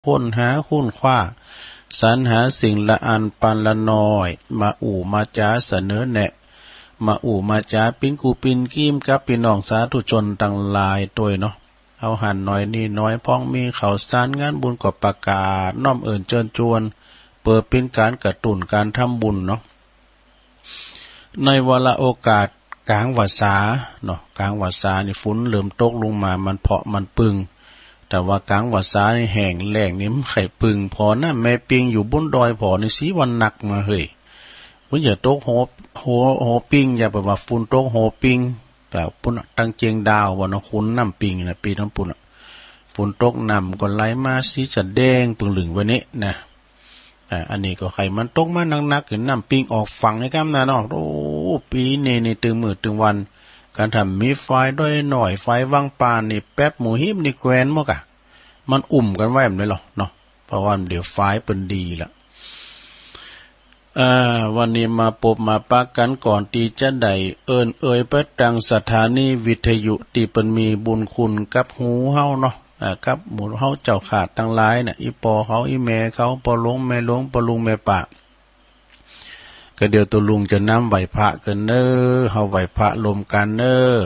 ค้นหาคุ้นคว้าสรรหาสิ่งละอันปันละน้อยมามาจาเสนอแนะมามาจาปิ้นกูปิ้นกิ้มกับพี่น้องสาธุชนต่างหลายตัวเนาะเอาหันน้อยนี่น้อยพ้องมีข่าวสารงานบุญกับประกาศน้อมเอิ่นเชิญชวนเปิดเป็นการกระตุ้นการทำบุญเนาะในเวลาโอกาสกลางวาษาเนาะกลางวาษานี่ฝนเริ่มตกลงมามันเพาะมันปึงแต่ว่ากลางวาษานี่แห้งแล้งนี่มันไข่ปึงพอนะแม่ปิงอยู่บนดอยพอในสีวันหนักมาเฮ้ยวันอย่าตกโหปิงอย่าไปว่าฝุ่นตกโหปิงแต่ปุ่นตั้งเจียงดาววันคุณน้ำปิงนะปีทั้งปุ่นฝุ่นตกน้ำก็ไหลมาสีจะแดงปึงหลึงวันนี้นะอันนี้ก็ไข่มันตกมานักๆเห็นน้ำปิงออกฝั่งในก้ามนาเนาะโอ้ปีนี้ในตึงมือตึงวันการทำมีไฟด้วยหน่อยไฟว่างปานนี่แป๊บหมูหิบนี่แควนมากะมันกันไว้แบบนี้หรอเนาะเพราะว่าเดี๋ยวไฟเป็นดีละวันนี้มาปบมาปักกันก่อนตีจะได้เอ่ยไปดังสถานีวิทยุที่เป็นมีบุญคุณกับหูเฮาเนาะกับหมู่เฮาเจ้าขาดทั้งหลายน่ะอีปอเขาอีแม่เขาปอหลวงแม่หลวงปอลุงแม่ปะก็เดี๋ยวตัวลุงจะนำไหวพระกันเนอเฮาไหวพระลมกันเนอ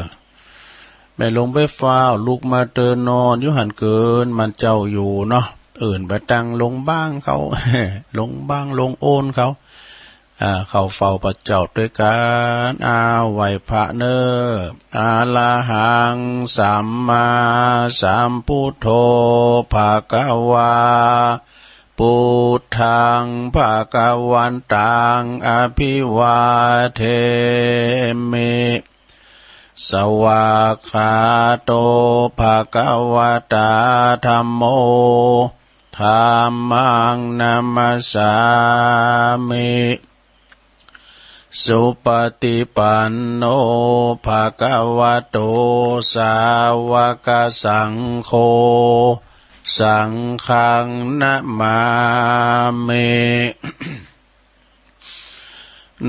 แม่ลงไปฟ้าวลูกมาเตือนนอนอยู่หันเกินมันเจ้าอยู่เนาะไปตังลงบ้างเขา ลงบ้างลงโอนเขาเขาเฝ้าพระเจ้าด้วยกันไหวพระเนออาลาหังสัมมาสัมพุทโธภะคะวาพุทธังภะคะวันตังอภิวาเทมิสวากขาโตภะคะวะตาธัมโมธัมมังนัมมัสสามิสุปฏิปันโนภะคะวะโตสาวกสังโฆสังฆังนะมามิ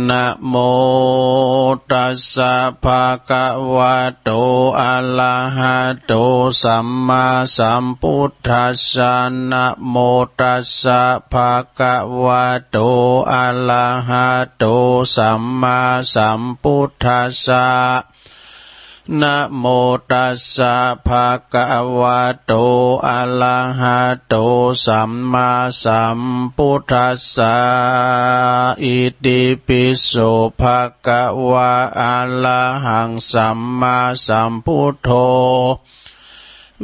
นะโมตัสสะภะคะวะโตอะระหะโตสัมมาสัมพุทธัสสะนะโมตัสสะภะคะวะโตอะระหะโตสัมมาสัมพุทธัสสะนะโมตัสสะภะคะวะโตอะระหะโตสัมมาสัมพุทธัสสะอิติปิโสภะคะวะอะระหังสัมมาสัมพุทโธ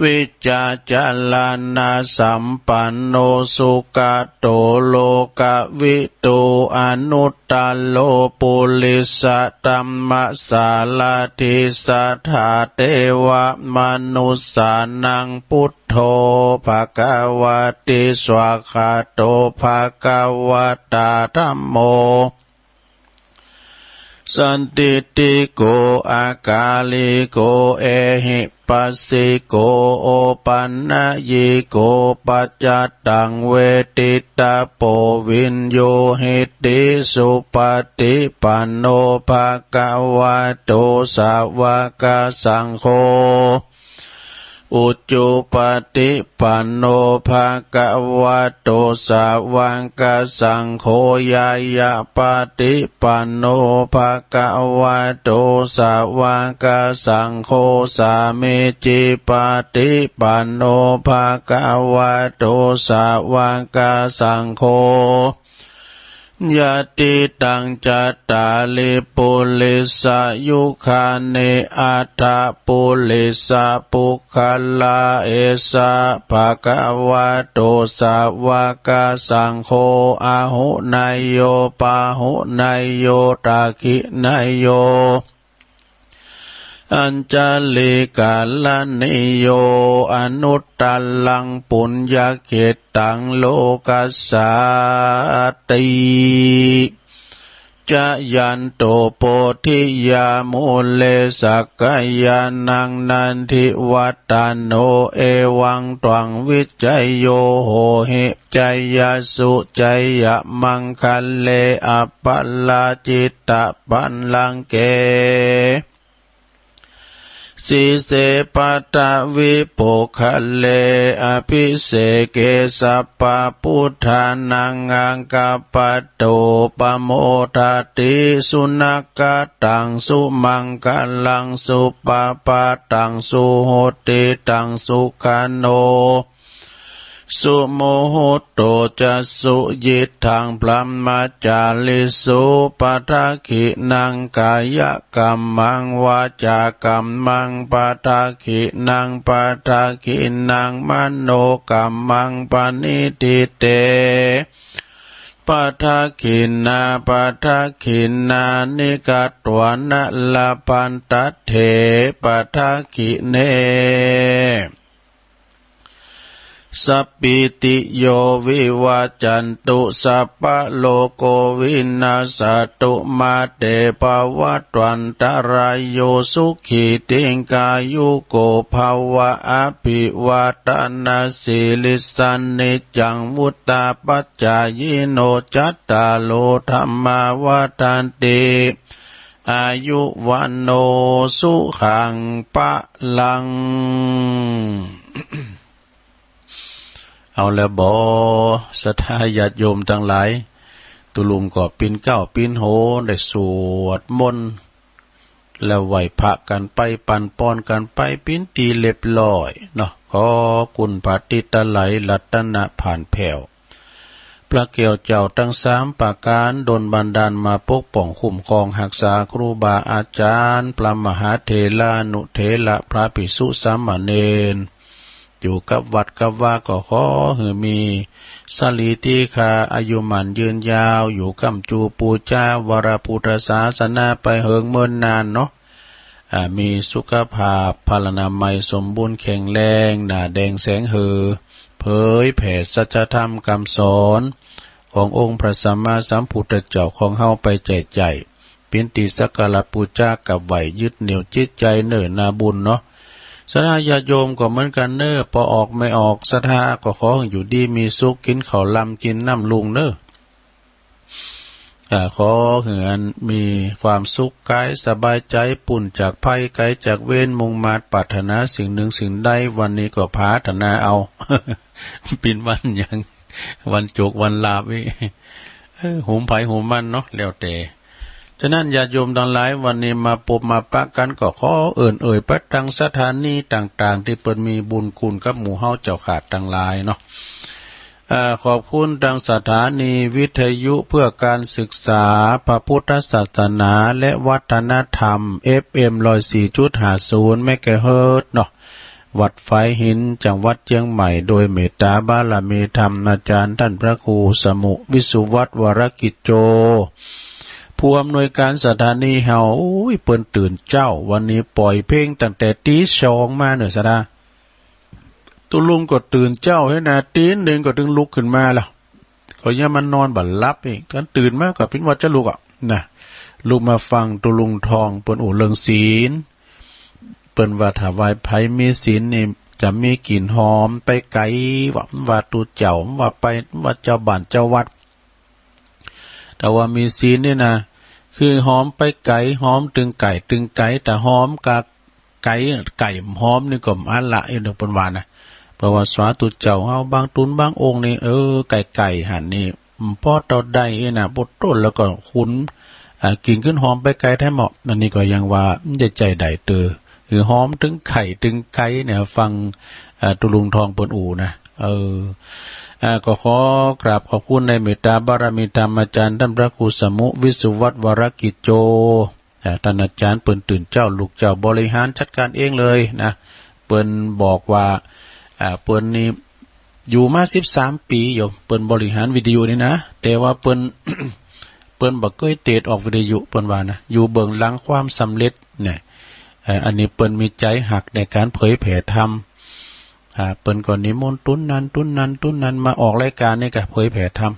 วิจจาลานาสัมปันโนสุขโตโลกวิตูอนุตตโลปุริสตัมมะสาลาทิสัทธาเทวมนุสสานังพุทโธภะคะวะติสวากขาโตภะคะวะตาธัมโมสันติติโกอากาลิโกเอหิปัสสิโกโอปันนยิโกปัจจตังเวทิตาโปวินโยหิติสุปฏิปันโนภะคะวะโตสาวกสังโฆอุจจุปฏิปันโนภะคะวะโตสาวกสังโฆยายะปฏิปันโนภะคะวะโตสาวกสังโฆสามิจิปฏิปันโนภะคะวะโตสาวกสังโฆยะติตังจัตตาลิปุริสยุคานิอัตถปุริสปุคลาเอสะภะคะวะโตสาวกสังโฆอาหุนายโยปาหุนายโยตาคินายโยอัญจลิกาลนิโยอนุตตลังปุญญเขตังโลกัสสาติจะยันโตโพธิยามุเลสักกายานังนันทิวัตตโนเอวังตวังวิจัยโยโหหิจัยยสุจัยยมังคัลเลอปัลลาจิตตปันลังเกส สีเสปตะวิปุคะเลอภิเสเกสัพพพุทธานังอังคปัตโตปโมทติสุนักกตังสุมังคลังสุปปะตังสุโหติตังสุขันโนสุโมโหโตจะสุยิทังพลัมมาจาลิสุปัทขินังกายกัมมังวาจากัมมังปัทขินังปัทขินังมโนกัมมังปณิทิเตปัทขินาปัทขินานิกัตวนะลาปันตเถปัทขิเนสัพพิติโยวิวัจจันตุสัพพะโลกโควินาศตุมาเตภวัตวันตรายโยสุขีติงกายุโกภวะอภิวาทนาสิลิสันนิจังวุตตาปัจจายโนจัตตาโลธรรมาวาทันติอายุวันโนสุขังปะลัง เอาแล้วบ่ศรัทธาญาติโยมทั้งหลายตุลุงก็ปีนเก้าปีนโหได้สวดมนต์แล้วไหวพระกันไปปันป้อนกันไปปีนตีเรียบร้อยเนาะขอคุณพระติตะไหลรัตนะผ่านแผ่วพระเกี่ยวเจ้าทั้งสามประการดลบันดาลมาปกป้องคุ้มครองรักษาครูบาอาจารย์พระมหาเถรานุเถระพระภิกษุสามเณรอยู่กับวัดกับว่าก็ขอให้มีสลีติคาอายุมันยืนยาวอยู่กำจูปูจาวรพุทธศาสนาไปเหิงเมินนานเนาะมีสุขภาพพลานามัยสมบูรณ์แข็งแรงหน้าแดงแสงเหือเผยแผ่สัจธรรมคำสอนขององค์พระสัมมาสัมพุทธเจ้าของเฮาไปแจกจ่ายเป็นติสักการะปูจากับไหวยึดเหนี่ยวจิตใจเนิ่นนาบุญเนาะศรัทธาญาติโยมก็เหมือนกันเน้อพอออกไม่ออกศรัทธาก็ขออยู่ดีมีสุขกินข้าวลำกินน้ำลุงเน้อขอเหือนมีความสุขกายสบายใจปุ่นจากภัยไกลจากเวรมุ่งมาปรารถนาสิ่งหนึ่งสิ่งใดวันนี้ก็พาถนาเอา เป็นวันอย่างวันจุกวันลาบอีหุมไผ่หุมมันเนาะแล้วแต่ฉะนั้นญาติโยมทั้งหลายวันนี้มาพบมาปะกันก็ขอเอ่ยพระตังสถานีต่างๆที่เปิดมีบุญคุณกับหมู่เฮาเจ้าขาดทั้งหลายเนาะขอบคุณทางสถานีวิทยุเพื่อการศึกษาพระพุทธศาสนาและวัฒนธรรม FM 104.50 เมกะเฮิรตซ์เนาะวัดไฟหินจังหวัดเชียงใหม่โดยเมตตาบารมีธรรมอาจารย์ท่านพระครูสมุวิสุวัฒน์วรกิจโจผู้อำนวยการสถานีเฮาเปิ้นตื่นเจ้าวันนี้ปล่อยเพลงตั้งแต่ตีสองมาเนอะสะดาตุลุงก็ตื่นเจ้าให้นาตีหนึ่งก็ถึงลุกขึ้นมาแล้วก็ยังมันนอนบัดลับเองกันตื่นมาก็เป็นว่าจะลุกนะลุกมาฟังตุลุงทองเปิ้นเรื่องศีลเปิ้นว่าถ้าไหว้ไผมีศีลนี่จะมีกลิ่นหอมไปไกลว่าตูเจ้าว่าไปว่าเจ้าบ้านเจ้าวัดแต่ว่ามีศีลนี่นะคือหอมไปไก่หอมตึงไก่แต่หอมกะไก่หอมนี่ก็อันละอยู่ในปนวานะเพราะว่าสวาตุเจ้าเฮาบางตุนบางองค์นี่ไก่หันนี่พอต่อได้น่ะบดต้นแล้วก็คุ้นกินขึ้นหอมไปไก่แท้เหมาะอันนี้ก็ยังว่าใจใดเตอคือหอมถึงไข่ถึงไก่เนี่ยฟังตุลุงทองปนอูนะก็ขอกราบขอบคุณในเมตตาบารมีธรรมอาจารย์ท่านพระครูสมุวิสุวัฒน์วรกิจโจท่านอาจารย์เปิ้นตื่นเจ้าลูกเจ้าบริหารจัดการเองเลยนะเปิ้นบอกว่าเปิ้นนี่อยู่มา13ปีอยู่เปิ้นบริหารวิทยุนี่นะแต่ว่าเปิ้น เปิ้นบ่เคยเตะออกวิทยุเปิ้นว่านะอยู่เบื้องหลังความสำเร็จเนี่ยอันนี้เปิ้นมีใจหักในการเผยแผ่ธรรมเปิ้นก่อนนิมนต์ตุ้นนั้นมาออกรายการนี่ก็เผยแผ่ธรรม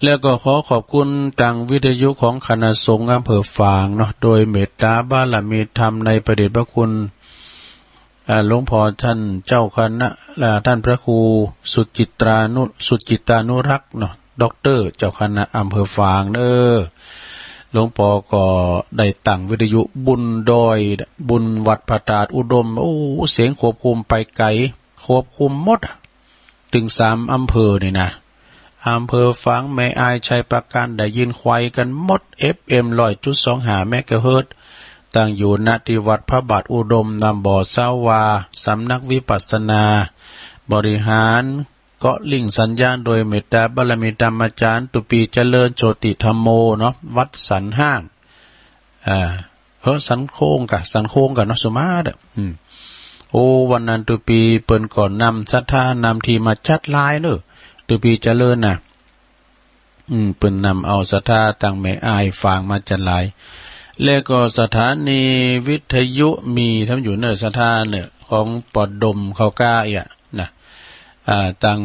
แล้วก็ขอบคุณทางวิทยุของคณะสงฆ์อำเภอฝางเนาะโดยเมตตาบารมีธรรมในพระเดชพระคุณหลวงพ่อท่านเจ้าคณะและท่านพระครูสุจิตานุรักษ์เนาะด็อกเตอร์เจ้าคณะอำเภอฝาง หลวงพ่อก็ได้ตั้งวิทยุบุญดอยบุญวัดพระธาตุอุดมโอ้เสียงควบคุมไปไกลควบคุมหมดถึง3 อำเภอนี่นะอำเภอฝางแม่อายชัยประการได้ยินควายกันหมด FM 100.25 เมกะเฮิรตซ์ตั้งอยู่ณที่วัดพระบาทอุดมนำบ่อเศร้าวาสำนักวิปัสสนาบริหารเกาะลิงสัญญาณโดยเมตตาบารมีธรรมอาจารย์ตุปีเจริญโชติธรรมโมเนาะวัดสันห้างสันโค้งกับเนาะสุมาเด้อโอ้วันนั้นตุปีเปิ้นก่อนนำศรัทธานำทีมาจัดลายเด้อตุปีเจริญน่ะเปิ้นนำเอาศรัทธาตั้งแม่อายฝางมาจัดลายแล้วก็สถานีวิทยุมีทำอยู่เนอสถานเนี่ยของปอดมเขาก้าอ่ะนะตั้ง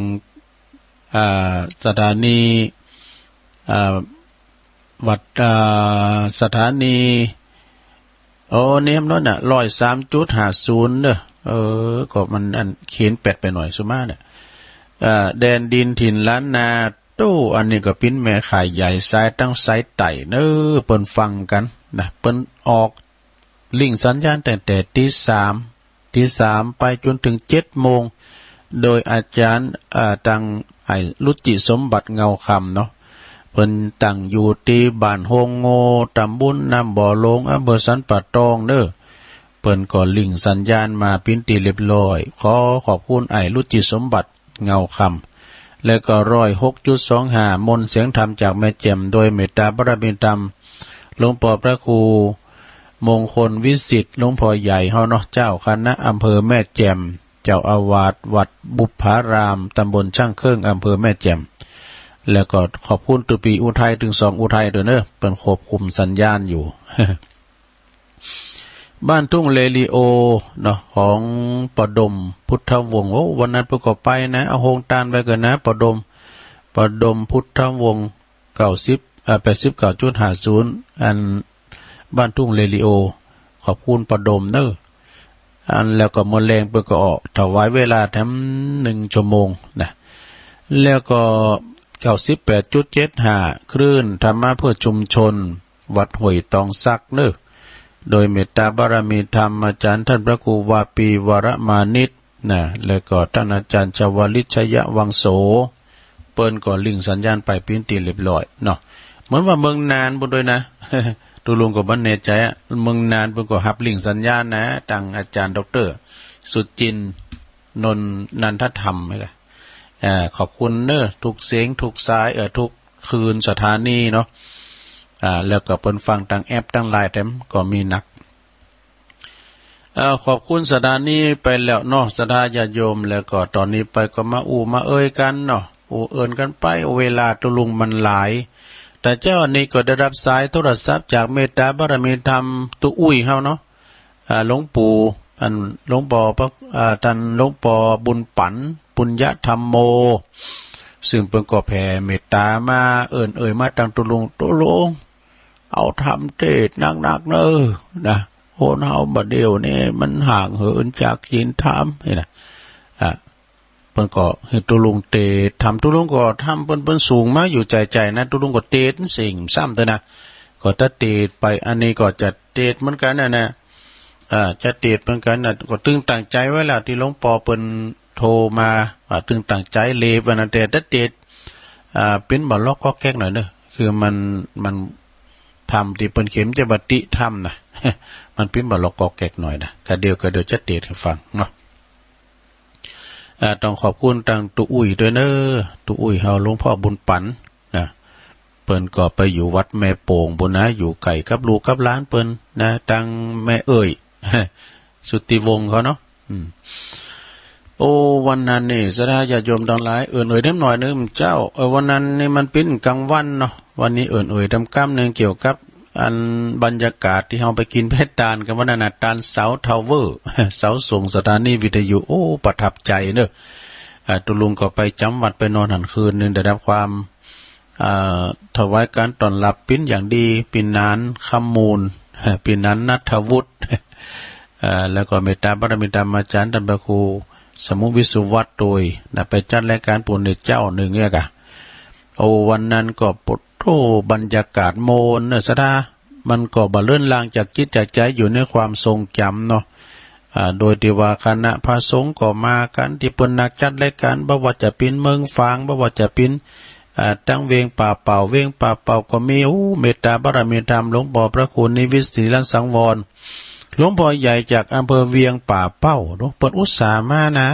สถานีวัดสถานีโอ้เนี่ยมันน่ะ103.50เด้อก็มันอันเขียน8ไปหน่อยสุมาเนี่ยแดนดินถิ่นล้านนาตู้อันนี้ก็ปิ้นแม่ขายใหญ่สายตั้งสายไต่เนอเปิ้นฟังกันนะเปิ้นออกลิงสัญญาณแต่ตี 3ไปจนถึง7 โมงโดยอาจารย์ตังไอ้รุจิสมบัติเงาคำเนาะเพิ่นตั้งอยู่ที่บ้านโฮงโงตำบลน้ำบ่อลงอำเภอสันป่าตองเด้อเปิ้นก็ลิงสัญญาณมาปิ้นตีเรียบร้อยขอขอบคุณไอ้รุจิสมบัติเงาคำแล้วก็106.25มนต์เสียงธรรมจากแม่แจ่มโดยเมตตาบารมีธรรมหลวงพ่อพระครูมงคลวิสิทธิ์หลวงพ่อใหญ่เฮาเนาะเจ้าคณะอำเภอแม่แจ่มเจ้าอาวาสวัดบุพารามตำบลช่างเครื่องอำเภอแม่แจ่มแล้วก็ขอบคุณตุปีอุทัยถึง2อุทัยด้วยเนอะเป็นควบคุมสัญญาณอยู่ บ้านทุ่งเลลิโอเนาะของปดมพุทธวงศ์โอ้วันนั้นประกอบไปนะเอาโฮงตานไปกันนะปดมพุทธวงศ์89.50อันบ้านทุ่งเลลิโอขอบคุณปดมเนอะอันแล้วก็มะแรงเปิดก็ออกถวายเวลาแถม1 ชั่วโมงนะแล้วก็98.75คลื่นธรรมะเพื่อชุมชนวัดห้วยตองซักเนอะโดยเมตตาบารมีธรรมอาจารย์ท่านพระครูวาปีวรมานิตนะแล้วก็ท่านอาจารย์ชวลิตชยวังโสเปิ้นก็ลิงสัญญาณไปปิ้นตีเรียบร้อยเนาะเหมือนว่าเมืองนานบนด้วยนะ ตุลุงก็บ่แน่ใจเมืองนานเพิ่นก็รับลิงสัญญาณนะตั้งอาจารย์ดร.สุจินนนนันทธรรมมั้ยขอบคุณเนอะทุกเสียงทุกสายทุกคืนสถานีเนาะแล้วก็เปิ้นฟังทางแอปทางไลน์แถมก็มีนักขอบคุณสถานีไปแล้วเนาะสถาญาติโยมแล้วก็ตอนนี้ไปก็มามาเอ่ยกันเนาะเอิ้นกันไปเวลาตุลุงมันหลายแต่เจ้านี้ก็ได้รับสายโทรศัพท์จากเมตตาบารมีธรรมตุอุ้ยเฮาเนาะหลวงปู่หลวงพ่อท่านหลวงพ่อบุญปันปุญญธรรมโมซึ่งเพิ่นก็แผ่เมตตามาเอ่ยมาตั้งตุลุงเอาทำเทศหนักๆเด้อนะโหนเฮาบัดเดียวนี่มันห่างเหินจากศีลธรรมนี่นะเพิ่นก็เฮ็ดตุลุงเตศทำตุลุงก็ทำเพิ่นสูงมาอยู่ใจนะตุลุงก็เตศสิ่งซ้ำเด้อนะก็ถ้าเตศไปอันนี้ก็จะเตศเหมือนกันนะจะเตศเหมือนกันน่ะก็ตึงตั้งใจไว้แล้วที่หลวงพ่อเพิ่นโทรมาว่าตึงตั้งใจเลวอันนั้นแต่ถ้าเตศเป็นบ่ล็อกก็แก๊กหน่อยเด้อคือมันทำที่เปิ้นเข็มจะบัติทำนะ มันเป็นบ่ล็อกก็แก๊กหน่อยนะก็เดี๋ยวจะเตศให้ฟังเนาะต้องขอบคุณทางตุอุ้ยด้วยเนอะตุอุ้ยเฮาหลวงพ่อบุญปันนะเปิ้นก็ไปอยู่วัดแม่โป่งบุญนะอยู่ไก่กับลูกกับหลานเปิ้นนะทางแม่เอ่ย สุทธิวงศ์เขาเนาะโอ้วันนั้นนี่สถาญาติโยมทั้งหลายเอ่ยนิดหน่อยนึงเจ้าวันนั้นนี่มันเป็นกลางวันเนาะวันนี้เอ่ยทำกรรมนึงเกี่ยวกับอันบรรยากาศที่เฮาไปกินเพชรตาลกันวันนั้นน่ะตาลเสาทาวเวอร์ เสาส่งสถานีวิทยุโอ้ประทับใจเด้อตุลุงก็ไปจำวัดไปนอนหันคืนนึงได้รับความถวายการต้อนรับปิ้นอย่างดีปินนานคำมูลปินนานนัทวุฒิแล้วก็เมตตาบารมีธรรมอาจารย์ท่านพระครูสมุวิสุวัตโดยไปจัดรายการปุณณเจ้าหนึ่งเนี่ยกะโอ้วันนั้นก็ปดโธ บรรยากาศโมนเนอะสะดามันก็บ่เลื่อนลางจากจิตจากใจอยู่ในความทรงจำเนาะโดยที่ว่าคณะพระสงฆ์ก็มากันที่เปิ้นนักจัดรายการบ่ว่าจะเป็นเมืองฟางบ่ว่าจะเป็นตั้งเวงป่าเป่าเวงป่าเป่าก็มีเมตตาบารมีธรรมหลวงพ่อพระคุณนิวิตศรีลังสังวรหลวงพ่อใหญ่จากอำเภอเวียงป่าเป้าเนาะเปิ้นอุตส่าห์มานะ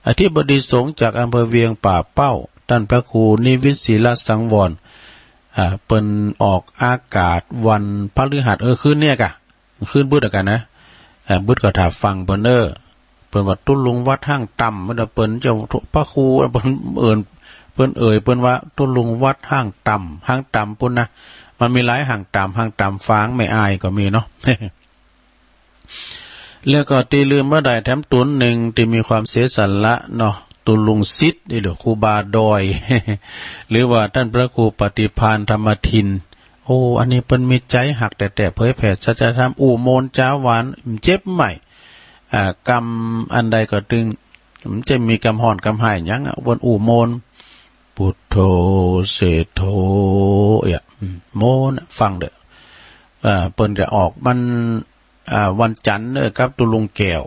อธิบดีสงฆ์จากอำเภอเวียงป่าเป้าท่านพระครูนิวิตศรีลังสังวรเปิ้นออกอากาศวันพฤหัสคืนเนี่ยกะคืนบึดกันนะบึดก็ถ้าฟังเปิ้นเปิ้นว่าตุ้ลุงวัดห้างต่ำมันเปิ้นเจ้าพระครูเปิ้นเปิ้นว่าตุ้ลุงวัดห้างต่ำปุ่นนะมันมีหลายห้างต่ำฟางไม่อายก็มีเนาะ แล้วก็ตีลืมเมื่อใดแถมตุนหนึ่งที่มีความเสียสละเนาะตุลุงซิดนี่หรือครูบาดอย หรือว่าท่านพระครูปฏิภาณธรรมทินอันนี้เปิ้นมีใจหักแต่เผยแผ่สัจธรรมโมนจ้าหวานเจ็บใหม่กรรมอันใดก็ตึงมันจะมีกรรมห่อนกรรมหายยังบนโมนพุทโธเสโธโมนฟังเด้อเปิ้นจะออกมันวันจันทร์ครับตุลุงแก้ว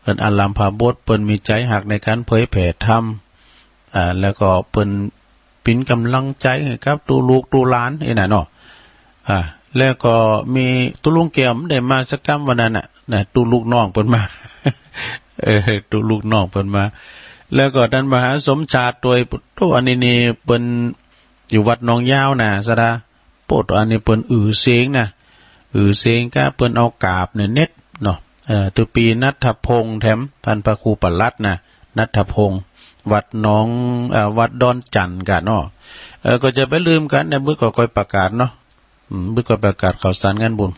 เปิ้นอารัมภาบทเปิ้นมีใจหักในการเผยแผ่ธรรมแล้วก็เปิ้นปินกำลังใจให้ครับตูลูกตูหลานนี่น่ะเนาะแล้วก็มีตุลุงแก้วได้มาสักกรรมวันนั้นน่ะตูลูกน้องเปิ้นมา ตูลูกน้องเปิ้นมาแล้วก็ท่านมหาสมชาติตัวอันนี้เปิ้นอยู่วัดหนองยาวน่ะซะดาโปดอันนี้เปิ้นเสียงน่ะเสียงก็เปิ้นเอากาบเนี่ยเน็ตเนาะตุปีณัฐพงษ์แถมท่านพระครูปลัดน่ะณัฐพงษ์วัดน้องวัดดอนจันทร์กันเนาะก็จะไปลืมกันเนี่ยมื้อก็ค่อยประกาศเนาะมื้อก็ประกาศข่าวสารงานบุญ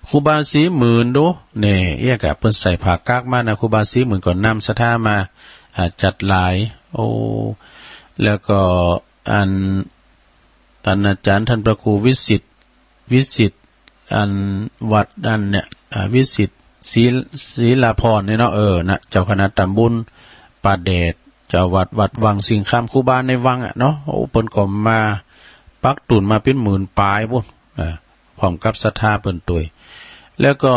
ครูบาศรีหมื่นดูนี่เอี้ยกะเปิ้นใส่ผ้ากากมานะครูบาศรีหมื่นก็นำศรัทธามาจัดหลายแล้วก็ท่านอาจารย์ท่านพระครูวิสิตอันวัดอันเนี่ยวิสิตศรีลาพรเนี่ยเนาะนะเจ้าคณะตำบลป่าแดดเจ้าวัดวังสิงคำครูบาในวังเนาะเปิ้นก็มาปักตุนมาเป็นหมื่นปลายพุ่นพร้อมกับศรัทธาเปิ้นตุยแล้วก็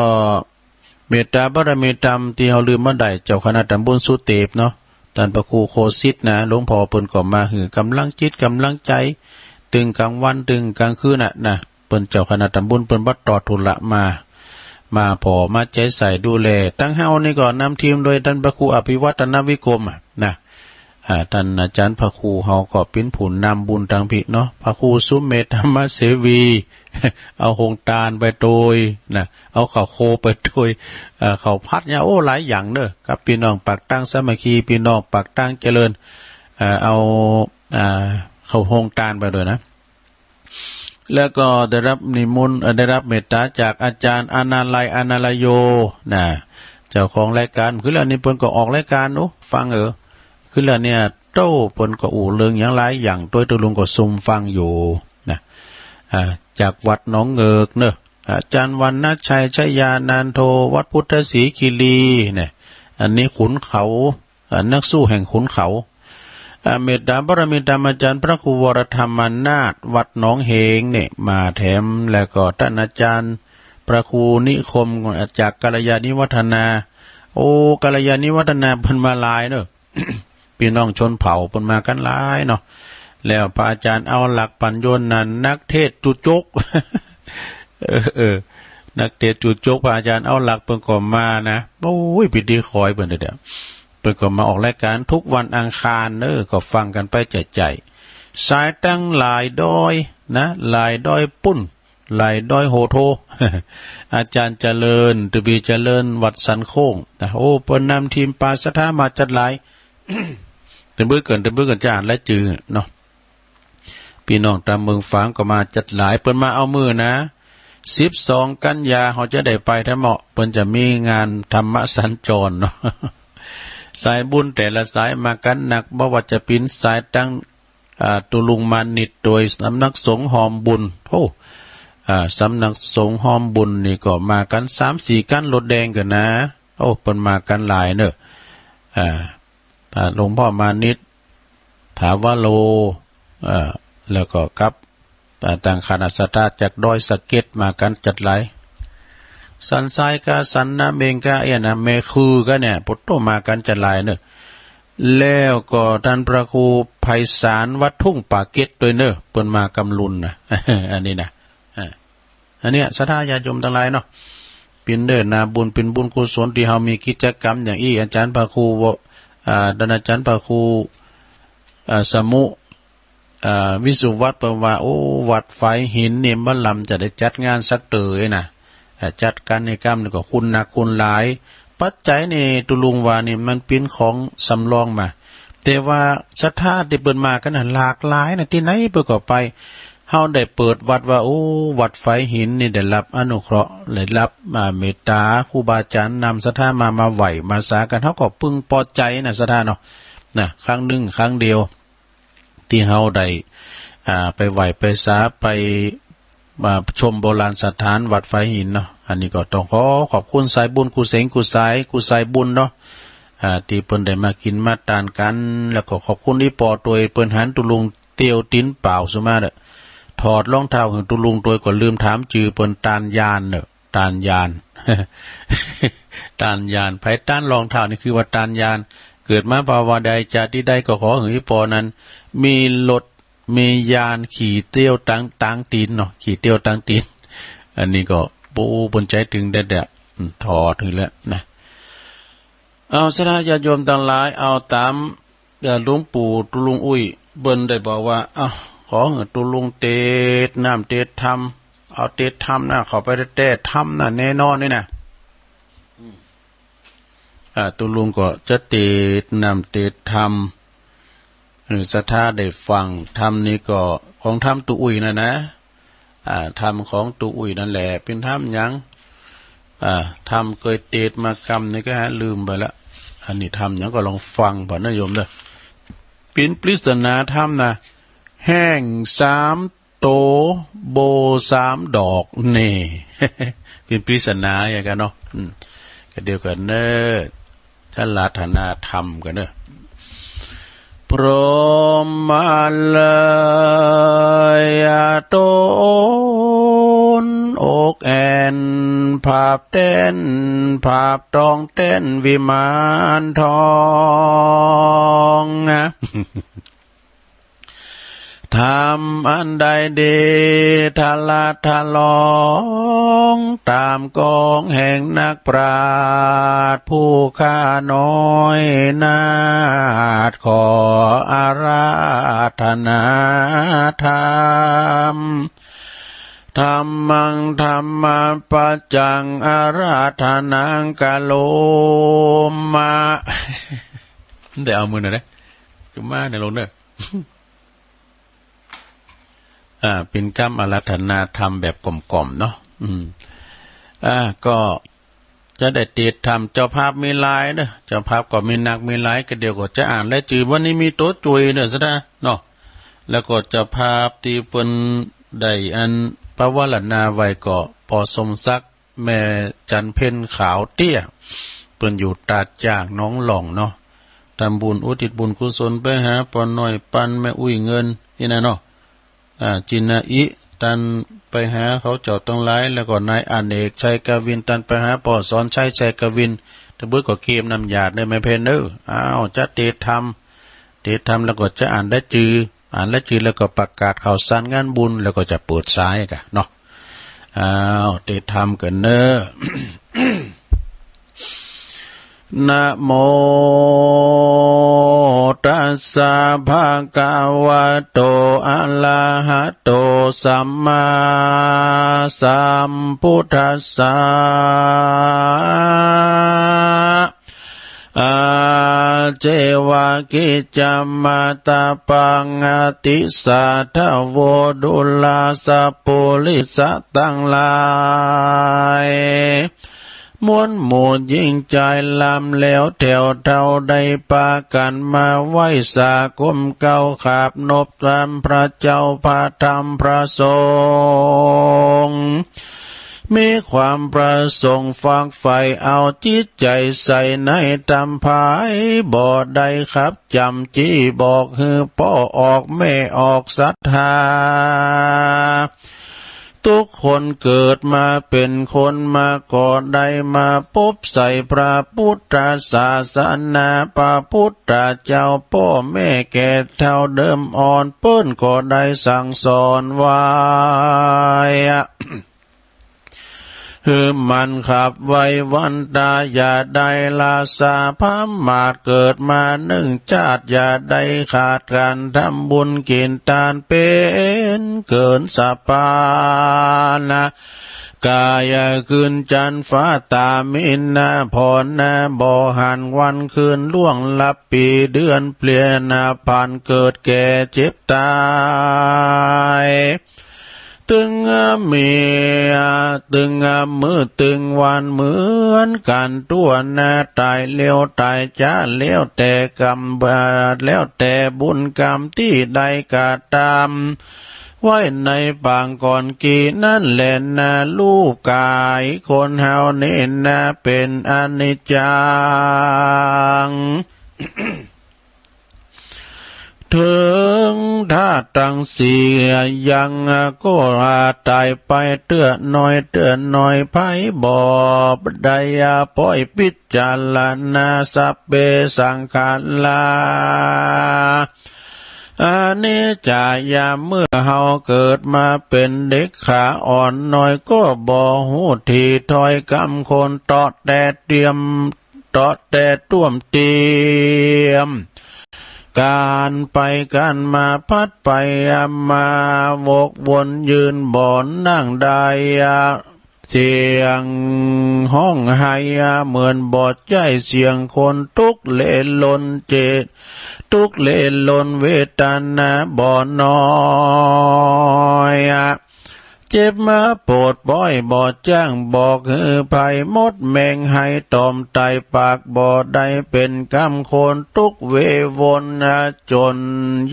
เมตตาบารมีธรรมที่เฮาลืมบ่ได้เจ้าคณะตำบลสุเตปเนาะท่านพระครูโคสิตนะหลวงพ่อเปิ้นก็มาหือกำลังจิตกำลังใจตึงกลางวันตึงกลางคืนนะเปิ้นเจ้าคณะตำบลเปิ้นบ่ต่อทุละมาพอมาใจใส่ดูแลตั้งเฮานี่ก็นำทีมโดยท่านพระครูอภิวัฒนวิกรมนะท่านอาจารย์พระครูเฮาก็เป็นผู้นำบุญทางพิเนาะพระครูสุเมธธรรมเสวี เอาหงตาลไปโดยนะเอาข้าวโคไปโดยข้าวพัดเนี่ยหลายอย่างเด้อกับพี่น้องปากตั้งสามัคคีพี่น้องปากตั้งเจริญเอาข้าวหงตาลไปโดยนะแล้วก็ได้รับนิมนต์ได้รับเมตตาจากอาจารย์อานาลัยอานาลโยนะเจ้าของรายการคือแล้วนี่เพิ่นก็ออกรายการฟังคือแล้วเนี่ยเต้าเพิ่นก็เรื่องอย่างหลายอย่างตัวลุงก็ซุมฟังอยู่นะจากวัดหนองเงิกเนอะอาจารย์วรรณชัยชัยยานานโทวัดพุทธศรีคีรีเนี่ยอันนี้ขุนเขานักสู้แห่งขุนเขาเมตตาบารมีธรรมอาจารย์พระครูวรธรรมนาถวัดหนองเฮงเนี่ยมาแถมแล้วก็ท่านอาจารย์พระครูนิคมจากกัลยาณิวัฒนากัลยาณิวัฒนาเพิ่นมาหลายเนอะ พี่น้องชนเผ่าเพิ่นมากันหลายเนาะแล้วพระอาจารย์เอาหลักปัญญนนั้นนักเทศจุจก นักเทศจุจกพระอาจารย์เอาหลักเพิ่นก็มานะพิธีคอยเพิ่นเด้อเพิ่นก็มาออกรายการทุกวันอังคารก็ฟังกันไปใจสายตั้งหลายดอยนะหลายดอยปุ้นหลายดอยโหโท อาจารย์เจริญตุบีเจริญวัดสันโค้งแต่เพิ่นนำทีมปาสถามาจัดหลาย แต่เบื่อเกินจานและจือเนาะพี่น้องตามเมืองฝางก็มาจัดหลายเปิ้นมาเอามือนะ12กันยาเขาจะได้ไปถ้าเหมาะเปิ้นจะมีงานธรรมสัญจรเนาะ สายบุญแต่ละสายมากันหนักบ่ว่าจะเป็นสายตั้งตุลุงมานิดโดยสำนักสงฆ์หอมบุญสำนักสงฆ์หอมบุญนี่ก็มากัน 3-4 กันรถแดงกันนะเปิ้นมากันหลายเนอะหลวงพ่อมานิดถาวโล แล้วก็กับต่างคณะศรัทธาจากดอยสะเก็ดมากันจัดหลายสันทรายกาสันนาเบงกานะเมคือก็เนี่ยปุตโตมากันจัดหลายเนอะแล้วก็ท่านพระครูไพศาลวัดทุ่งป่าเก็ดด้วยเนอะเปิ้นมากำลุนนะ อันนี้นะอันเนี้ยศรัทธาญาติโยมทั้งหลายเนาะเป็นเด้อนาบุญเป็นบุญกุศลที่เฮามีกิจกรรมอย่างอาจารย์พระครูท่านอาจารย์พระครูสมุวิสุวัตเปิ่นว่าโอ้วัดไฟหินเนี่ยบ่ลำจะได้จัดงานสักเตยนะจัดการในกรรมนี่ก็คุณนักคุณหลายปัจจัยนี่ตุลุงว่านี่มันเป็นของสำรองมาแต่ว่าศรัทธาที่เปิ้นมากันน่ะหลากหลายน่ะที่ไหนเปิ้นก็ไปเฮาได้เปิดวัดว่าโอ้วัดไฟหินนี่ได้รับอนุเคราะห์ได้รับเมตตาครูบาอาจารย์นำศรัทธามาไหวมาสากันเฮาก็พึงพอใจนะศรัทธาเนาะนะครั้งหนึ่งครั้งเดียวที่เฮาได้ไปไหวไปสาไปชมโบราณสถานวัดไฟหินเนาะอันนี้ก็ต้องขอบคุณสายบุญกุเสงกุสายบุญเนาะที่เปิ้นได้มากินมาทานกันแล้วก็ขอบคุณที่ปอตัวเปิ้นหันตุลุงเตียวติ้นเปล่าซุมาเด้อถอดรองเท้าของตุลุงตัวก็ลืมถามจื่อเปิ้นตานยานเนอะตานยาน ตานยานไผต้านรองเท้านี่คือว่าตานยานเกิดมาภาวะใดจากที่ใดก็ขอให้ปอนั้นมีรถมียานขี่เตี้ยวตั้งตีนเนาะขี่เตี้ยวตั้งตีนอันนี้ก็ปูบนใจถึงได้ถอดถึงแล้วนะเอาศรัทธาญาติโยมทั้งหลายเอาตามหลวงปู่ตุลุงอุ้ยเบิ่นได้บอกว่าเอาขอให้ตุลุงเตดน้ำเตดธรรมเอาเตดธรรมนะเข้าไปเตดธรรมนะแน่นอนนี่นะตุลุงก็จะเตดน้ำเตดธรรมศรัทธาได้ฟังธรรมนี้ก็ของธรรมตุอุ้ยนะธรรมของตุอุ้ยนั่นแหละเป็นธรรมยังธรรมเคยเตดมากรรมนี่ก็ลืมไปละอันนี้ธรรมยังก็ลองฟังบ่นะโยมเด้อเป็นปริศนาธรรมนะแห้ง3 โตโบ3 ดอกนี่ เป็นปริศนาอย่างกันเนาะก็เดียวกันเนอะท่านลาธนาธรรมกันเนอะพรหมเลยตนอกแอนภาพเต้นภาพตองเต้นวิมานทองนะ ทำอันใดดีทะลาทะลองตามกองแห่งนักปราชญ์ผู้ข้าน้อยนาถขออาราธนาธรรมธรรมังธรรมปัจจังอาราธนังกะโลมาเดี๋ยวเอามือหน่อยนะจุมาในลงเด้อเป็นกรรมอาราธนาธรรมแบบกล่อมๆเนาะก็จะได้ติดธรรมเจ้าภาพมีหลายเด้อเจ้าภาพก็มีนักมีหลายก็เดี๋ยวก็จะอ่านและจื่อวันนี้มีโต๊ะจุยเด้อซะนะเนาะแล้วก็เจ้าภาพที่เปิ้นได้อันพระวรนาไว้ก็ปอสมศักดิ์แม่จันเพ็ญขาวเตี้ยเปิ้นอยู่ตาดจ่างน้องหล่องเนาะทำบุญอุทิศบุญกุศลไปหาปอน้อยปันแม่อุ้ยเงินนี่นะเนาะจินาอิตันไปหาเขาเจ้าต้องหลายแล้วก็นายอเนกชัยกวินตันไปหาปอสอนชัยกวินตะเบิดก็เคียมนำหยาดได้แม่เพนเด้อจะเตธรรมแล้วก็จะอ่านได้จือแล้วก็ประกาศข่าวสารงานบุญแล้วก็จะเปิดสายกันเนาะเตธรรมกันเนอะ นะโมตัสสะภะคะวะโตอะระหะโตสัมมาสัมพุทธัสสะอาเจวะกิจัมมาตาปังอติสัทธโวดุลาสัพพุลิสะตังหลายมวลหมู่ยิ่งใจลำแล้วแถวเท่าใดปากันมาไหว้สากมเก้าขาบนบตามพระเจ้าพระธรรมพระสงฆ์ มีความประสงค์ฝากใฝ่เอาจิตใจใส่ในตำภายบ่ได้ครับจำจี้บอกฮือพ่อออกแม่ออกศรัทธาทุกคนเกิดมาเป็นคนมาก่อนได้มาพบใส่พระพุทธศาสนาพระพุทธเจ้าพ่อแม่แก่เท่าเดิมอ่อนเปิ้นก็ได้สั่งสอนไว้มันขับไว้วันตาอย่าได้ลาสาพามาดเกิดมาหนึ่งชาติอย่าได้ขาดการทำบุญกินทานเป็นเกินสะปานะกายคืนจันฟ้าตามินนาพรนาบ่หันวันคืนล่วงลับปีเดือนเปลี่ยนผ่านเกิดแก่เจ็บตายตึงมีตึงมือตึงวันเหมือนกันตัวหน้าตายเลี้ยวตายจ้าเลี้ยวแต่กรรมบาปแล้วแต่บุญกรรมที่ใดกาตามไว้ในปางก่อนกี่นั่นแหละนะลูกกายคนเฮานี่นะเป็นอนิจจัง ถึงถ้าตั้งเสียยังก็ตายไปเตื้อน้อยไผบ่ได้ปล่อยพิจารณาสัพเพสังขาราอันนี้จะยามเมื่อเฮาเกิดมาเป็นเด็กขาอ่อนน้อยก็บ่ฮู้ที่ถ้อยคำคนตอดแต่เตรียมตอดแต่ต้วมเตรียมการไปการมาพัดไปมาวกวนยืนบ่อนนั่งได้เสียงห้องไห้เหมือนบอดใจเสียงคนทุกเล่ลนเจตทุกเล่ลนเวทนาบ่อน้อยเจ็บมาโปรดบ่อยบ่จ้างบอกฮือภัยมดแมงให้ตอมไตปากบ่ได้เป็นกำโคนทุกเววนจน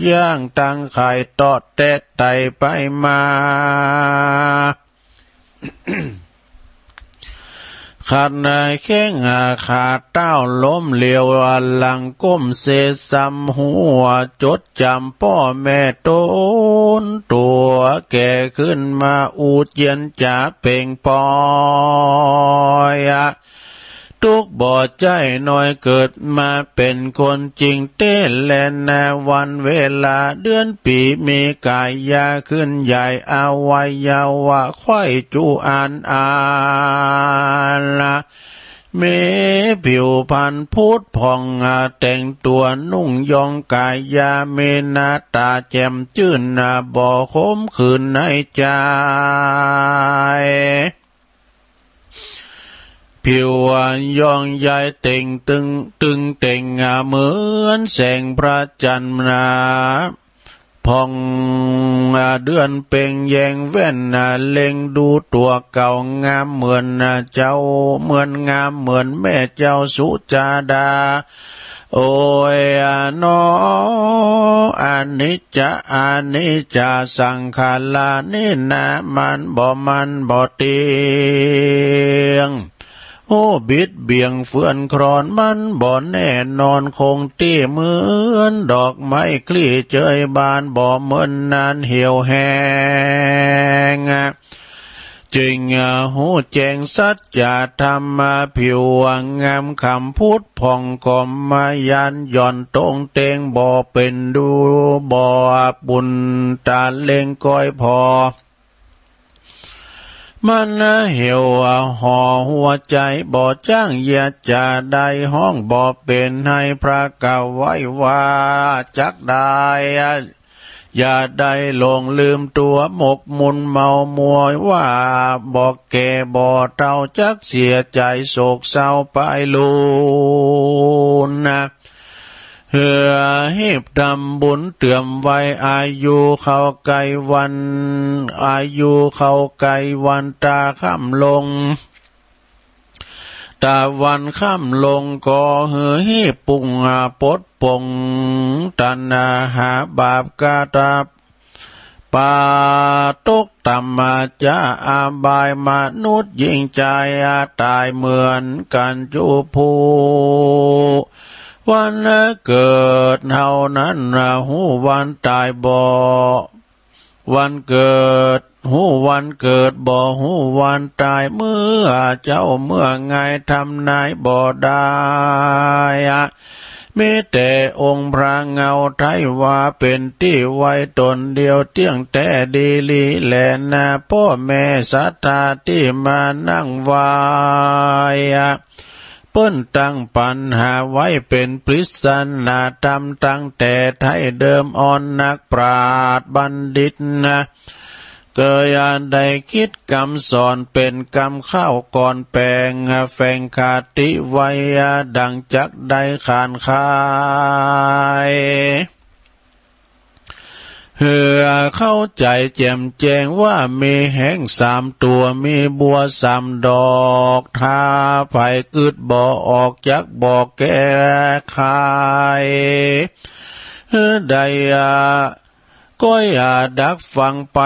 ย่างตั้งไข่ตอดแตะไตไปมาขาดนายแข้งขาดเต้าล้มเหลียวหลังก้มเสซ้ำหัวจดจำพ่อแม่ต้นตัวแก่ขึ้นมาอูดเย็นจะเป่งปอยทุกบ่อใจน้อยเกิดมาเป็นคนจริงเต้นแลนนาวันเวลาเดือนปีมีกายยาขึ้นใหญ่อวัยวะไข้จูอ่านละเมผิวพันพุทธผ่องแต่งตัวนุ่งยองกายยาเมนาตาแจ่มจื่นบ่อคมขืนในใจผิวยองใยเต่งตึงเต่งเหมือนแสงพระจันทร์พองเดือนเป่งแยงแว่นเล็งดูตัวเก่างามเหมือนเจ้าเหมือนงามเหมือนแม่เจ้าสุจาดาโอ้ยนออานิจจาสังขารานี่นะมันบ่เตียงโอ้บิดเบี่ยงเฟื่อนครอนมันบ่แน่นอนคงที่เหมือนดอกไม้คลี่เจยบานบ่เหมือนนานเหี่ยวแห้งจริงหูแจงสัจจะธรรมผิวงามคำพูดผ่องกอมมายันย่อนตรงเตงบ่เป็นดูบ่บุญตาเล็งก้อยพอมันเหี่ยวห่อหัวใจบ่จ้างเหยียดจะได้ห้องบ่เป็นให้พระกาไว้ว่าจักได้อย่าได้หลงลืมตัวหมกมุ่นเมามัวว่าบอกแก่บ่เท่าจักเสียใจโศกเศร้าไปลูนะเหือหีบทำบุญเตื่อมไว้อายุเขาไกลวันอายุเขาไกลวันตาค่ำลงตาวันค่ำลงก็เหือหีบปุ่งปดปงตันหาบาปกาตา ปาตุกตัมมาจะอาบายมนุษย์ยิ่งใจตายเหมือนกันจุภูวันเกิดเฮานั้นหูวันตายบ่วันเกิดหูวันเกิดบ่หูวันตายเมื่อเจ้าเมื่อไงทำนายบ่ได้มีแต่องค์พระเงาไทยว่าเป็นที่ไว้ตนเดียวเที่ยงแต่ดีลีแลนาพ่อแม่ศรัทธาที่มานั่งไหวเปิ้นตั้งปัญหาไว้เป็นปริศนาธรรมตั้งแต่ไทยเดิมอ่อนนักปราชญ์บัณฑิตเกิดได้คิดกรรมสอนเป็นกรรมข้าวก่อนแปลงแฝงคติไว้ดังจักได้ขานคายเหือเข้าใจแจ่มแจ้งว่ามีแห่ง3 ตัวมีบัว3 ดอกถ้าไผกึดบ่ออกจักบ่แก้ไขได้ก็อย่าดักฟังไป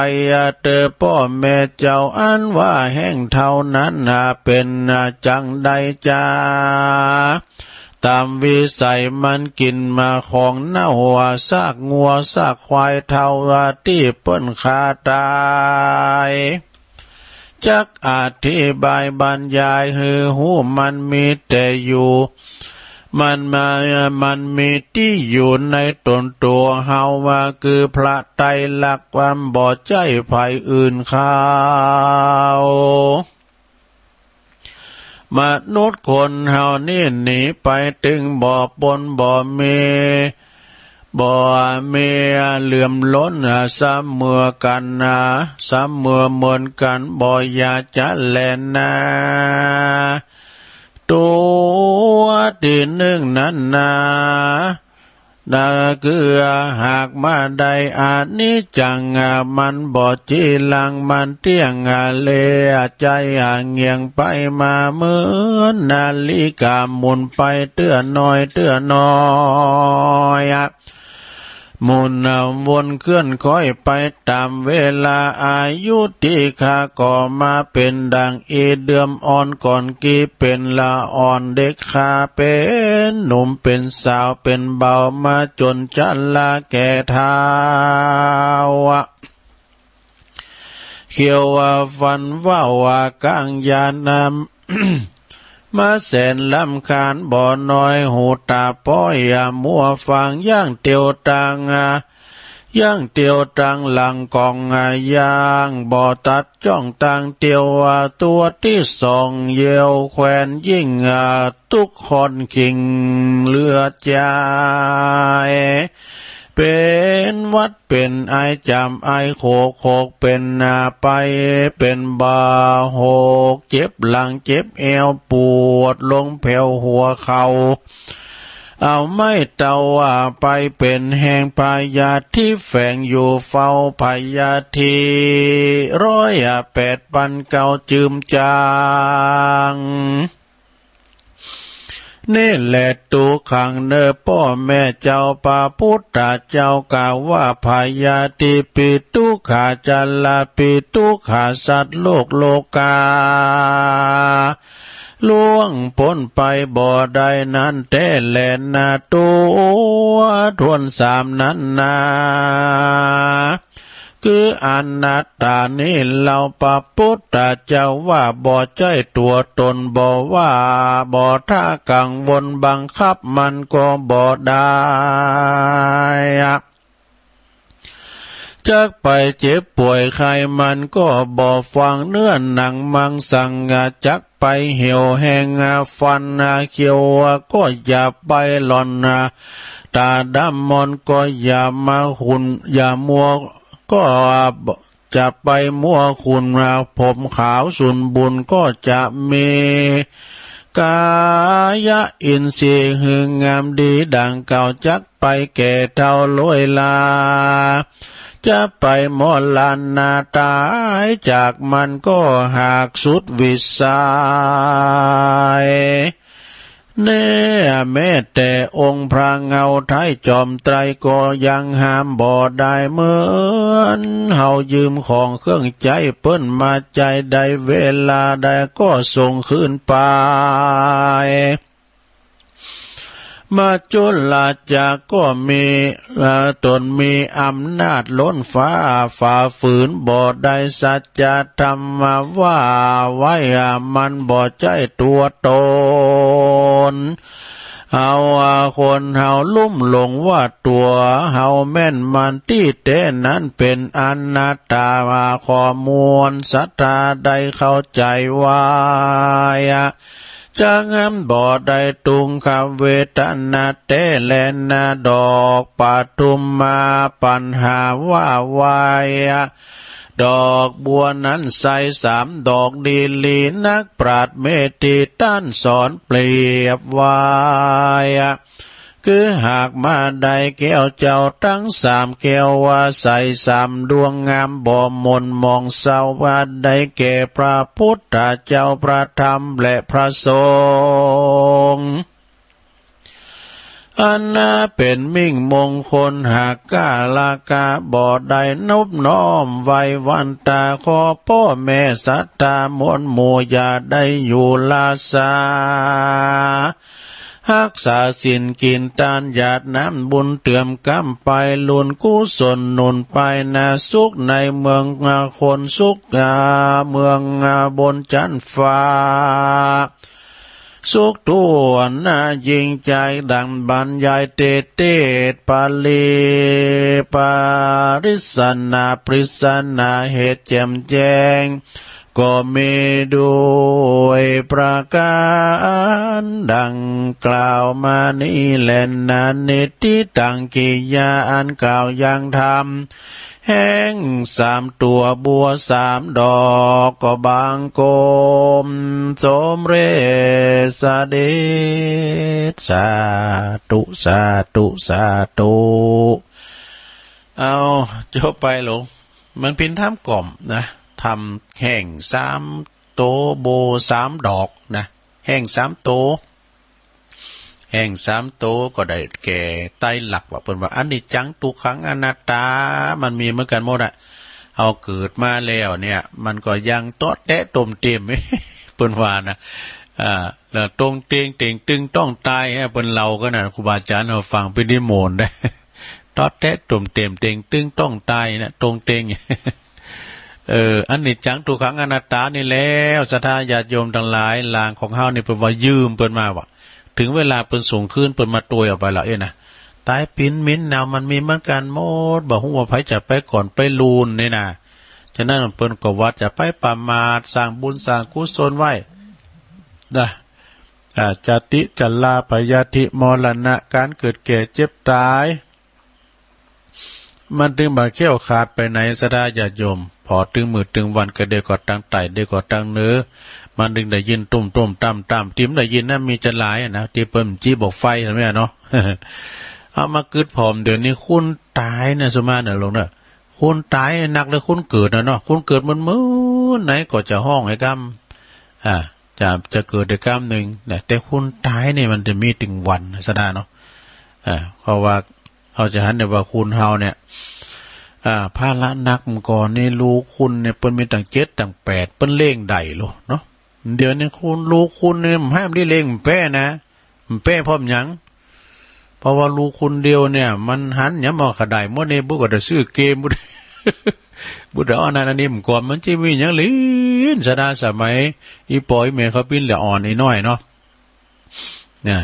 เตอพ่อแม่เจ้าอันว่าแห่งเท่านั้นเป็นจังใดจ้าตามวิสัยมันกินมาของเน่าซากงัวซากควายเท่าที่เปิ้นคาตายจักอธิบายบรรยายหือหูมันมีแต่อยู่มันมีที่อยู่ในตนตัวเฮาว่าคือพระไตรลักษณ์ความบ่ใจภัยอื่นเขามนุษย์คนเฮานี่หนีไปถึงบ่ปนบ่มีเหลื่อมล้นเสมอกันเสมอเหมือนกันบ่อยากจะแลนาตัวที่หนึ่งนั้นคือหากมาได้อานิจจังมันบ่จีลังมันเที่ยงเลใจเงียงไปมาเหมือนนาฬิกาหมุนไปเตื้อน้อยหมุนวนเคลื่อนค่อยไปตามเวลาอายุที่ข้าก่อมาเป็นดังเดือมอ่อนก่อนกี่เป็นละอ่อนเด็กข้าเป็นหนุ่มเป็นสาวเป็นเบามาจนจันละแก่เท้าเขียวฟันว่ากลางยานมาแสนลำคาญบ่อน้อยหูตาป้อยมัวฟังย่างเตียวตังหลังกองย่างบ่อตัดจ้องตังเตียวตัวที่2เยียวแขวนยิ่งทุกคนขิงเลือดใจเป็นวัดเป็นไอจำไอโคเป็นไปเป็นบาหกเจ็บหลังเจ็บเอวปวดลงแผ่วหัวเขาเอาไม่เตาไปเป็นแห่งพยาที่แฝงอยู่เฝ้าพยาที108,900จืมจางนี่แหละตูขังเนอพ่อแม่เจ้าปาพุทธเจ้ากล่าวว่าพยาติปิตุขาจัลลาปิตุขาสัตว์โลกาล่วงพ้นไปบ่ได้นั้นแต่แลนาตัวทวน3นั้นคืออนัตตานี่เราปะพุทธเจ้าว่าบ่ใจตัวตนบ่ว่าบ่ถ้ากังวลบังคับมันก็บ่ได้จักไปเจ็บป่วยใครมันก็บ่ฟังเนื้อหนังมังสังจักไปเหี่ยวแหงฟันเขียวก็อย่าไปหล่อนตาดำมนก็อย่ามาหุ่นอย่ามัวก็จะไปมั่วคุณผมขาวสุนบุญก็จะมีกายอินทรีย์หึงงามดีดังเก่าจักไปแก่เท่าลอยลาจะไปมอลานาตายจากมันก็หากสุดวิสัย เน่แม้แต่องค์พระเงาไทยจอมไตรก็ยังห้ามบ่ได้เหมือนเฮายืมของเครื่องใจเปิ้นมาใจใดเวลาใดก็ส่งคืนไปมาจุลาจากก็มีตนมีอำนาจล้นฟ้าฝ่าฝืนบ่ได้สัจธรรมมาว่าไว้มันบ่ใจตัวตนเอาคนเฮาลุ่มหลงว่าตัวเฮาแม่นมันที่เต้นั้นเป็นอนัตตาข้อมูลศรัทธาใดเข้าใจว่าจะงามบ่ได้ตุงคำเวทนาเตแลนาดอกปทุมมาปัญหาว่าวายดอกบัวนั้นใส3 ดอกดีลีนักปราชญ์เมติต้านสอนเปรียบไว้คือหากมาได้แก้วเจ้าทั้ง3 แก้วว่าใส3 ดวงงามบ่มนมองเศร้าว่าได้แก่พระพุทธเจ้าพระธรรมและพระสงฆ์อันน่าเป็นมิ่งมงคลหากกาลากาบ่ได้นบน้อมไว้วันตาขอพ่อแม่ศรัทธามวลหมู่อย่าได้อยู่ลาสารักษาศีลกินทานหยาดน้ำบุญเตื่อมกำไปลุนกุศลหนุนไปนาสุขในเมืองคนสุขเมืองบนจันฟ้าสุขตัวน่ายิ่งใจดังบรรยายเตปาลีปาริสนาปริศนาเหตุแจ่มแจ้งก็มีด้วยประการดังกล่าวมานี้แลนานิติตังกิยาอันกล่าวยังธรรมแห้ง3 ตัวบัว3 ดอกก็บางโกมสมเรสเดชสาธุสาธุสาธุเอาจบไปหลงมันเป็นท่ามกล่อมนะทำแห้ง3 โตโบ3 ดอกนะแห้ง3 โตแห่ง3 โตก็ได้แก่ไตรหลักว่าเปิ้นว่าอนิจจังทุกขังอนัตตามันมีเหมือนกันหมดอ่ะเอาเกิดมาแล้วเนี่ยมันก็ยังโตะแตะต้มเต็มเปิ้นว่านะแล้วตรงเตียงเต่งตึงต้องตายให้เปิ้นเราก็น่ะครูบาอาจารย์เอาฟังไปนิมนต์ได้โตะแตะต้มเต็มเต่งตึงต้องตายนะตรงเตียงอันนิจจังทุกขังอนัตตานี่แล้วศรัทธาญาติโยมทั้งหลายลางของเฮานี่เปิ้นว่ายืมเปิ้นมาว่าถึงเวลาเปิ้นส่งคืนเปิ้นมาตัวออกไปแล้วนะตายปิ้นมิ้นแนวมันมีเหมือนกันหมดบ่ฮู้ว่าไผจะไปก่อนไปลูนนี่นะฉะนั้นเปิ้นก็ว่าจะไปประมาทสร้างบุญสร้างกุศลไว้นะจติจัลลาปยาธิมรณะการเกิดแก่เจ็บตายมันถึงบ่เขี้ยวขาดไปไหนศรัทธาญาติโยมพอถึงมื้อถึงวันก็ได้ก็ตั้งไตได้ก็ตั้งเนื้อมันดึงได้ยินตุ้มๆตามติมได้ยินนะมีจะหลายนะที่เปิ้นจี้บอกไฟใช่มั้ยเนาะ เอามากึดผอมเดี๋ยวนี้คุณตายเนี่ยสมาเนี่ยลงเนาะคุณตายนักเลยคุณเกิดนะเนาะคุณเกิดมันมื้อไหนก็จะห้องให้กรรมจะเกิดได้กรรมนึงแต่คุณตายนี่มันจะมีถึงวันซะได้เนาะเพราะว่าเขาจะหันได้ว่าคุณเฮาเนี่ยภาระนักมก่อนนี่ลูกคุณเนี่ยเปิ้นมีตั้ง7ตั้ง8เปิ้นเล่งได้โลเนาะเดี๋ยวนี้คุณลูกคุณเนี่ยห้ามได้เล่งแป้นะมันแป้พร้อมหยังเพราะว่าลูกคุณเดียวเนี่ยมันหันหยังมาขดายหมดนี่บ่ก็ได้ซื้อเกมบ่ได้อ่อนอันนี้มันก่อนมันสิมีหยังลิ้นสดาสมัยอีปอยแม่เขาปิ้นละอ่อนอีน้อยเนาะเนี่ย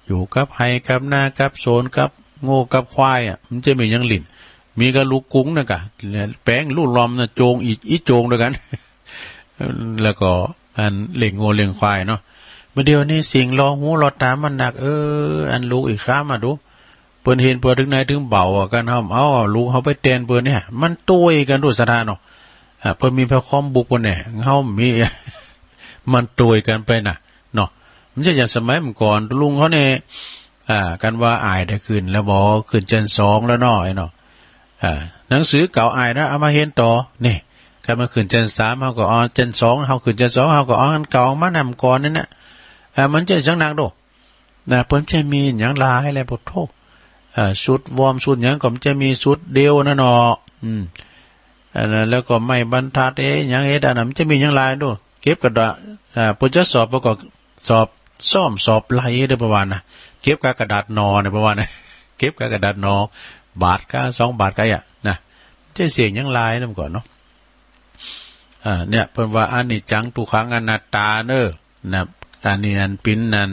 อยู่กับไห้กับนากับโซนกับโง่กับควายมันจะมีหยังลิ้นมีกระลูกกุ้งนะกะแป้งลูกลอมนะโจงอีโจงด้วยกัน แล้วก็อันเล่งโง่เล่งควายเนาะเมื่อเดียวนี้สิ่งรอหูรอตามันหนักอันลูกอีกข้ามาดูเปิ้นเห็นเปิ้นถึงไหนถึงเบากันเฮาเอาลูกเฮาไปแตนเปิ้นเนี่ยมันตุ้ยกันด้วยสถานเนาะเปิ้นมีพระคอมบุกเปิ้นเนี่ยเฮามี มันตุ้ยกันไปน่ะเนาะมันจะอย่างสมัยเมื่อก่อนลุงเขาเนี่ยกันว่าอายได้ขึ้นแล้วบ่ขึ้นจันทร์2แล้วเนาะไอ้เนาะหนังสือเก่าอายนะเอามาเห็นต่อนี่ก็มาขึ้นจันทร์3เฮาก็อ่อนจันทร์2เฮาขึ้นจันทร์2เฮาก็อ่อนเก่ามานำก่อนนั่นน่ะมันจะจังนักโด นะเพิ่นจะมีหยังหลายแหละบ่โทชุดวอร์มชุดหยังก็มันจะมีชุดเดียวนะเนาะอันนั้นแล้วก็ไม่บรรทัดหยังอันนั้นมันจะมีหยังหลายด้วยเก็บกระดาษเพิ่นจะสอบประกอบสอบซ่อมสอบไหลได้ประมาณนะเก็บกระดาษนอเนี่ยประมาณนะเก็บกระดาษนอบาทก็2 บาทก็นะจะเสียงหยังหลายนำก่อนเนาะเนี่ยเพิ่นว่าอนิจจังทุกขังอนัตตาเด้อนะอันนี้อันปิ้นนั้น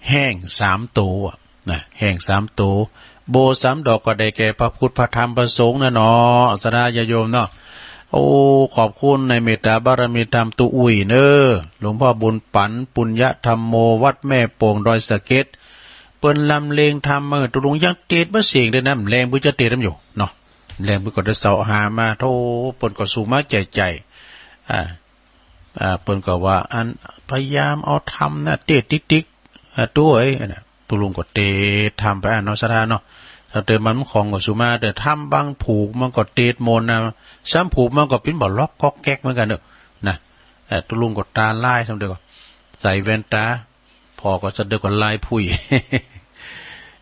แห้ง3 ตัวนะแห้ง3 ตัวโบ3 ดอกก็ได้แก่พระพุทธพระธรรมพระสงฆ์นะเนาะสดาญาโยมเนาะโอ้ขอบคุณในเมตตาบารมีธรรมตุอุ้ยเนอหลวงพ่อบุญปันปุญญธรรมโมวัดแม่โป่งดอยสะเก็ดเปิ้นลำเลงทำตุลุงยังเตดบ่เสียงได้นำแรงบ่จะเตดนำอยู่เนาะแรงบ่ก็ได้เสาหามาโธเปิ้นก็สู้มาใจเปิ้นก็ว่าอันพยายามเอาทำนะเตดติ๊กๆตัวน่ะตุลุงก็เตดทำไปเนาะสถานเนาะถ้าเติมมันของก็สู้มาแต่ทำบางผูกมันก็เตดมนนะซ้ำผูกมันก็เป็นบ่ล็อกก๊อกแก๊กเหมือนกันเด้อนะตุลุงก็ตาลายซำเด้อก็ใส่แว่นตาพอก็สะเด้อก็ลายพุ้ย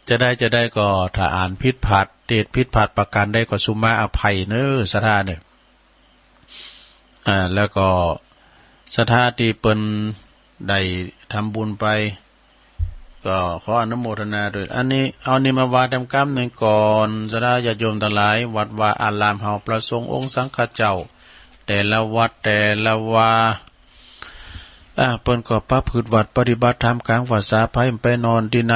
จะได้ก็ถ้าอ่านผิดพลาดเตดผิดพลาดประการได้ก็สู้มาอภัยเด้อสถานเด้อแล้วก็สถานที่เปิ้นได้ทำบุญไปก็ขออนุโมทนาด้วยอันนี้เอานี่มาวาดกรรมหนึ่งก่อนสดาญาติโยมทั้งหลายวัดวาอารามเฮาประสงค์องค์สังฆเจ้าแต่ละวัดแต่ละวาเปิ้นก็ประพฤติวัดปฏิบัติธรรมกลางภาษาไผไปนอนที่ไหน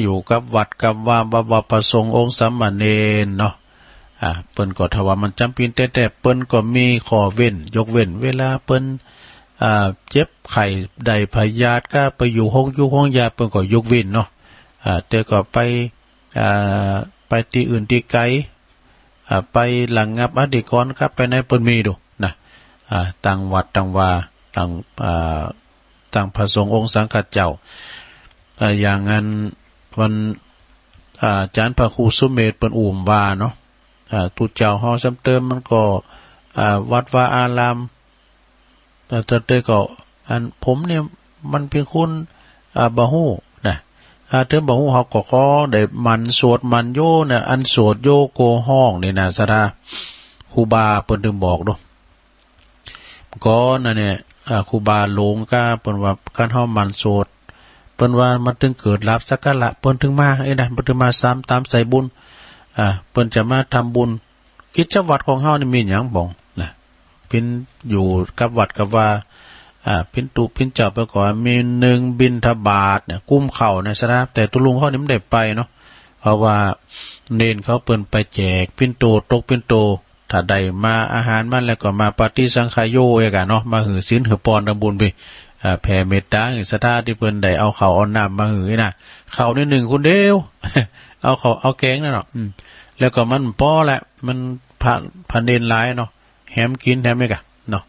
อยู่กับวัดกับว่าประสงค์องค์สัมมาเนรเนาะเปิ้นก็ถ้าว่ามันจำเป็นแต่เปิ้นก็มีข้อเว้นยกเว้นเวลาเปิ้นเจ็บไข้ใดพยาธิก็ไปอยู่ห้องยาเปิ้นก็ยกเว้นเนาะแต่ก็ไปที่อื่นที่ไกลไปหลังงับอธิกรณ์ครับไปในเปิ้นมีดูนะต่างวัดต่างวาต่างพระสงฆ์องค์สังฆเจ้าอย่างนั้นวันอาจารย์พระครูสุเมธเปิ้นอุ่มว่าเนาะตุเจ้าเฮาซ้ำเติมมันก็วัดวาอารามแต่ก็อันผมเนี่ยมันเป็นคนบ่ฮู้นะเติมบ่ฮู้เฮาก็ขอได้มันสวดมันโยเนี่ยอันสวดโยโกห้องนี่นะสดาครูบาเปิ้นถึงบอกเนาะก็นั่นเนี่ยครูบาหลงก็เปิ้นว่าการเฮามันสวดเปิ้นว่ามันถึงเกิดลาภสักการะเปิ้นถึงมานะเปิ้นถึงมาซ้ำตามใส่บุญเปิ้นจะมาทำบุญกิจวัตรของเฮานี่มีหยังบ่นะเป็นอยู่กับวัดกับว่าพินตุพินเจ้าไปก่อนมี1บิณฑบาตเนี่ยกุ้มเข้าในสระแต่ตุลุงเฮานี่มันได้ไปเนาะเพราะว่าเน้นเขาเปิ้นไปแจกพินโตตกพินโตถ้าได้มาอาหารมันแล้วก็มาปฏิสังขายโยเนาะมาหือศีลหือปอนทำบุญไปแผ่เมตตาอีกสถานที่เพิ่นได้เอาข้าวเอาน้ำมาหือน่ะข้าวนี่1คนเดียว เอาข้าวเอาแกงนั่นเนาะแล้วก็มันพอแหละมันผ่านเดินหลายเนาะแหมกินแหมนี่กะเนาะ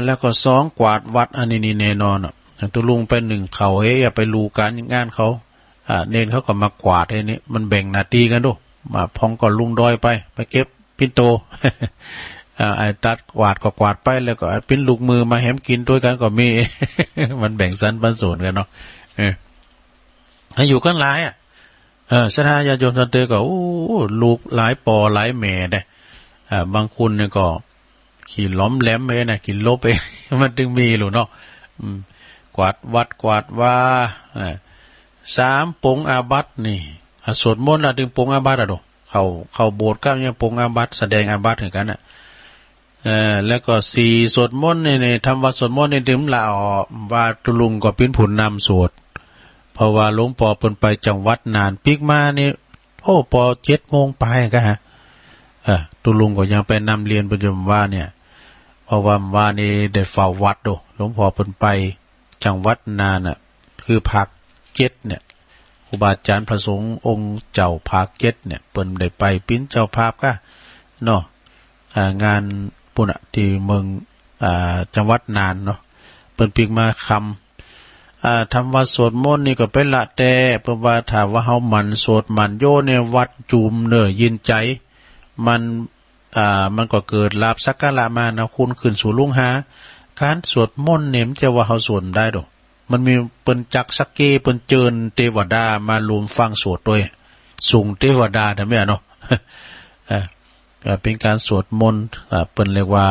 แล้วก็2กวาดวัดอันนี้นี่แน่นอนอ่ะตุลุงไป1เขาอย่าไปรู้การงานเขาเน้นเขาก็มากวาดให้นี่มันแบ่งหน้าที่กันดูมาพองก็ลุงดอยไปเก็บปิ่นโต ไอ้ตัดกวาดก็กวาดไปแล้วก็ปิ้นลูกมือมาแหมกินด้วยกันก็มี มันแบ่งสันปันส่วนกันเนาะให้อยู่กันหลายสถาญาติโยมท่านเตยก็โอ้ลูกหลายปอหลายแม่ได้บางคนเนี่ยก็ขี่ล้อมแหลมไปนะขี่ลบไป มันถึงมีหรือเนาะกวาดวัดกวาดว่า3ปงอาบัตินี่สวดมนต์ถึงปงอาบัติดูเข้าโบสถ์ก็ยังปงอาบัติแสดงอาบัติถึงกันแล้วก็4สวดมนต์ในทำวัดสวดมนต์ในถึงละว่าตุลุงก็เป็นผุนนำสวดเพราะว่าหลวงพ่อเพิ่นไปจังหวัดนานปิกมานี่โอ้พอ 7 โมงไปก็ฮะตุลุงก็ยังไปนำเรียนประจำว่าเนี่ยเพราะว่านี่ได้เฝ้าวัดดูหลวงพ่อเพิ่นไปจังหวัดนานคือภาค7เนี่ยครูบาอาจารย์พระสงฆ์องค์เจ้าภาค7เนี่ยเปิ้นได้ไปปิ้นเจ้าภาพก็เนาะงานปุ่นที่เมืองจังหวัดนานเนาะเปิ้นปิกมาคำทำวัดสวดมนต์นี่ก็เป็นละแต่เพราะว่าถ้าว่าเฮามันสวดมันโยเนี่ยวัดจุมเนอยินใจมันก็เกิดลาภสักการะมานะคุณขึ้นสู่ลุงหาการสวดมนต์เนี่ยมันจะว่าเฮาสวดได้ดอก มันมีเปิ้นจักสักเกเปิ้นเจิญเทวดามารวมฟังสวดด้วยสูงเทวดาทำไมเนาะก็เป็นการสวดมนต์เปิ้นเรียกว่า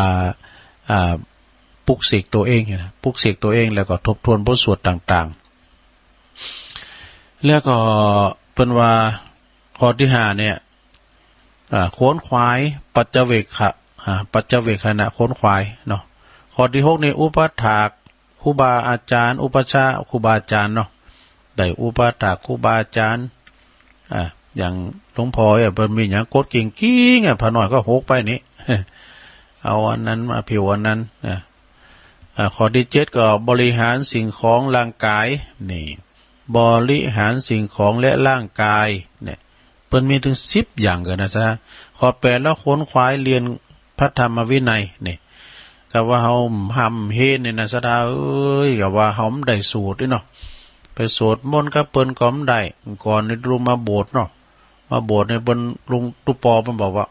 ปลุกเสกตัวเองนะปลุกเสกตัวเองแล้วก็ทบทวนบทสวดต่างๆแล้วก็เปิ้นว่าข้อที่5เนี่ยโค้นควายปัจเจเวกขะปัจเจเวกขณะโค้นควายเนาะข้อที่6นี่อุปถากครูบาอาจารย์อุปชาครูบาอาจารย์เนาะได้อุปถากครูบาอาจารย์อย่างหลวงพ่อเปิ้นมีหยังกดกิ่งกิ้งพระน้อยก็หกไปนี่ เอาอันนั้นมาผิวอันนั้นข้อที่7ก็บริหารสิ่งของร่างกายนี่บริหารสิ่งของและร่างกายเนี่ยเปิ้นมีถึง10อย่างกันนะซะข้อ8แล้วค้นคว้าเรียนพระธรรมวินัยนี่ก็ว่าเฮาหำเฮ็ดนี่นะซะเอ้ยก็ว่าเฮาได้สูตรนี่เนาะไปสวดมนต์กับเปิ้นก็ได้ก่อนนี่ลุงมาโบสถ์เนาะมาโบสถ์ในเปิ้นลุงตุปอเพิ่นบอกว่า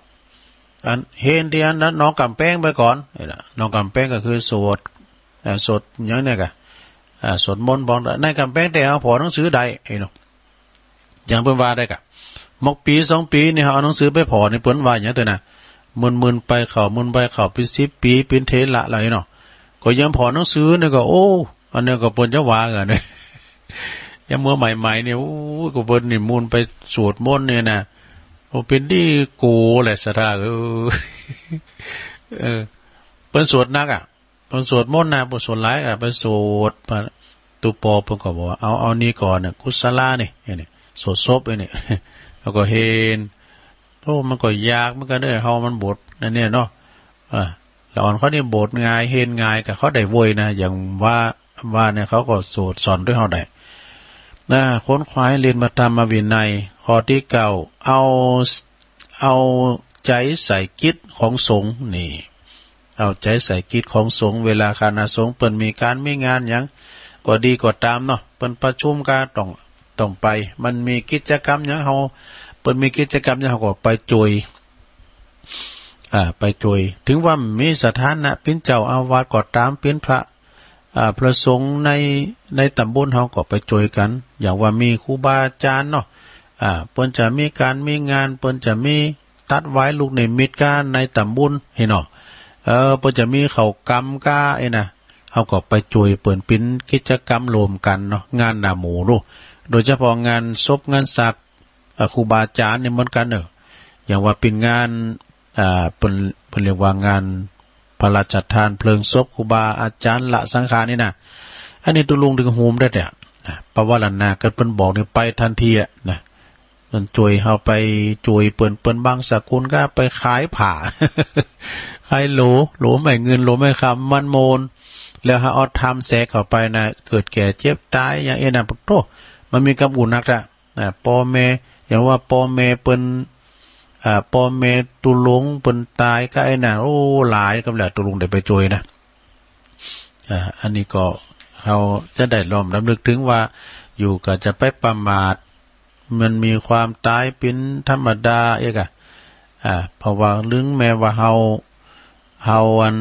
อันเฮ็ดที่อันนั้นน้องกำแพงไปก่อนนี่ล่ะน้องกำแพงก็คือสวดสวดหยังเนี่ยก็สวดมนต์บอกในกำแพงแต่เอาพอหนังสือใดไอ้เนาะอย่างเพิ่นว่าได้กะมกปี2ปีนี่เฮาเอาหนังสือไปพอนี่เปิ้นว่าหยังตัวน่ะมึนๆไปเข้ามึนไปเข้าเป็น10ปีเป็นเทระอะไรเนาะก็ยังพอหนังสือนี่ก็โอ้อันนี้ก็เปิ้นจะว่ากันเนี่ยยังเมื่อใหม่ๆเนี่ยโอ้ก็เปิ้นนี่มุนไปสวดมนต์เนี่ยนะโอ้เป็นดีกูแหละสระเปิ้นสวดนักเปิ้นสวดมนต์นะเปิ้นสวดหลายไปสวดตุปอเพิ่นก็บอกว่าเอานี่ก่อนน่ะกุศลานี่นี่สวดศพนี่แล้วก็เห็นโอ้มันก็ยากเหมือนกันเด้อเฮามันบทนั่นเนี่ยเนาะแล้วอ่อนเขานี่บทง่ายเห็นง่ายก็เขาได้โวยนะอย่างว่าเนี่ยเขาก็สวดสอนด้วยเฮาได้ค้นคว้าเรียนมาธรรมวินัยข้อที่9เอาใจใส่กิจของสงฆ์นี่เอาใจใส่กิจของสงฆ์เวลาคณะสงฆ์เปิ้นมีการมีงานหยังก็ดีก็ตามเนาะเปิ้นประชุมก็ต้องไปมันมีกิจกรรมหยังเฮาเปิ้นมีกิจกรรมหยังเฮาก็ไปจอยไปจอยถึงว่ามีสถานะเป็นเจ้าอาวาสก็ตามเป็นพระสงฆ์ในตำบลเฮาก็ไปจอยกันอย่างว่ามีครูบาอาจารย์เนาะเปิ้นจะมีการมีงานเปิ้นจะมีตัดไว้ลูกในมิตรการในตำบลเห็นเนาะเปิ้นจะมีเข้ากรรมกาไอ้น่ะเฮาก็ไปจอยเปิ้นเป็นกิจกรรมรวมกันเนาะงานหน้าหมู่โดยเฉพาะงานศพงานสักครูบาอาจารย์นี่เหมือนกันอย่างว่าเป็นงานเปิ้นเรียกว่างานพระราชทานเพลิงศพครูบาอาจารย์ละสังขารนี่นะอันนี้ตุลุงถึงโฮมได้เนี่ยปวารณากันเปิ้นบอกนี่ไปทันทีนะมันจวยเฮาไปจวยเปิ้นบางสกุลก็ไปขายผ้า ขายโหลไม่เงินโหลไม่คำมันโมนแล้วเอาทำแสกเข้าไปนะเกิดแก่เจ็บตายอย่างน่ะพวกโตมันมีกำอุ่นนักพ่อแม่อย่างว่าพ่อแม่เปิ้นพ่อแม่ตุลุงเปิ้นตายก็ไอ้น่ะโอ้หลายกำแหละตุลุงได้ไปจวยนะอันนี้ก็เขาจะได้ล้อมรำลึกถึงว่าอยู่ก็จะไปประมาทมันมีความตายเป็นธรรมดาเอกเพราะว่าลึงแม้ว่าเฮาอัน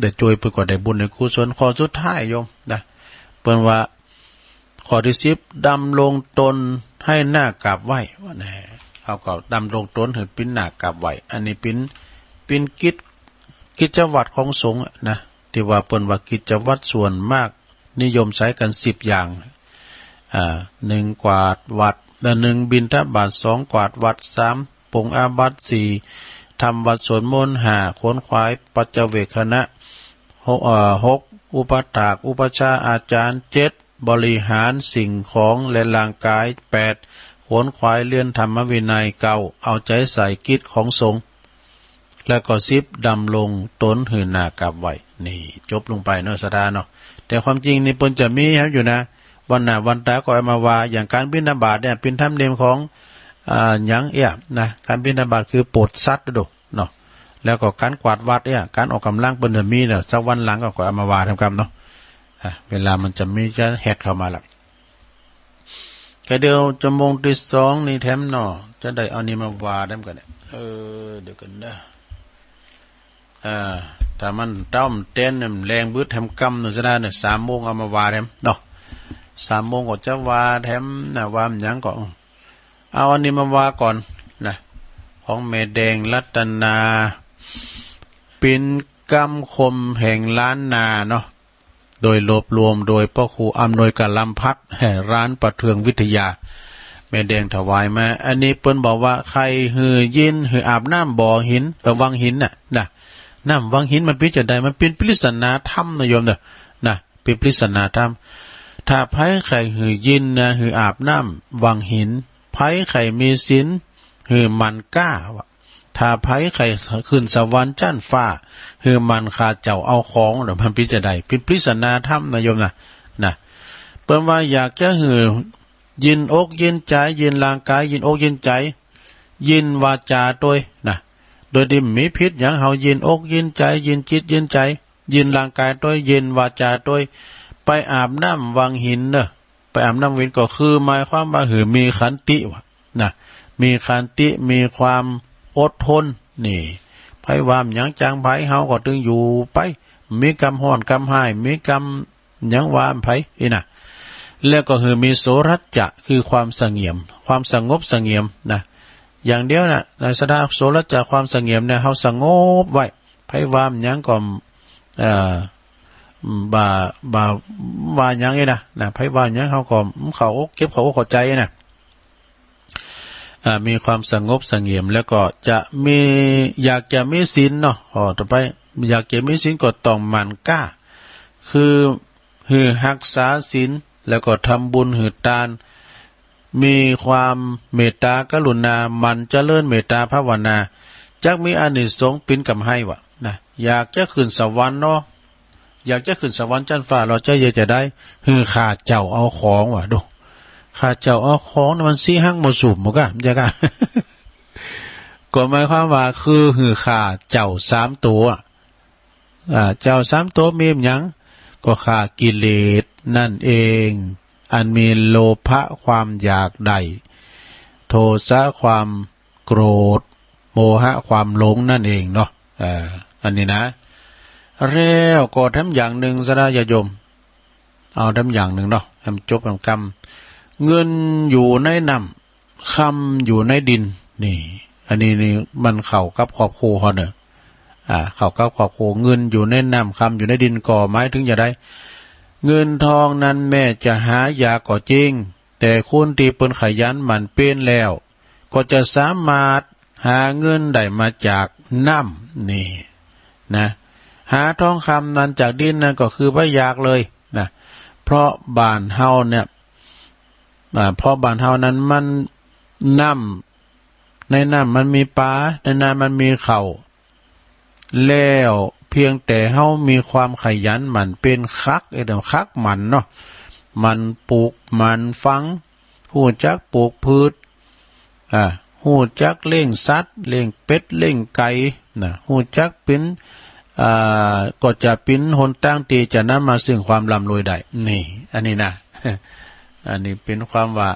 ได้จวยไปกว่าได้บุญในกุศลข้อสุดท้ายโยมนะเปิ้นว่าข้อที่10ดำลงตนให้หน้ากราบไหว้ว่าแน่เขาก็ดำลงตนให้เป็นหน้ากราบไหว้อันนี้เป็นกิจวัตรของสงฆ์นะที่ว่าเปิ้นว่ากิจวัตรส่วนมากนิยมใช้กัน10อย่าง1กวาดวัด1บิณฑบาต2กวาดวัด3ปรงอาบัติ4ทำวัดสวดมนต์5ค้นคว้าปัจเจเวกขณะ6อุปถากอุปชาอาจารย์7บริหารสิ่งของและร่างกาย8ค้นคว้าเรียนธรรมวินัย9เอาใจใส่กิจของสงฆ์แล้วก็10ดำลงตนหื่นหน้ากราบไหว้นี่จบลงไปเนาะสดาเนาะแต่ความจริงนี่เปิ้นจะมีอยู่นะวันหน้าวันตาก็เอามาว่าอย่างการบิณฑบาตเนี่ยเป็นธรรมเนียมของหยังนะการบิณฑบาตคือโปรดสัตว์ดูเนาะแล้วก็การกวาดวัดการออกกำลังเปิ้นมีเนี่ยสักวันหลังก็เอามาว่าทำกรรมเนาะเวลามันจะมีจะแฮกเข้ามาละก็เดี๋ยวชั่วโมงที่2นี่แถมเนาะจะได้เอานี่มาว่าได้กันเนี่ยเดี๋ยวกันนะถ้ามันต้อมเต้นแรงบึดทำกรรมเนาะซะได้เนี่ย3 โมงเอามาว่าได้เนาะ 3 โมงก็จะว่าแถมนะว่าหยังก็เอาอันนี้มาว่าก่อนนะของแม่แดงรัตนาปินกำคมแห่งล้านนาเนาะโดยรวบรวมโดยพ่อครูอำนวยการลำพัดแห่ร้านประเทืองวิทยาแม่แดงถวายมาอันนี้เปิ้นบอกว่าใครหือยินหืออาบน้ำบ่อหินวังหินน่ะนะน้ำวังหินมันเป็นจะได้มันเป็นปริศนาธรรมนะโยมเด้อนะเป็นปริศนาธรรมถ้าไผใครหือยินนะหืออาบน้ำวังหินไผใครมีศีลหือมันกล้าวะถ้าไผใครขึ้นสวรรค์จั้นฟ้าหือมันขาเจ้าเอาของเดี๋ยวมันพิจารณาเป็นปริศนาธรรมนะโยมนะเปิ้นว่าอยากจะหือยินอกยินใจยินร่างกายยินอกยินใจยินวาจาด้วยนะโดยที่มีพิษอย่างเฮายินอกยินใจยินจิตยินใจยินร่างกายด้วยยินวาจาด้วยไปอาบน้ำวังหินเนอะไปอาบน้ำวินก็คือหมายความว่าหือมีขันติวะนะมีขันติมีความอดทนนี่ไผว่ามหยังจางไผเฮาก็ตึงอยู่ไปมีกรรมฮ้อนกรรมหายมีกรรมหยังว่ามไผอีน่ะแล้วก็คือมีโสรัจจะคือความสงบความสงบเสงี่ยมนะอย่างเดียวนะในสดาโสรัจจะความสงบเนี่ยเฮาสงบไว้ไผว่ามหยังก็ว่าหยังนะไผว่าหยังเฮาก็เขาเก็บเขาเข้าใจนะมีความสงบเสงี่ยมแล้วก็จะมีอยากจะมีศีลเนาะต่อไปอยากจะมีศีลก็ต้องหมั่นกล้าคือรักษาศีลแล้วก็ทำบุญหือทานมีความเมตตากรุณามันเจริญเมตตาภาวนาจักมีอานิสงส์ปินกำให้วะนะอยากจะขึ้นสวรรค์เนาะอยากจะขึ้นสวรรค์ชั้นฟ้าเราจะได้หือข้าเจ้าเอาของวะดูข้าเจ้าเอาของมันซี่หั่งมาสูบหมกะมันจะกะ ก็หมายความว่าคือหือข้าเจ้า3 ตัวเจ้า3 ตัวมีหยังก็ฆ่ากิเลสนั่นเองอันมีโลภะความอยากได้โทสะความโกรธโมหะความหลงนั่นเองเนาะอันนี้นะแล้วก็ทำอย่างหนึ่งซะนะญาติโยมเอาทำอย่างหนึ่งเนาะทำจบทำกรรมเงินอยู่ในน้ำคำอยู่ในดินนี่อันนี้นี่มันเข้ากับครอบครัวเขาเนอะเข้ากับครอบครัวเงินอยู่ในน้ำคำอยู่ในดินก่อไม้ถึงจะได้เงินทองนั้นแม่จะหายากก็จริงแต่คุณที่เปิ้นขยันหมั่นเพียรแล้วก็จะสามารถหาเงินได้มาจากน้ำนี่นะหาทองคำนั้นจากดินนั้นก็คือไม่ยากเลยนะเพราะบ้านเฮาเนี่ยเพราะบ้านเฮานั้นมันน้ำในน้ำมันมีปลาในน้ำมันมีข้าวแล้วเพียงแต่เฮามีความขยันหมั่นเป็นคักคักมันเนาะมันปลูกมันฟังฮู้จักปลูกพืชฮู้จักเลี้ยงสัตว์เลี้ยงเป็ดเลี้ยงไก่นะฮู้จักเป็นก็จะเป็นหนทางที่จะนำมาซึ่งความร่ำรวยได้นี่อันนี้นะ อันนี้เป็นความว่า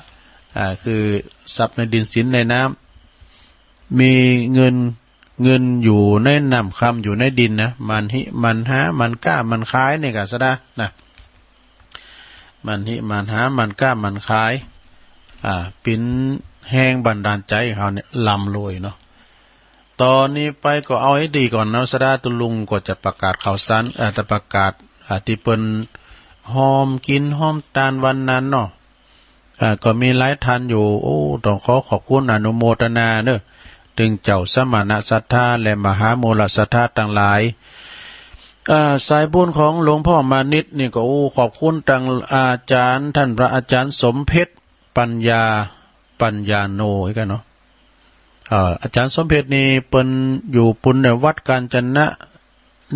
คือทรัพย์ในดินสินในน้ำมีเงินอยู่ในน้ำคำอยู่ในดินนะมันหามันกล้ามันขายเนี่ยกะซะนะมันหามันกล้ามันขายเป็นแห้งบันดาลใจเขาเนี่ยลำรวยเนาะตอนนี้ไปก็เอาให้ดีก่อนนะสดาตุลุงก็จะประกาศข่าวสารจะประกาศที่เปิ้นหอมกินหอมตาลวันนั้นเนาะก็มีหลายท่านอยู่โอ้ต้องขอบคุณอนุโมทนาเนอะถึงเจ้าสมณศรัทธาและมหาโมลศรัทธาต่างหลายสายบุญของหลวงพ่อมานิตนี่ก็ขอบคุณทางอาจารย์ท่านพระอาจารย์สมเพชรปัญญาโนอีกกันเนาะอาจารย์สมเพชรนี่เปิ้นอยู่ปุณณวัดกาญจนะ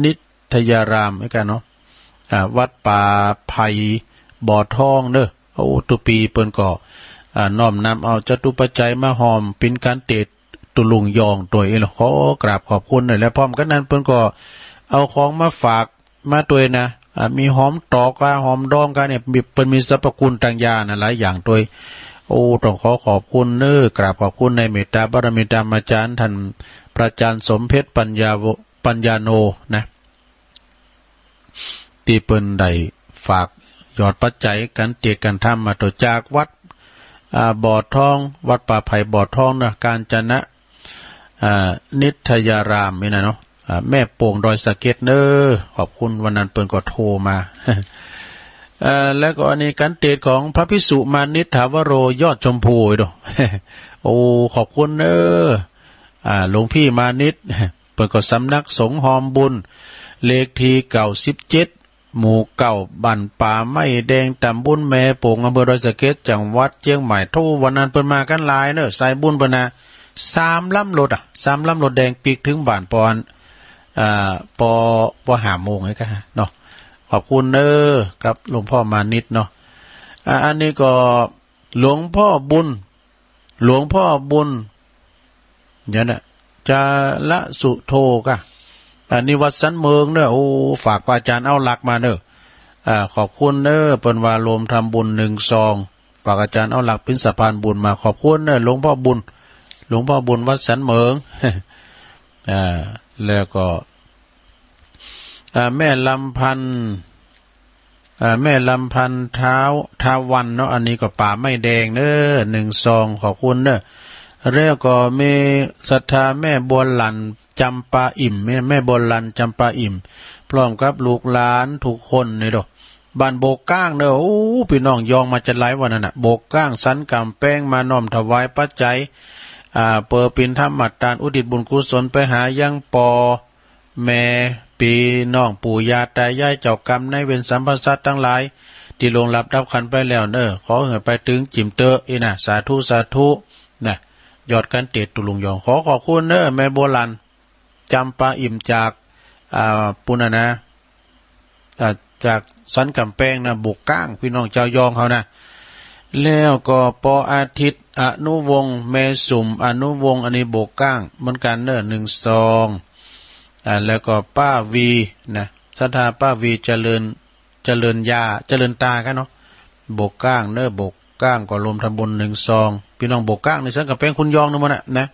นิทยารามอีกกันเนาะวัดป่าไผ่บ่อทองเด้อตุปีเปิ้นก็น้อมนำเอาจตุปัจจัยมาหอมเป็นการเตดตุลุงยองตัวเองขอกราบขอบคุณหน่อยแล้วพร้อมกันนั้นเพิ่นก็เอาของมาฝากมาตัวนะมีหอมตอกหอมดองกันเนี่ยเป็นมีสรรพคุณต่างยานะหลายอย่างตัวต้องขอบคุณกราบขอบคุณในเมตตาบารมีธรรมอาจารย์ท่านพระอาจารย์สมเพชรปัญญาโนนะที่เปิ้นได้ฝาก ยอดปัจจัยกันเตียกันทำมาตัวจากวัดบ่อทองวัดป่าไผ่บ่อทองนะการจนะนิทยารามนี่นะเนาะแม่โป่งดอยสะเก็ดเนอขอบคุณวันนั้นเปิ้นก็โทรมา แล้วก็อันนี้การเตดของพระภิกษุมานิถาวโรยอดชมพูอีกด้วย โอ้ขอบคุณเนอหลวงพี่มานิดเปิดก็สำนักสงฆ์หอมบุญเลขที่97หมู่เก่าบันป่าไม้แดงตำบุญแม่โป่งอำเภอดอยสะเก็ดจังหวัดเชียงใหม่ทุกวันนั้นเปิ้นมากันหลายเนอสายบุญปนา3ลำรถ3ลำรถแดงปีกถึงบ้านปอนป5 โมงไอ้กะเนาะขอบคุณกับหลวงพ่อมานิดเนาะอันนี้ก็หลวงพ่อบุญเนี่ยนะจะละสุโธกะอันนี้วัดสันเมืองเนอะโอ้ฝากอาจารย์เอาหลักมาเนอะขอบคุณเปิ้นว่าลมทำบุญ1 ซองฝากอาจารย์เอาหลักเป็นสะพานบุญมาขอบคุณหลวงพ่อบุญวัดสันเมือง แล้วก็แม่ลำพันเท้าวันเนาะอันนี้ก็ป่าไม้แดง1 ซองขอบคุณแล้วก็มีศรัทธาแม่บัวลันจำปาอิ่มแม่บัวลันจำปาอิ่มพร้อมกับลูกหลานทุกคนนี่ดอกบ้านโบกก้างโอ้พี่น้องยองมาจะหลายวันนั่นน่ะโบกก้างสันกำแป้งมาน้อมถวายปัจจัยเปิดปินธรรมตานอุทิศบุญกุศลไปหายังปอแม่ปีน้องปู่ย่าตายายเจ้ากรรมในเวรสัมปสัตทั้งหลายที่ลงรับดับขันไปแล้วขอให้ไปถึงจิมเตอนะสาธุนะยอดกันเตดตุลุงยองขอบคุณแม่โบราณจำปาอิ่มจากปุณนะจากสันกำแพงนะบุกก้างพี่น้องเจ้ายองเขานะแล้วก็ปออาทิตย์อนุวงศ์แม่สุ่มอนุวงศ์อันนี้บุกก้างเหมือนกัน1 ซองแล้วก็ป้าวีนะศรัทธาป้าวีเจริญตากันเนาะบกก้างบกก้างก็รวมทำบุญ1 ซองพี่น้องบกก้างในสังกัดเป็นคุณยองนึงมันนะ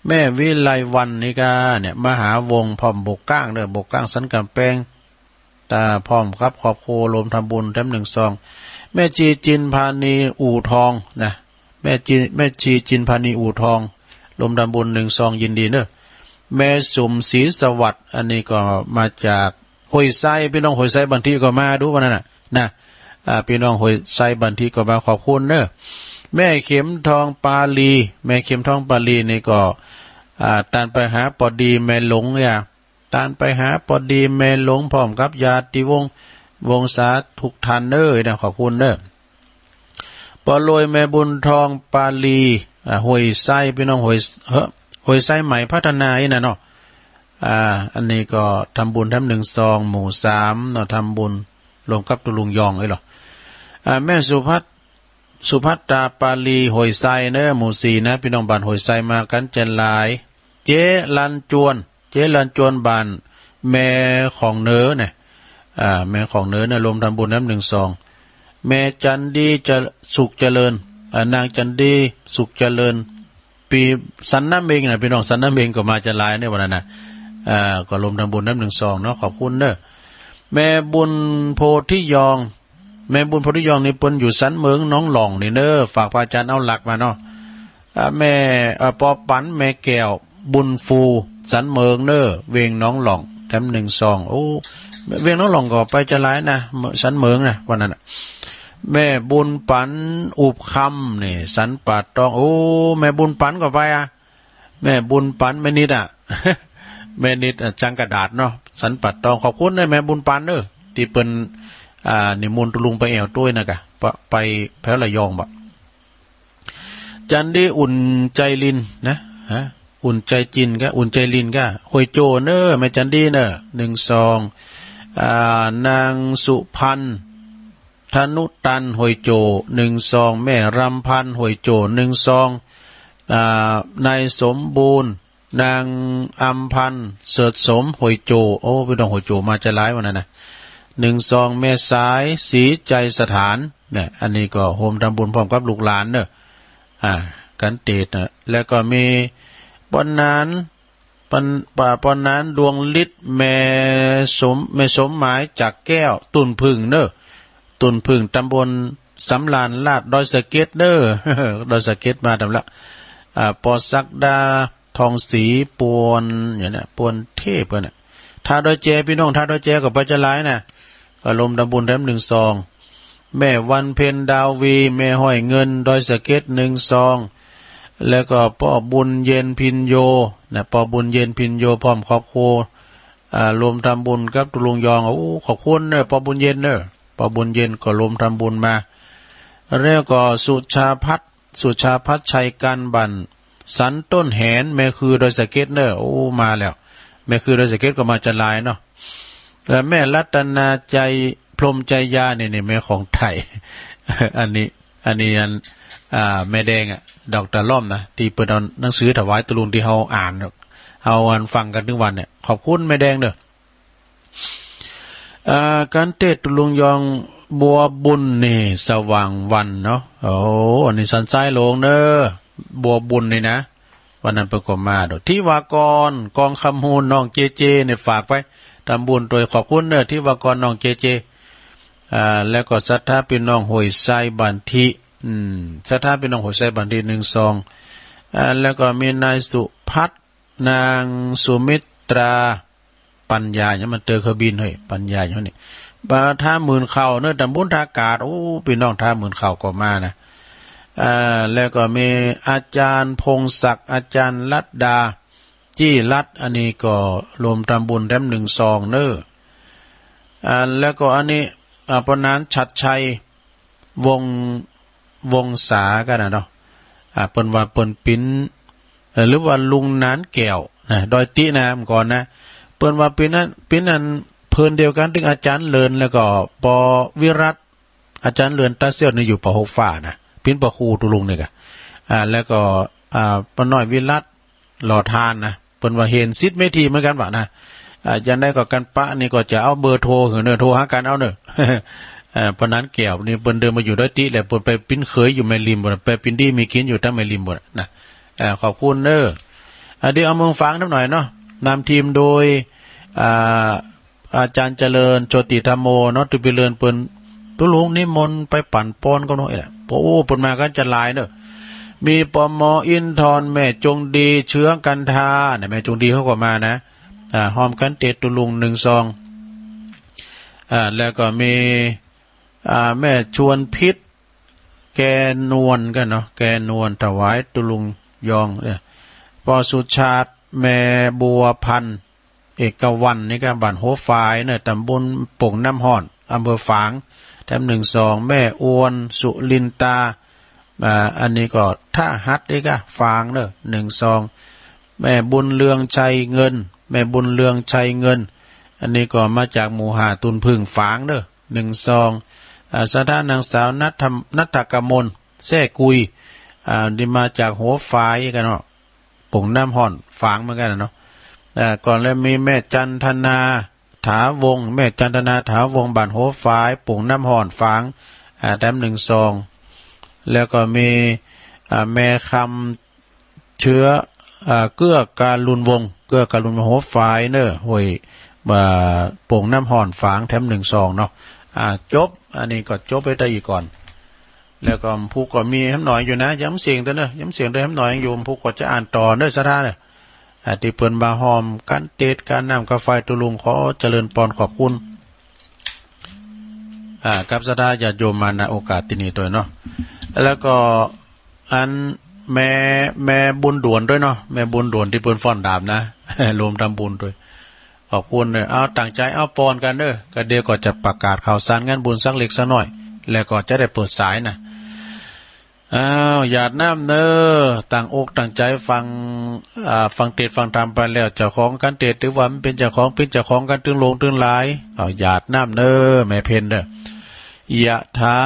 แม่วิไลวันนี่ก็เนี่ยมหาวงพร้อมบกก้างบกก้างสันกัดแป้งตาพร้อมครับขอบโครวมทำบุญ1 ซองแม่จีจินพานีอู่ทองนะแม่ชีจินพานีอู่ทองรวมทำบุญ1 ซองยินดีแม่สุ่มศรีสวัสดิ์อันนี้ก็มาจากห้วยไส้พี่น้องห้วยไส้บางทีก็มาดูวันนั้นนะพี่น้องห้วยไส้บางทีก็มาขอบคุณแม่เข็มทองปาลีนี่ก็ตานไปหาปอดีแม่หลงตานไปหาปอดีแม่หลงพร้อมกับญาติวงศาทุกท่านนะขอบคุณปอลอยแม่บุญทองปาลีห้วยไส้พี่น้องห้วยไส้ใหม่พัฒนาอีนะเนาะอันนี้ก็ทำบุญ1 ซองหมู่3เนาะทำบุญรวมกับตุลุงยองหรอแม่สุภัตตาปาลีหอยไซหมู่4นะพี่น้องบ้านหอยไซมากันเจนหลายเจ๊ลันจวนบ้านแม่ของเนี่ยแม่ของรวมทำบุญ1 ซองแม่จันดีจะสุขเจริญนางจันดีสุขเจริญปีสันน้ำเองนะพี่น้องสันน้ำเองก็มาจะหลายในวันนั้นนะก็รวมทำบุญ1 ซองเนาะขอบคุณแม่บุญโพธิยองนี่เปิ้นอยู่สันเมืองน้องหล่องนี่ฝากพระอาจารย์เอาหลักมาเนาะแม่ปอปันแม่แก้วบุญฟูสันเมืองเวงน้องหล่อง1 ซองโอ้เวงน้องหล่องก็ไปจะหลายนะสันเมืองนะวันนั้นแม่บุญปันอุบคำนี่สันปัดตองโอ้แม่บุญปันก็ไปแม่บุญปันแม่นิดแม่นิดจังกระดาษเนาะสันปัดตองขอบคุณแม่บุญปันที่เปิ้นนิมนต์ตุลุงไปแอวด้วยนะกะไปแพร่ระยองบ่จันดีอุ่นใจลินนะอุ่นใจจินก็อุ่นใจลินก็หอยโจแม่จันดี1 ซองนางสุพันธ์ธนุตันหอยโจ1 ซองแม่รำพันธ์หอยโจ1 ซองนายสมบูรณ์นางอัมพันธ์เสดสมหอยโจโอ้พี่น้องหอยโจมาจะหลายวันนั้นนะ1 ซองแม่สายสีใจสถานเนี่ยอันนี้ก็โฮมทำบุญพร้อมกับลูกหลานกันเตดแล้วก็มีปอนนั้นดวงฤทธิ์แม่สมหมายจากแก้วตุ่นพึ่ง ตุนพึ่งตำบลสำลานลาดดอยสะเก็ดเด้อ ดอยสะเก็ดมาทำละปอสักดาทองสีปวนอย่างนี้ปวนเทพเพิ่นน่ะท่าดอยแจพี่น้องท่าดอยแจกับปัจจหลายน่ะก็ลมตำบลแถม1 ซองแม่วันเพ็ญดาววีแม่ห้อยเงินดอยสะเก็ด1 ซองแล้วก็พ่อบุญเย็นพินโยนะพ่อบุญเย็นพินโยพร้อมครอบครัวรวมทำบุญกับตุลุงยองโอ้ขอบคุณเด้อพ่อบุญเย็นเด้อพ่อบุญเย็นก็รวมทำบุญมาแล้วก็สุชาพัฒชัยการบันสันต้นแหนแม่คือดอยสะเก็ดเด้อโอ้มาแล้วแม่คือดอยสะเก็ดก็มาจะลายเนาะแล้วแม่รัตนาใจพรหมใจยาเนี่ยแม่ของไทย อันนี้แม่แดงดอกตะล่อมนะที่เปิดเอาหนังสือถวายตุลุงที่เฮาอ่านเอาวันฟังกันทุกวันเนี่ยขอบคุณแม่แดงเด้อการเทศตุลุงยองบัวบุญนี่สว่างวันเนาะโอ้อันนี้สันทรายโลงเด้อบัวบุญนี่นะวันนั้นประกอบมาดอกที่วากรกองคำฮูนน้องเจเจเนี่ยฝากไว้ทำบุญโดยขอบคุณเด้อที่วากรน้องเจเจแล้วก็ศรัทธาพี่น้องห้วยไซบันทิศรัทธาพี่น้องห้วยไซบันทิ1 ซองแล้วก็มีนายสุพัฒนางสุมิตราปัญญาเนี่ยมันเตอเครื่องบินเฮ้ยปัญญาอย่างนี้บาท่าหมื่นเข่าเนื้อตำบุญทากาศโอ้พี่น้องท่าหมื่นเข่าก็มานะแล้วก็มีอาจารย์พงศักดิ์อาจารย์ลัดดาจี้ลัดอันนี้ก็รวมทำบุญแถม1 ซองเน้อแล้วก็อันนี้ปนานชัดชัยวงศากันนะเนาะเปิ้นว่าเปิ้นปิ้นหรือว่าลุงนานแก้วนะดอยตินะก่อนนะเปิ้นว่าปิ้นนั้นเพิ่นเดียวกันถึงอาจารย์เลินแล้วก็ปอวิรัตอาจารย์เลินตาเซียวนี่อยู่ป.6 ฝ่านะปิ้นป.ครูตุลุงนี่ก็แล้วก็ปน้อยวิรัตหล่อทานนะเปิ้นว่าเห็นซิดเมทีเหมือนกันว่านะยันได้ก็กันปะนี่ก็จะเอาเบอร์โทรเด้อโทรหากันเอาเด้อปนั้นแก้วนี่เปิ้นเดินมาอยู่ดอยติแล้วเปิ้นไปปิ้นเคยอยู่แม่ริมบ่ไปปิ้นดีมีกินอยู่ตั้งแม่ริมบ่นะขอบคุณเด้อเดี๋ยวเอาเมืองฟังนิดหน่อยเนาะนำทีมโดยอาจารย์เจริญโชติธรรมโมเนาะตุบิเริญเปิ้นตุลุงนิมนต์ไปปั่นป้อนก็น้อยแหละโอ้เปิ้นมากันจะหลายเด้อมีปมอินทรแม่จงดีเชื้อกันทาเนี่ยแม่จงดีเขาก็มานะหอมกันเตตุลุง1 ซองแล้วก็มีแม่ชวนพิษแกนวลกันเนาะแกนวลถวายตุลุงยองเนี่ยปอสุชาติแม่บัวพันธ์เอกวันนี่ก็บ้านโหฝายเนี่ยตำบลโป่งน้ำห่อนอำเภอฝางแถม1 ซองแม่อวนสุลินตาอันนี้ก็ท่าฮัดนี่ก็ฝางเด้อ1 ซองแม่บุญเรืองชัยเงินแม่บุญเรืองชัยเงินอันนี้ก็มาจากหมู่หาตุนพึ่งฝางเด้อ1 ซองสถานนางสาวนัทกมลแซ่กุยนี่มาจากหัวฝายกันเนาะปุ่งน้ำห่อนฝางเหมือนกันเนาะก่อนแล้วมีแม่จันทนาถาวงแม่จันทนาถาวงบ้านหัวฝายปุ่งน้ำห่อนฝางแถม1 ซองแล้วก็มีแม่คำเชื้อเกื้อการลุนวงหัวฝายเนอะห้วยปุ่งน้ำห่อนฝางแถม1 ซองเนาะจบอันนี้ก็จบไปได้อีกก่อนแล้วก็ผู้ก็มีแฮมหน่อยอยู่นะย้ำเสียงตัวเนอะย้ำเสียงด้วยแฮมหน่อยอยู่ผู้ก็จะอ่านต่อเนอะสถานเนี่ยที่เปิ้นบาหอมกันเตดการน้ำกาไฟตุลุงขอเจริญปอนขอบคุณกับสถานญาติโยมมาณโอกาสที่นี้ด้วยเนาะแล้วก็อันแม่บุญด่วนด้วยเนาะแม่บุญด่วนที่เปิ้นฟ้อนดาบนะ รวมทำบุญด้วยขอบคุณเลยเอาตั้งใจเอาปอนกันเด้อก็เดี๋ยวก็จะประกาศข่าวสารงานบุญสักเล็กสักหน่อยแล้วก็จะได้เปิดสายนะหยาดน้ำเนอต่างอกต่างใจฟังเทศฟังธรรมไปแล้วเจ้าของกันเทศถือว่ามันเป็นเจ้าของกันตึงลงตึงหลายหยาดน้ำเนอแม่เพนเด้อยะถา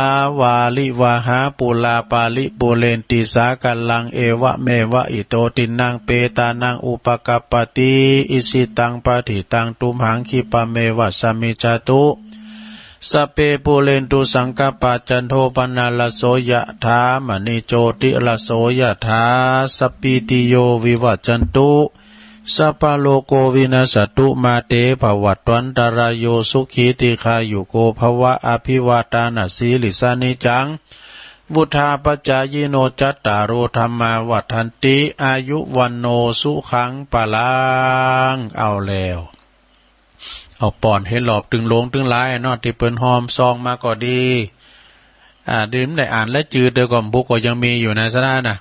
วาลิวาหาปุลาปาลิปุเรนติสากัลลังเอวะเมวะอิโตตินังเปตานังอุปกปปติอิสิตังปะถิตังตุมหังคิปะเมวะสมิจจตุสเปปุเรนตุสังกปปจันโทปนาลโสยะถามณีโจติลโสยะถาสปิติโยวิวัจจันตุ สัพพโลโกวินาศตุมาเตภวัตวันตรายโยสุขีติคายุโกภวะอภิวาตานาสีลิสานิจังวุธาปจายโนจัตตารโอธรรมาวัฏันติอายุวันโนสุขังปะลังเอาแล้วเอาป่อนให้หลอบตึงลงตึงลายนอที่เปิ้นหอมซองมาก็ดีดื่มได้อ่านและจืดเดียวก่อนผู้ก็ยังมีอยู่นะซะนะ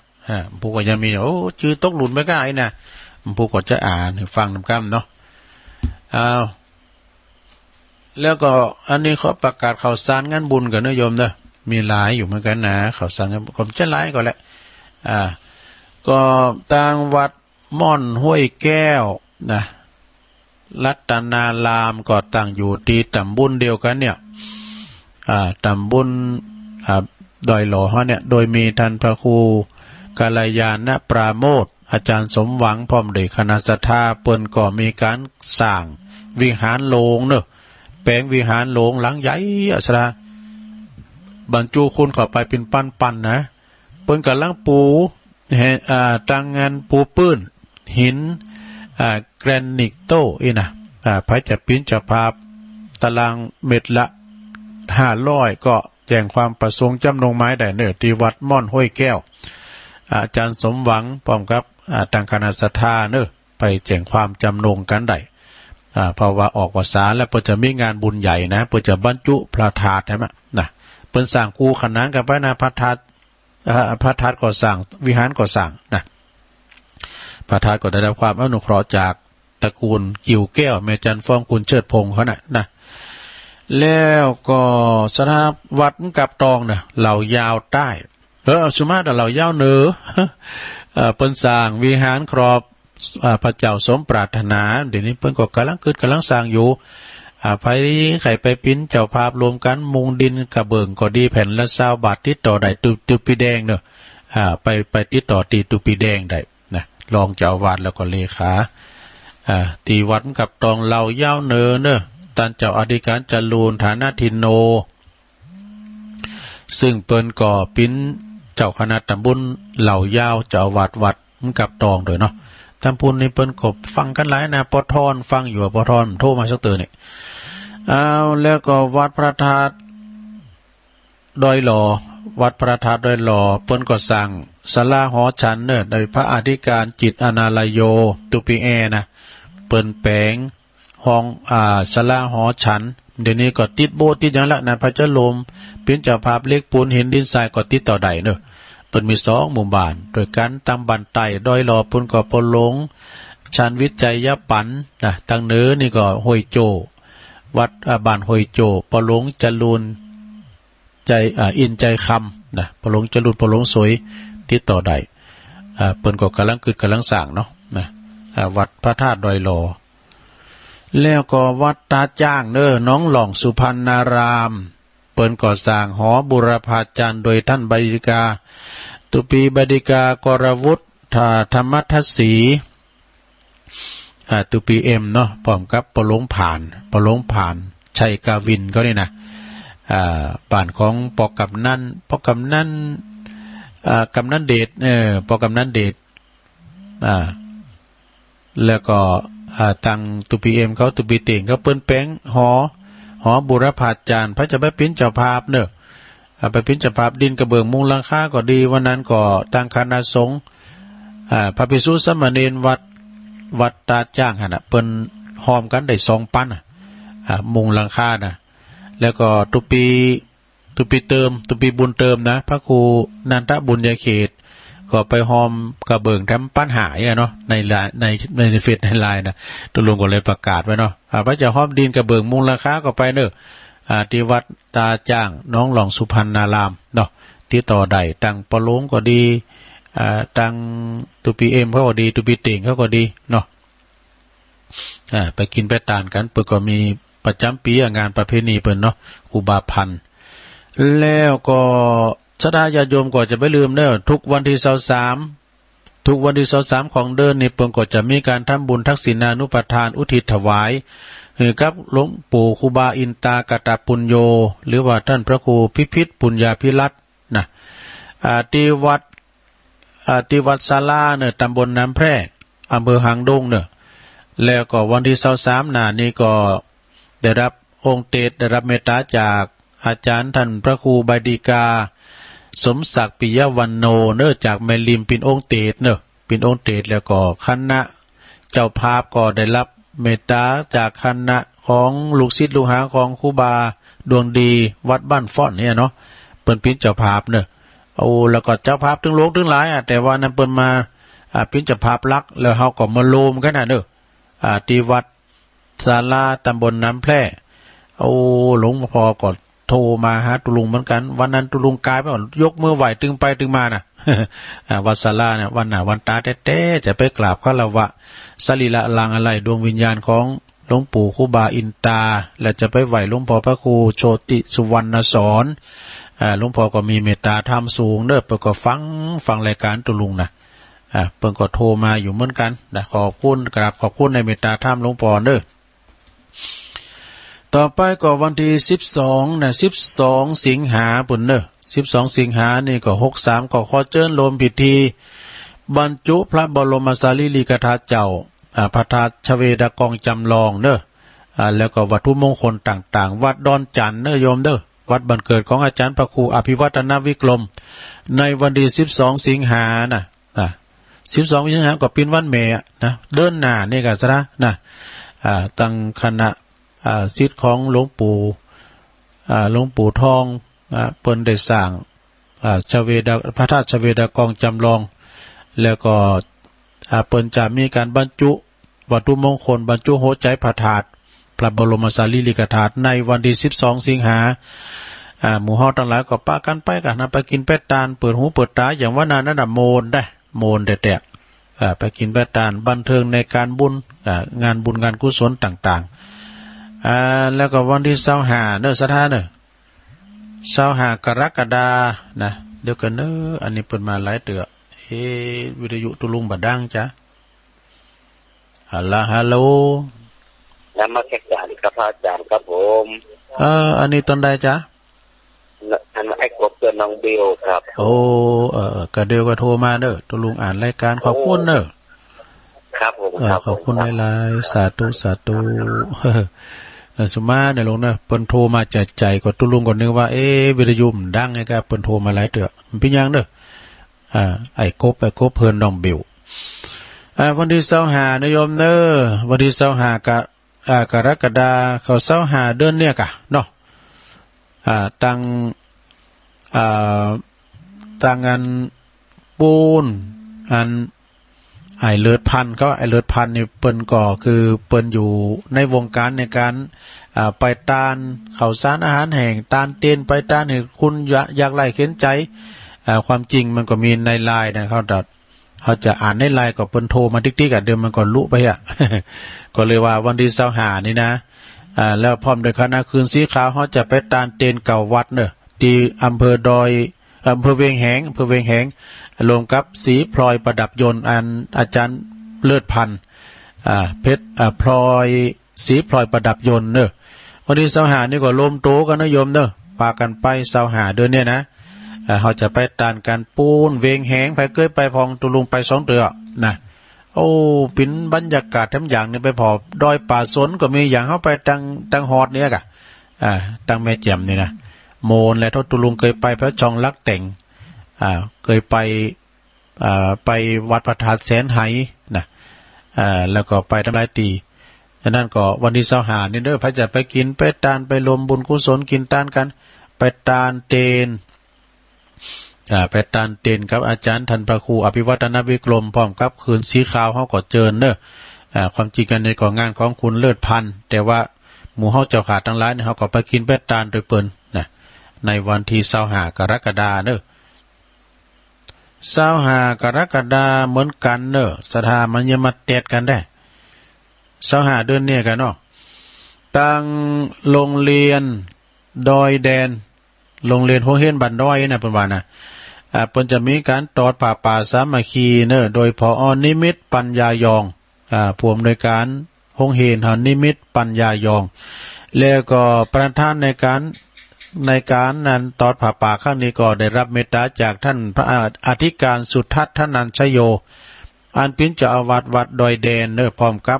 ผู้ก็ยังมีโอ้จืดตกหลุนไม่กล้าไอ้นะผู้ก็จะอ่านให้ฟังนำกั้มเนาะแล้วก็อันนี้เขาประกาศข่าวสารงานบุญกันนะโยมเด้อมีหลายอยู่เหมือนกันนะข่าวสารผมจะหลายก็แหละก็ต่างวัดม่อนห้วยแก้วนะรัตนารามก็ต่างอยู่ที่ตำบลเดียวกันเนี่ยตำบลดอยหล่อฮะเนี่ยโดยมีท่านพระครูกัลยาณปราโมทย์อาจารย์สมหวังพร้อมด้วยคณะศรัทธาเปิ้นก็มีการสร้างวิหารโลงเนอะแปลงวิหารโลงหลังใหญ่อัศราบรรจุคนเข้าไปเป็นปั้นๆนะเปิ้นกำลังปูตั้งงานปูปื้นหินแกรนิตโตนะพระจะปิ้นจะพาตารางเม็ดละ500ก็แจ้งความประสงค์จำนงไม้ได้เนอที่วัดม่อนห้วยแก้วอาจารย์สมหวังพร้อมกับทางคณะศรัทธาเนอไปแจ้งความจำนงกันได้เพราะว่าออกภาษาแล้วเพื่อจะมีงานบุญใหญ่นะเพื่อจะบรรจุพระธาตุใช่ไหมนะเปิ้นสร้างกูขนานกันไปนะพระธาตุก่อสร้างวิหารก่อสร้างนะพระธาตุก็ได้รับความอนุเคราะห์จากตระกูลกิ่วแก้วแม่จันฟ้องคุณเชิดพงษ์เขานะแล้วก็สถาวัดกับตองเนี่ยเหล่ายาวใต้สุมาตรเหล่ายาวเหนือเปิ้นสร้างวิหารครอบพระเจ้าสมปรารถนาเดี๋ยวนี้เปิ้นก็กำลังสร้างอยู่ไผไข่ไปปิ้นเจ้าภาพรวมกันมุงดินกระเบิ่งก็ดีแผ่นละ20 บาทติดต่อได้ตุปีแดงเนอะไปติดต่อตีตุปีแดงได้นะรองเจ้าอาวาสแล้วก็เลขาตีวัดกับตองเหล่ายาวเหนือเนอะท่านเจ้าอธิการจรูนฐานะทินโนซึ่งเปิ้นก่อปิ้นเจ้าคณะตำบลเหล่ายาวเจ้าวัดกับตองด้วยเนาะท่านพูนนี่เปิ้นกบฟังกันหลายนะปอทอนฟังอยู่ปอทอนโทรมาสักเตือนนี่แล้วก็วัดพระธาตุดอยหล่อวัดพระธาตุดอยหล่อเปิ้นก็สั่งศาลาหอฉันเนอะโดยพระอธิการจิตอนาลโยตุปีแอนะเปิ้นแปลงห้องศาลาหอฉันเดี๋ยวนี้ก็ติดโบติดอย่างละนะพระเจ้าลมเป็นเจ้าภาพเล็กปูนหินดินทรายก็ติดต่อใดเนอะเปิ้นมี2 หมู่บ้านโดยการตามบันไตดอยหล่อเปิ้นก็ปลงชันวิจัยยปันนะทางเหนือนี่ก็ห้วยโจวัดบ้านห้วยโจปลงจรูนใจอินใจคำนะปลงจรูนปลงสวยติดต่อใดเปิ้นก็กำลังสร้างเนาะนะวัดพระธาตุดอยหล่อแล้วก็วัดตาจ้างเนอน้องหล่องสุพรรณารามเปิ้นก่อสร้างหอบุรพาจารย์โดยท่านบดิกาตุปีบดิกากรวุฒิธรรมทัศสีตุปีเนาะพร้อมกับปลงผ่านชัยกาวินก็นี่นะบ้านของปอกำนันกำนันเดชปอกำนันเดชแล้วก็ทางตุปีเขาตุปีเต่งเขาเปิ้นแป้งหอบุรพาจารย์พระจะไปปิ้นเจ้าภาพเนอะไปปิ้นเจ้าภาพดินกระเบื้องมุงหลังคาก็ดีวันนั้นก็ทางคณะสงฆ์พระภิกษุสามเณรวัดตาจ้างหั่นน่ะเปิ้นหอมกันได้2 ปั้นมุงหลังคาน่ะแล้วก็ตุปีบุญเติมนะพระครูนันทบุญญาเขตก็ไปหอมกระเบื้องทำปัญหาเนาะในเฟซในไลน์นะตุลุงก็เลยประกาศไว้เนาะพระเจ้าหอมดินกระเบื้องมุงราคาก็ไปเนอะที่วัดตาจ้างน้องหลองสุพรรณารามเนาะที่ต่อใดตังปะลงก็ดีตังตุปีเขาก็ดีตุปีเต่งเขาก็ดีเนาะไปกินไปตานกันเปิดก็มีประจำปีงานประเพณีเปิดเนาะครูบาพันธ์แล้วก็ศรัทธาญาติโยมก็จะไม่ลืมเนอะทุกวันที่23ของเดือนนี้เปิ่นก็จะมีการทำบุญทักษิณานุปทานอุทิศถวายกับหลวงปู่ครูบาอินตากตปุญโญหรือว่าท่านพระครูพิพิธปุญญาภิรัตน์นะที่วัดศาลาเนี่ยตำบลน้ำแพร่อำเภอหางดงเนี่ย แล้วก็วันที่23น่ะนี่ก็ได้รับองค์เตศได้รับเมตตาจากอาจารย์ท่านพระครูบดีกาสมศักดิ์ปิยวันโนเนอจากแม่ริมเป็นองค์เตศเนอเป็นองค์เตศแล้วก็คณะเจ้าภาพก็ได้รับเมตตาจากคณะของลูกศิษย์ลูกหาของครูบาดวงดีวัดบ้านฟ้อนเนี่ยเนาะเปิ้นเป็นเจ้าภาพเนอะเอาแล้วก็เจ้าภาพถึงหลวงถึงหลายแต่ว่านั้นเปิ้นมาเป็นเจ้าภาพลักแล้วเฮาก็มาโลมกันเนอะที่วัดศาลาตำบลน้ำแพร่เอาหลวงพ่อก็โทรมาหาตุลุงเหมือนกันวันนั้นตุลุงกายไปยกมือไหวตึงไปตึงมาน่ะ วัดศาลาเนี่ยวันหน้าวันตาแท้ๆจะไปกราบคารวะสรีระลางอะไรดวงวิญญาณของหลวงปู่ครูบาอินตาและจะไปไหวหลวงพ่อพระครูโชติสุวรรณสอนหลวงพ่อก็มีเมตตาธรรมสูงเด้อเพิ่นก็ฟังรายการตุลุงนะเพิ่นก็โทรมาอยู่เหมือนกันขอบคุณกราบขอบคุณในเมตตาธรรมหลวงพ่อเด้อต่อไปก็วันที่12นะ12สิงหาปุ่นเด้อ12สิงหานี่ก็63ก็ขอเชิญรวมพิธีบรรจุพระบรมสารีริกธาตุเจ้าพระธาตุชเวดากองจำลองเด้อแล้วก็วัตถุมงคลต่างๆวัดดอนจันทร์เด้อโยมเด้อวัดบ้านเกิดของอาจารย์พระครูอภิวัฒนวิกรมในวันที่12สิงหานะ12สิงหาก็เป็นวันแม่นะเดินหน้านี่ก็ซะนะตั้งคณะศิษย์ของหลวงปู่ทองเปิ้นได้สร้างชเวดาพระธาตุชเวดากองจำลองแล้วก็เปิ้นจะมีการบรรจุวัตถุมงคลบรรจุหัวใจพระธาตุพระบรมสารีริกธาตุในวันที่12สิงหาหมู่เฮาทั้งหลายก็ปะกันไปกันนะไปกินเป็ดตาลเปิดหูเปิดตาอย่างว่านั้นน่ะโมนได้โมนแต่ไปกินเป็ดตาลบันเทิงในการบุญงานบุญงานกุศลต่างๆแล้วก็วันที่25เด้อสถานเด้อ25กรกฎานะเดี๋ยวกันเด้ออันนี้เปิ้นมาหลายเตือวิทยุตุลุงบัดดังจ้ะฮัลโหลนมัสการครับอาจารย์ครับผมอันนี้ตอนใดจ๊ะอันไอ้กบตัวน้องเบลครับโอ้ก็เดี๋ยวก็โทรมาเด้อตุลุงอ่านรายการขอบคุณเด้อครับผมขอบคุณหลายๆสาธุสาธุสมมาเนี่ยลงนะเปิ้นโทรมาใจก็ตุลุงก็นึกว่าวิทยุมันดังไงครับเปิ้นโทรมาหลายเตือมันเป็นยังเด้อไอ้กบเพิ่นน้องเบลวันที่25นะโยมเด้อวันที่25กรกฎาคมเขา25เดือนเนี่ยกะเนาะตั้งอันปูนอันไอเลิศพันธุ์เขาไอเลิศพันธุ์นี่เปิ้นก็คือเปิ้นอยู่ในวงการในการไปตานข้าวสารอาหารแห้งตานเต้นไปตานให้คุณอยากไล่เข็นใจความจริงมันก็มีในไลน์นะเขาจะอ่านในไลน์ก็เปิ้นโทรมาติ๊กๆเดิมมันก็ลุไปก็เลยว่าวันที่25นี่นะแล้วพร้อมด้วยคณะคืนสีขาวเขาจะไปตานเต้นเก่าวัดเนอะที่อำเภอเวียงแหงรวมกับสีพลอยประดับยนต์อันอาจารย์เลิศพันธ์เพชรพลอยสีพลอยประดับยนต์เนอะวันที่25นี่ก็ลมโตกันนะโยมเนอะปากันไป25เดือนเนี่ยนะเขาจะไปตานกันปูนเวียงแหงไปเกยไปพองตุลุงไป2เดือนะโอ้ปิ่นบรรยากาศทั้งอย่างนี่ไปพอดอยป่าสนก็มีอย่างเข้าไปตังฮอดเนี่ยกะตังแม่เจียมนี่นะโมนและทศตุลุงเคยไปพระจองลักแต่งเคยไปวัดพระธาตุแสนไหนะแล้วก็ไปทำลายตีฉะนั้นก็วันที่25นี่เด้อพระจะไปกินไปตานไปรวมบุญกุศลกินตานกันไปตานเตนไปตานเตนกับอาจารย์ท่านพระครูอภิวัฒนวิกรมพร้อมกับคืนสีขาวเฮาก็เจิญเด้อความจริงกันในก่องานของคุณเลิศพันธ์แต่ว่าหมู่เฮาเจ้าขาดทั้งหลายเนี่ยเฮาก็ไปกินไปตานโดยเปิ้นนะในวันที่25กรกฎาคมเด้อ25กรกฎาคมเหมือนกันเด้อสถามันยังมาเตดกันได้25เดือนเนี่ยกันเนาะตั้งโรงเรียนดอยแดนโรงเรียนโฮเฮนบันดอยนะเพิ่นว่านะเพิ่นจะมีการตอดป่าสามัคคีเนอะโดยผอ.นิมิตปัญญายองผู้อำนวยการโรงเรียนเฮานิมิตปัญญายองแล้วก็ประธานในการนั้นตอดป่าครั้งนี้ก็ได้รับเมตตาจากท่านพระอธิการสุทัศน์ธนัญชโยอันเป็นเจ้าอาวาสวัดดอยแดนเนอะพร้อมกับ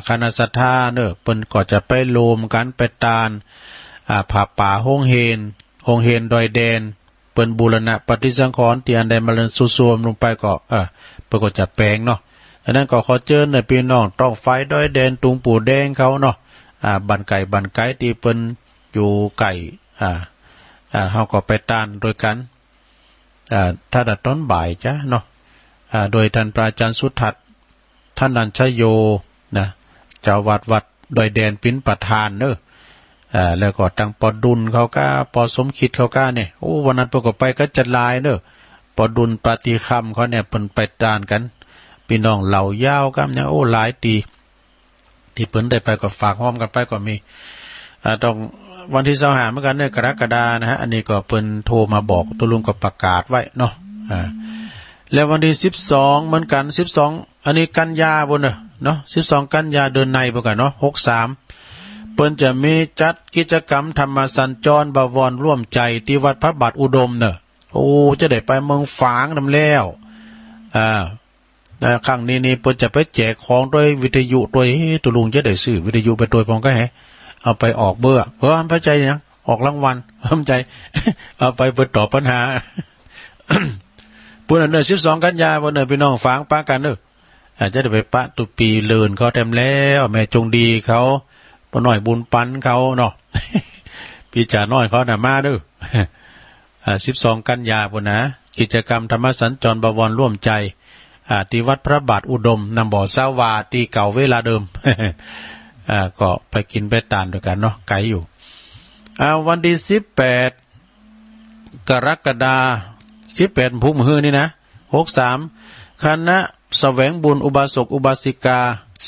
คณะศรัทธาเนอะเปิ้นก็จะไปโลมกันไปตานผาป่าโฮงเฮนดอยแดนเปิ้นบูรณะปฏิสังขรณ์ที่อันใดมาเลินซุ่มลงไปก็เปิ้นก็จะแปลงเนาะอันนั้นก็ขอเชิญในพี่น้องต้องไฟดอยแดนตุงปู่แดงเขาเนาะบันไก่ที่เปิ้นอยู่ไก่เฮาก็ไปตานโดยกันถ้าดัดต้นบ่ายจ้ะเนาะโดยท่านพระอาจารย์สุทัศน์ท่านนันชโยนะเจ้าวัดดอยแดนเป็นประธานเนอะแล้วก็ตั้งปอดุลเขาก็ปอสมคิดเขาก็เนี่ยโอ้วันนั้นปกไปก็จะลายเนอะปอดุลปฏิคำเขาเนี่ยเปิ้นไปตานกันพี่น้องเหล่ายาวกันเนี่ยโอ้หลายตีที่เปิ้นได้ไปก็ฝากห้อมกันไปก็มีต้องวันที่25เหมือนกันเนี่ยกรกฎานะฮะอันนี้ก็เปิ้นโทรมาบอกตุลุงก็ประกาศไว้เนาะแล้ววันที่12เหมือนกัน12อันนี้กันยาบ่เนาะ12กันยาเดือนในบ่กันเนาะ63เปิ้นจะมีจัดกิจกรรมธรรมสัญจรบวรร่วมใจที่วัดพระบาทอุดมเนอะโอ้จะได้ไปเมืองฝางนำแล้วครั้งนี้เปิ้นจะไปแจกของด้วยวิทยุด้วยตุลุงจะได้ซื้อวิทยุไปโดยพองก็ให้เอาไปออกเบอร์พระใจยังออกรางวัลพร้อมใจ เอาไปเปิดตอบปัญหา ปุ่นเนอ12กันยาบ่เนอพี่น้องฝางปะกันเนออาจจะได้ไปปะตุปีเลินเขาเต็มแล้วแม่จงดีเขาบ่น้อยบุญปันเขาเนาะ พี่จ่าน้อยเขาน่ะมาเด้อ12กันยาพุ่นนะกิจกรรมธรรมสัญจรบวรร่วมใจที่วัดพระบาทอุดมนำบ่อสาวาที่เก่าเวลาเดิม ก็ไปกินไปตานด้วยกันเนาะไกลอยู่วันที่18กรกฎาคม18พุ่มฮื้อนี่นะ63คณะแสวงบุญอุบาสกอุบาสิกา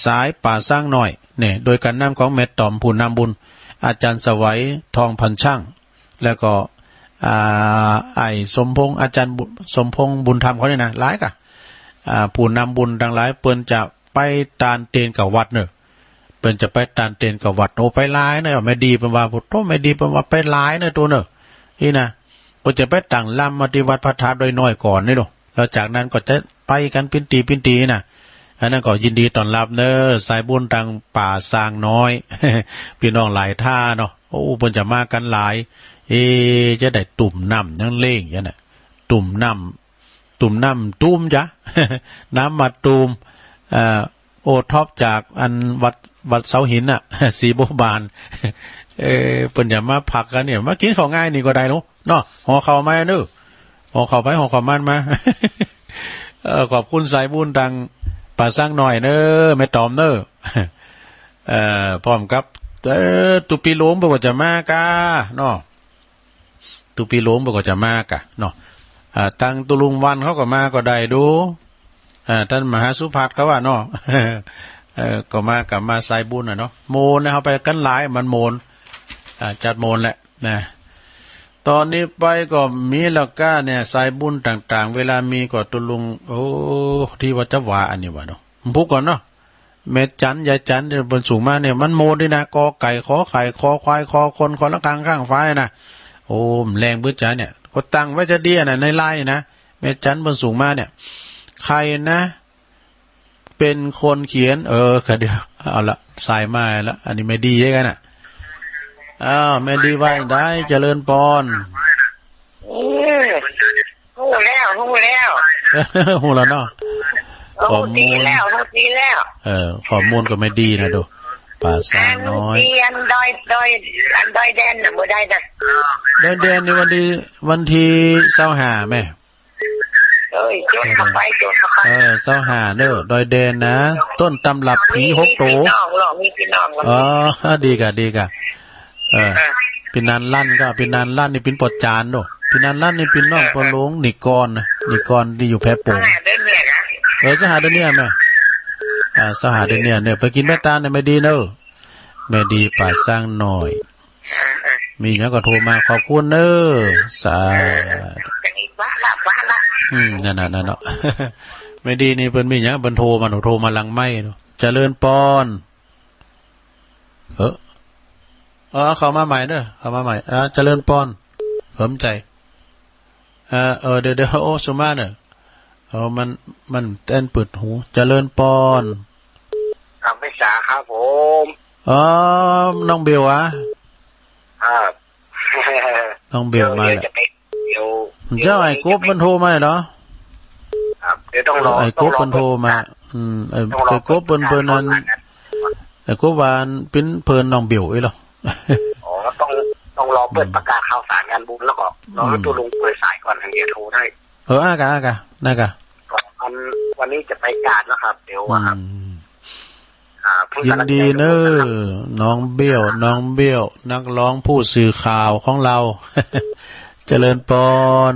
สายป่าสร้างหน่อยเนี่ยโดยการนำของแม่ตอมผู้นำบุญอาจารย์สวัยทองพันช่างแล้วก็ไอ้สมพงษ์อาจารย์สมพงษ์บุญธรรมเขาเนี่ยนะหลายกะผู้นำบุญดังหลายเปิ้นจะไปตานเตนกับวัดเนอะเปิ้นจะไปตานเตนกับวัดโอไปหลายเนอะไม่ดีเป็นว่าพุทโธไม่ดีเป็นว่าไปหลายเนอะตัวเนอะนี่นะเปิ้นจะไปตั้งลำมาที่วัดพระธาตุโดยน้อยก่อนนี่เนาะแล้วจากนั้นก็จะไปกันปินตีนะอันนั้นก็ยินดีต้อนรับเนอะสายบุญทางป่าสร้างน้อย พี่น้องหลายท่าเนาะโอ้เปิ้นจะมากันหลายจะได้ตุ่มน้ำยังเล่งอย่างน่ะตุ่มน้ำตุ้มจ้ะ น้ำมาตูมโอท็อปจากอันวัดเสาหินอ่ะ สีโบบานเปิ้นอย่ามาผักกันเนี่ยมากินของง่ายนี่ก็ได้เนาะห่อข้าวมาเด้อห่อข้าวไปห่อข้าวมันมา ขอบคุณสายบุญทางป่าสร้างหน่อยเนอะแม่ตอมเนอะพร้อมกับตุปีหลวงบอกว่าจะมากะเนาะตุปีหลวงบอกว่าจะมากะเนาะตังตุลุงวันเขาก็มาก็ได้ดูท่านมหาสุภัทรเขาว่าเนาะ ก็มากับมาสายบุญเนาะโมนนะเขาไปกันหลายมันโมนจัดโมนแหละนะตอนนี้ไปก็มีแล้วก็เนี่ยสายบุญต่างๆเวลามีก็ตุลุงโอ้ที่วัดจะว่าอันนี้วะเนาะพูดก่อนเนาะเม็ดจันยายจันเนี่ยบนสูงมากเนี่ยมันโมนด้วยนะกอไก่ขอไข่คอควายคอคนคอละกลางข้างฟ้านะโอ้แรงบื้อจ้าเนี่ยก็ตั้งไว้จะเดียนะในไล่นะเม็ดจันบนสูงมากเนี่ยใครนะเป็นคนเขียนเดี๋ยวเอาละสายมาแล้วอันนี้ไม่ดีใช่กันน่ะไม่ดีไว้ได้เจริญปอนหูแล้วหูแล้วเนาะข้อมูลแล้วข้อมูลก็ไม่ดีนะดูป่าสร้างน้อยอันดอยแดนน่ะบ่ได้นะดอยแดนในวันที่25แม่โจนเข้าไป25เด้อดอยแดนนะต้นตำรับผี6โตมีพี่น้องดีกะปินันลั่นก็ปินันลั่นนี่ปินปอดจานโดปินันลั่นนี่ปินน้องปอหลวงนิกรที่อยู่แพร่โป่งสหาเดือนเนี่ยแม่สหาเดือนเนี่ยไปกินแม่ตาเนี่ยไม่ดีเนอะไม่ดีป่าสร้างหน่อยมีงั้นก็โทรมาขอบคุณเนอะสานั่นเนาะ ไม่ดีนี่เพิ่นมีงั้นเพิ่นโทรมาลังไม้เนาะเจริญปอนเข้ามาใหม่เด้อเข้ามาใหม่เจริญปอนเพิ่มใจเดี๋ยวโอ้สุมาเด้อมันเต้นเปิดหูเจริญปอนเอาไปใส่ จ๋าครับผม อ๋อน้องเบลวะ ครับ น้องเบลมาแหละ เดี๋ยว เจ้าไอ้กุ๊บมันโทรมาเหรอ ครับเดี๋ยวต้องรอ ไอ้กุ๊บมันโทรมาไอ้กุ๊บเปิ้นนั้นไอ้กุ๊บวานปิ้นเพิ่นน้องเบลอีหรอ อ๋อต้องรอเปิดประกาศข่าวสารงานบุญแล้วก็รอให้ตัวลุงเปิดสายก่อนถึงจะโทรได้อากะน่ากะวันนี้จะไปการแล้วครับเดี๋ยวครับยินดีเนอน้องเบี้ยวนักร้องผู้สื่อข่าวของเรา เจริญปอน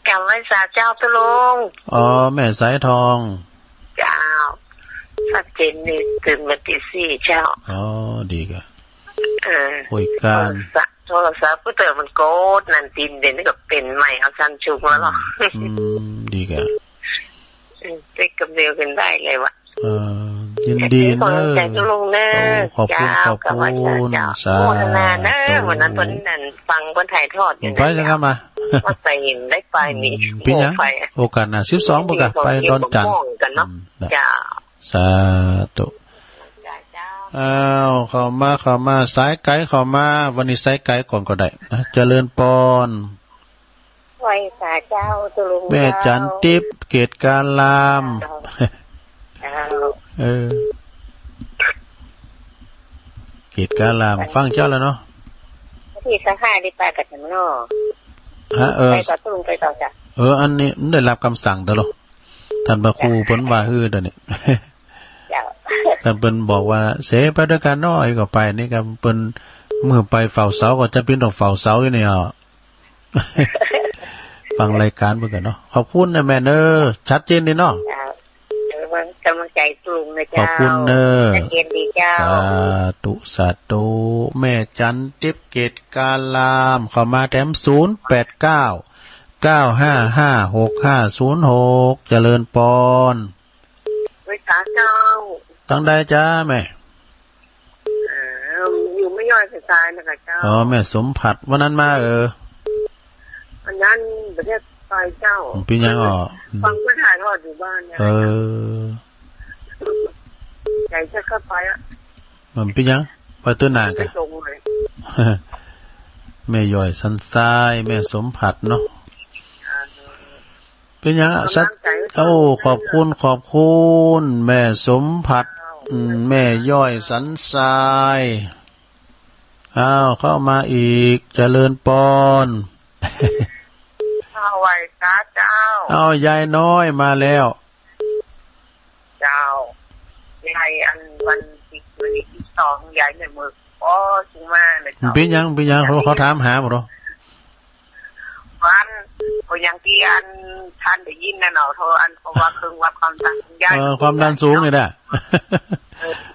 กลับวันสาเจ้าตุลุงอ๋อแม่สายทองเจ้าสักเจนนี่ตื่นมาตีสี่เจ้าอ๋อดีกะคุยกันโทรศัพท์ผู้เติมมันโกดนันตินเด่นกับเป็นใหม่เอาซันชุกแล้วหรอดีกะเจ๊กับเดียวกันได้เลยวะยินดีเนอขอบคุณสาธุวันนั้นวันนั้นฟังคนถ่ายทอดอยู่ไปจะเข้ามาว่าไปเห็นได้ไปนี่ปีนี้โอกาสนะ12ประกาศไปดอนจันทร์จ้าสาธุเข้ามาสายไกด์เข้ามาวันนี้สายไกด์ก่อนก็ได้เจริญปอนไหวสาเจ้าตุลุงแม่จันทิพย์เกตการลามเกตการลามฟังเจ้าแล้วเนาะที่สังหารได้ไปกับฉันเนาะไปต่อตุลุงไปต่อจ้ะอันนี้ได้รับคำสั่งตลอดท่านพระครูเพิ่นว่าฮือเด้อนี่ท่านเพิ่นบอกว่าเสไปด้วยกันน้อยก็ไปนี่ก็เพิ่นเมื่อไปเฝ้าเสาก็จะเป็นต้องเฝ้าเสาอยู่นี่อ่ะ ฟังรายการเพิ่นกันเนาะขอบคุณนะแม่เด้อชัดเจนดีเนาะกำลังใจตุลุงนะเจ้าขอบคุณเด้อชัดเจนดีเจ้าสาธุแม่จันทิพย์เกตการลามเข้ามาแถม08995565506เจริญปอนวิสาเจ้าตั้งได้จ้าแม่อยู่ไม่ย่อยเสียใจนะคะเจ้าอ๋อแม่สมผัสวันนั้นมาวันนั้นประเทศไทยเจ้าปียังฟังเพื่อนถ่ายทอดอยู่บ้านเนี่ยใจจะเข้าไปมันปียังไปตื้นนานกันแม่ย่อยสันทรายแม่สมผัสเนาะเป็นยังสักขอบคุณแม่สมผัสแม่ย่อยสันทรายเข้ามาอีกเจริญปอนไหวสาเจ้ายายน้อยมาแล้วเจ้ายายอันวันที่2ยายในมือจุมาเลยเป็นยังเขาถามหาบ่หรอวันก็ยังที่อันท่านได้ยินนะเนาะเพราะว่าเครื่องวัดความดันยายความดันสูงนี่แหละ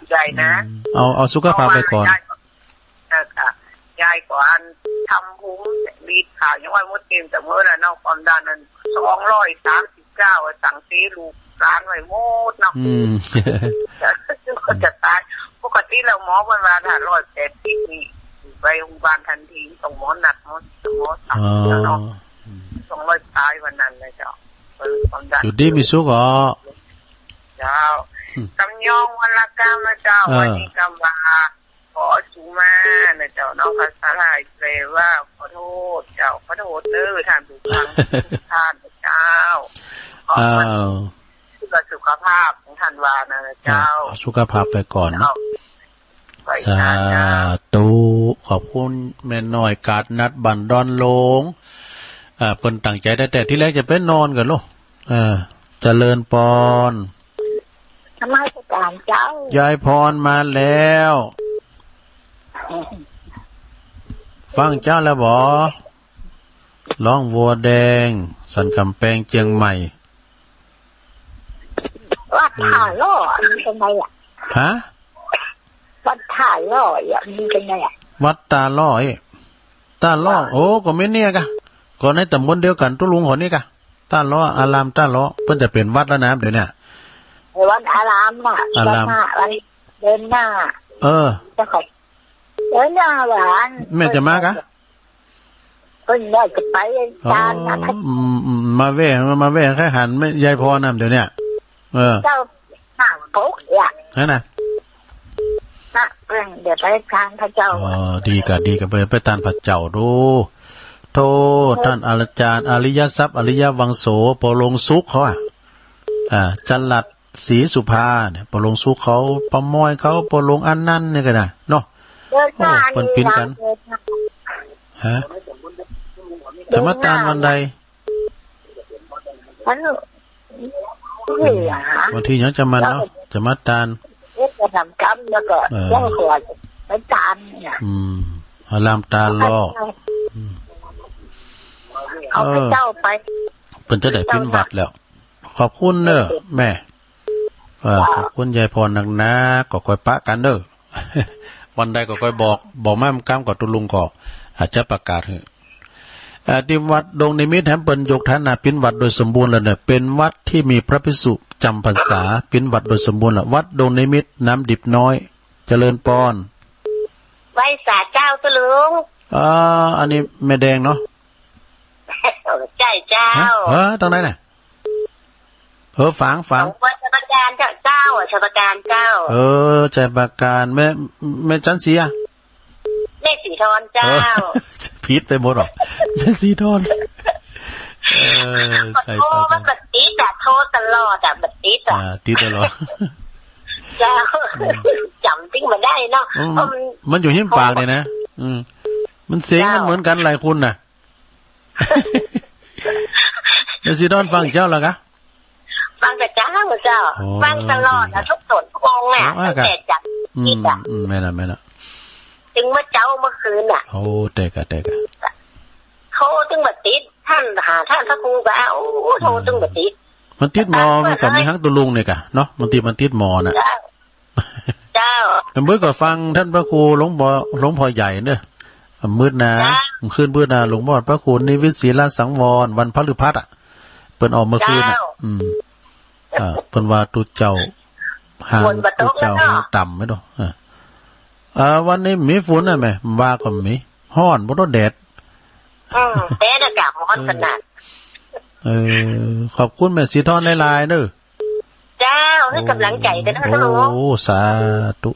ใหญ่นะเอาสุขภาพไปก่อนยายก่อนทำหุ้มรีดข่าวยังว่ามุดเกมแต่เมื่อน่ะเนาะความดันนั้น239สั่งซื้อลูกร้านไว้หมดเนาะก็จะตายปกติเราหมอเวลาถ้า180นี่ไปโรงพยาบาลทันทีส่งหมอหนักหมอสั่งเนาะ200ตายวันนั้นเลยเจ้าความดันอยู่ดีมีสุขเจ้ากำยองวันละกำนะเจ้าวันนี้กำบาขอจุมานะเจ้าน้องภาษาไทยแปลว่าขอโทษเจ้าขอโทษเด้อท่านผู้ฟังท่านเจ้าสุขภาพของท่านวานะเจ้าสุขภาพไปก่อนนะสาธุขอบคุณแม่น้อยกาดนัดบันดอนลงเพิ่นตั้งใจแต่ที่แรกจะไปนอนกันลูกเจริญปอนทำไมต่างเจ้ายายพรมาแล้วฟังเจ้าแล้วบ่ร้องวัวแดงสันกำแพงเชียงใหม่วัดท่าล่อมีเป็นไงฮะวัดท่าล่อมีเป็นไงวัดตาล่อโอ้ก็ไม่เนี่ยกะก็ในตำบลเดียวกันตุลุงคนนี้กะตาล่ออารามตาล่อเพิ่นจะเป็นวัดแล้วนะเดี๋ยวนี้วัดอารามน่ะอารามเดินหน้าจะขอเดินหน้าหวานแม่จะมากะเพิ่นได้จะไปจานนะมาแว่แค่หันไม่ยายพอนํเดี๋ยวนี้เจ้าห่างปุ๊กนั่นน่ะ พื่อนเดี๋ยวไปทางพระเจ้าดีกับไปตานพระเจ้าดูโทท่านอาจารย์อริยทรัพย์อริยวังโสปลงสุขเขาจันลัดศรีสุภาเนี่ยปลงสุขเขาประมอยเขาปลงอันนั้นเนี่ยกันนะเนาะโอ้เปิ้นปิ้นกันฮะจะมาตานวันใดวันที่ยังจะมาเนาะจะมาตานจะทำกรรมแล้วก็ย่างขวดไปตานเนี่ยอารามตาลอเอาพระเจ้าไปเป็นจะได้ปิ้นวัดแล้วขอบคุณเด้อแม่ขอบคุณยายพรนักนะก็ค่อยปะกันเด้อวันใดก็ค่อยบอกแม่กำกับตุลุงก็อาจจะประกาศให้ที่วัดดงนิมิตแห่งเปิ้นยกฐานะปิ้นวัดโดยสมบูรณ์แล้วเนี่ยเป็นวัดที่มีพระภิกษุจำพรรษาปิ้นวัดโดยสมบูรณ์แล้ววัดดงนิมิตน้ำดิบน้อยเจริญปอนไหว้ศาลเจ้าตุลุงอันนี้แม่แดงเนาะใช่เจ้าตรงไหนน่ะฝังวัดชปการเจ้าชปการเจ้าใจประการแม่จันสีอ่ะแม่สีทอนเจ้าผิดไปหมดหรอแม่สีทอนใช่ปะมันบัดติดอะโทษตลอดอะบัดติดอะติดตลอดเจ้าจำติ้งมาได้เนาะมันอยู่หิ้มปากเลยนะมันเสียงมันเหมือนกันหลายคนน่ะแม่สีทอนฟังเจ้าเหรอกะฟังแต่เจ้าฟังตลอดอะทุกตนทุกองอ่ะแต่จัดติดอะไม่ละถึงเมื่อเจ้าเมื่อคืนอ่ะโอ้เตกะโทรตึงบัดติดท่านหาท่านพระครูก็โทรตึงบัดติดมันติดมอมันก็มีฮักตุลุงเนี่ยกะเนาะมันติดมอน่ะเจ้าเมื่อก็ฟังท่านพระครูหลวงพ่อใหญ่เด้อมืดนะคืนมืดนะหลวงพ่อพระครูนิวิตศีลสังวรวันพฤหัสอ่ะเปิ้นออกเมื่อคืนน่ะเปิ้นว่าตุเจ้าห่างตุเจ้าต่ำมั้ยดอกวันนี้มีฝนน่ะแม่ว่าก็มีร้อนบ่ต้องแดดแดดอากาศร้อนขนาดขอบคุณแม่สีทอนหลายๆเด้อเจ้าให้กำลังใจกันนะน้องโอ้สาธุ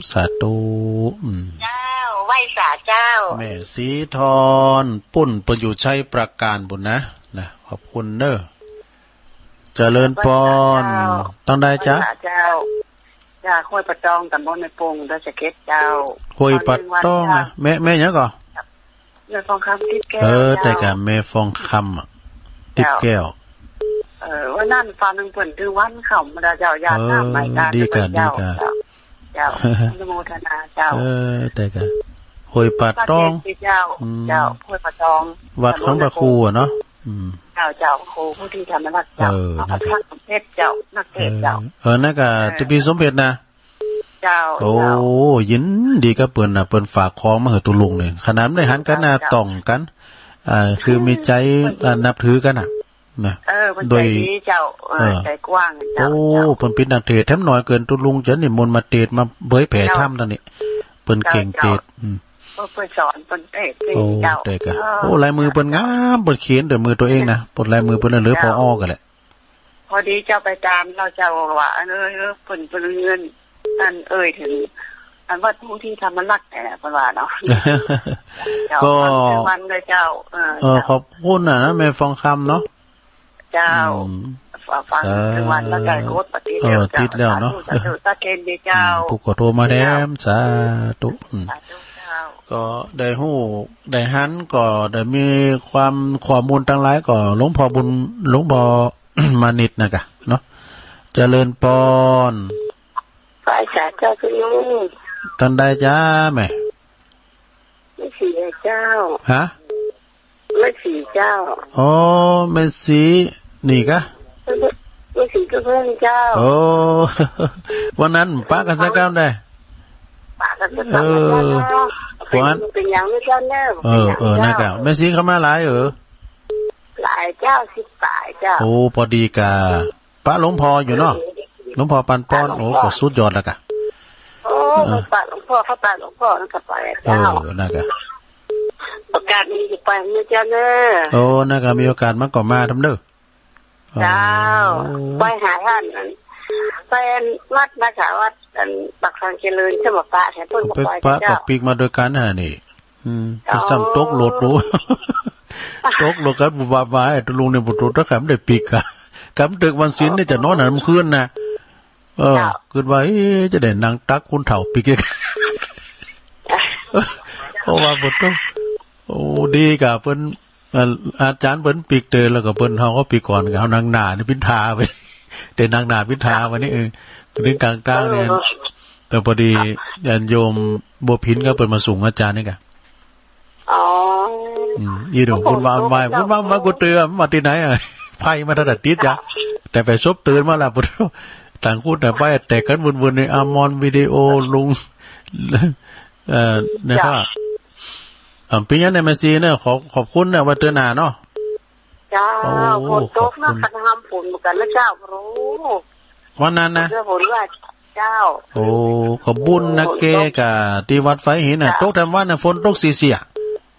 เจ้าไหว้สาเจ้าแม่สีทอนปุ้นประอยู่ชัยประการบุญนะขอบคุณเด้อเจริญปอนต้องได้จ้ะเจ้าห้วยปะตองตำบลในปงราชเกตเจ้าห้วยปะตองนะแม่หยังก่อแม่ฟองคำติดแก้วแต่กะแม่ฟองคำติดแก้วว่านั่นฟังนึงเพิ่นถือวันเข้ามาเจ้าญาติน้ำใหม่การดีกะเจ้าอนุโมทนาเจ้าแต่กะห้วยปะตองเจ้าห้วยปะตองวัดของพระครูอ่ะเนาะเจ้าครูผู้ที่ทำนักเจ้าพระสมเด็จเจ้านักเทศเจ้านั่นก็ตุปีสมเด็จนะเจ้าโอ้ยินดีก็เปิ้นน่ะเปิ้นฝากของมาให้ตุลุงนี่ขนาดได้หันกันหน้าต้องกันคือมีใจนับถือกันน่ะนะโดยเจ้าใจกว้างเจ้าโอ้เปิ้นเป็นนักเทศแถมน้อยเกินตุลุงจะนิมนต์มาเทศมาเผยแผ่ธรรมตอนนี้เปิ้นเก่งเทศเปิ้นสอนเปิ้นเทศเจ้าโอ้ลายมือเปิ้นงามเปิ้นเขียนด้วยมือตัวเองนะปลดลายมือเปิ้นเหลือพอกันแหละพอดีเจ้าไปตามเราเจ้าว่าเปิ้นเงินอันถึงอันว่าผู้ที่ทำมันรักแต่เปิ้นว่าเนาะก็วันเลยเจ้าขอบคุณนะแม่ฟองคำเนาะเจ้าฟังถึงวันแล้วก็โคตรปฏิเดียวติดแล้วเนาะตะเกณฑ์เจ้าผู้ก็โทรมาแล้สาธุก็ได้ฮู้ได้หันก็ได้มีความข้อมูลทั้งหลายก็หลวงพ่อบุญหลวงพ่อ มานิดนะกะเนาะเจริญปอนฝ่ายสาเจ้าคือลุงท่านใดจ้าแม่ไม่สีเจ้าฮะไม่สีเจ้าอ๋อไม่สีนี่กะไม่สีก็เพื่อนเจ้าโอ้วันนั้นป้ากันสักคำได้ป้ากันสักคำเป็นอย่างไม่กันแน่น่ากะแม่สีเข้ามาหลายหลายเจ้า10 ป่ายเจ้าโอ้พอดีกะป้าหลวงพ่ออยู่เนาะหลวงพ่อปันป้อนโอ้ก็สุดยอดแล้วกะโอ้ป้าหลวงพ่อเขาป้าหลวงพ่อนั่นก็ไปเจ้าน่ากะโอกาสมีไปเมื่อเจ้าเน้อโอ้น่ากะมีโอกาสมาก็มาทำเด้อเจ้าไปหาท่านเป็นวัดนะคะวัด อันบักทางเจริญใช่บ่ปะแท้เพิ่นก็ ไป ไป ปะ เจ้า กับปีกมาโดยกันน่ะนี่ไปซ้ำตกโหลดรู้ ตกโหลดกันบุบาบายตุลุงในบุตรตะขำได้ปีกอะกำตึกวันศิลป์นี่จะนอนหันคืนนะคืนว่าจะได้นางตักคุณเฒ่าปีกเพราะว่าบุตรโอ้ดีกับเพิ่นอาจารย์เพิ่นปีกเตยแล้วก็เพิ่นเฮาก็ปีก่อนก็เอานางหน้านี่พินทาไปแต่นางหน้าพินทาวันนี้ถึงกลางๆเนี่ยแต่พอดีญาติโยมบ่พินก็เพิ่นมาส่งอาจารย์นี่กะอีดูคุณมากูเตือนมาที่ไหนอ่ะไฟมาถนัดติดจ้ะแต่ไปซบตื่นมาละปุ๊บต่างคู่แต่ไปแต่กันวนๆในอามอนวิดีโอลุงนะครับปีนี้ในเมซีเนี่ยขอบคุณเนี่ยว่าเตือนหนาเนาะเจ้าฝนตกเนาะคันทำฝนเหมือนกันแล้วเจ้ารู้วันนั้นนะฝนว่าเจ้าโอ้ขอบบุญนะเกกะที่วัดไฟหินน่ะตกแต่วันน่ะฝนตกเสีย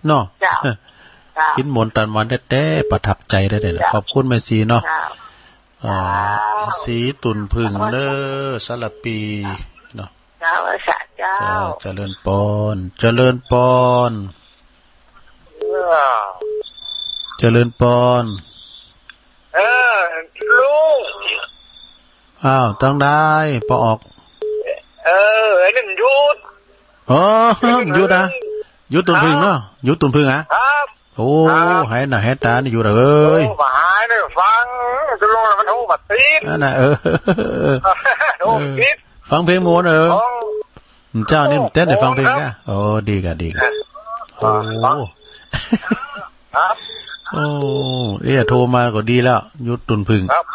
เนาะกินหมนตันวันแท้ๆประทับใจได้เลยขอบคุณแม่ซีเนาะสีตุ่นพึ่งเด้อสลับปีเนาะเจ้าเจ้าเจริญปอนเจริญปอนเจริญปอนลุงอ้าวตั้งได้ปออกไอ้นั่นยุดยุดนะยุดตุ่นพึ่งเนาะยุดตุ่นพึ่งอะครับโอ้หายหน้าหายตานี่อยู่เลยมาหายเนี่ยฟังจะลงแล้วมันโทรมาตีนนั่นน่ะโทรติดฟังเพลงม้วนเจ้านี่เต้นได้ฟังเพลงกะโอ้ดีกะโอ้ครับโอ้โทรมาก็ดีแล้วยุดตุ่นพึ่งครับ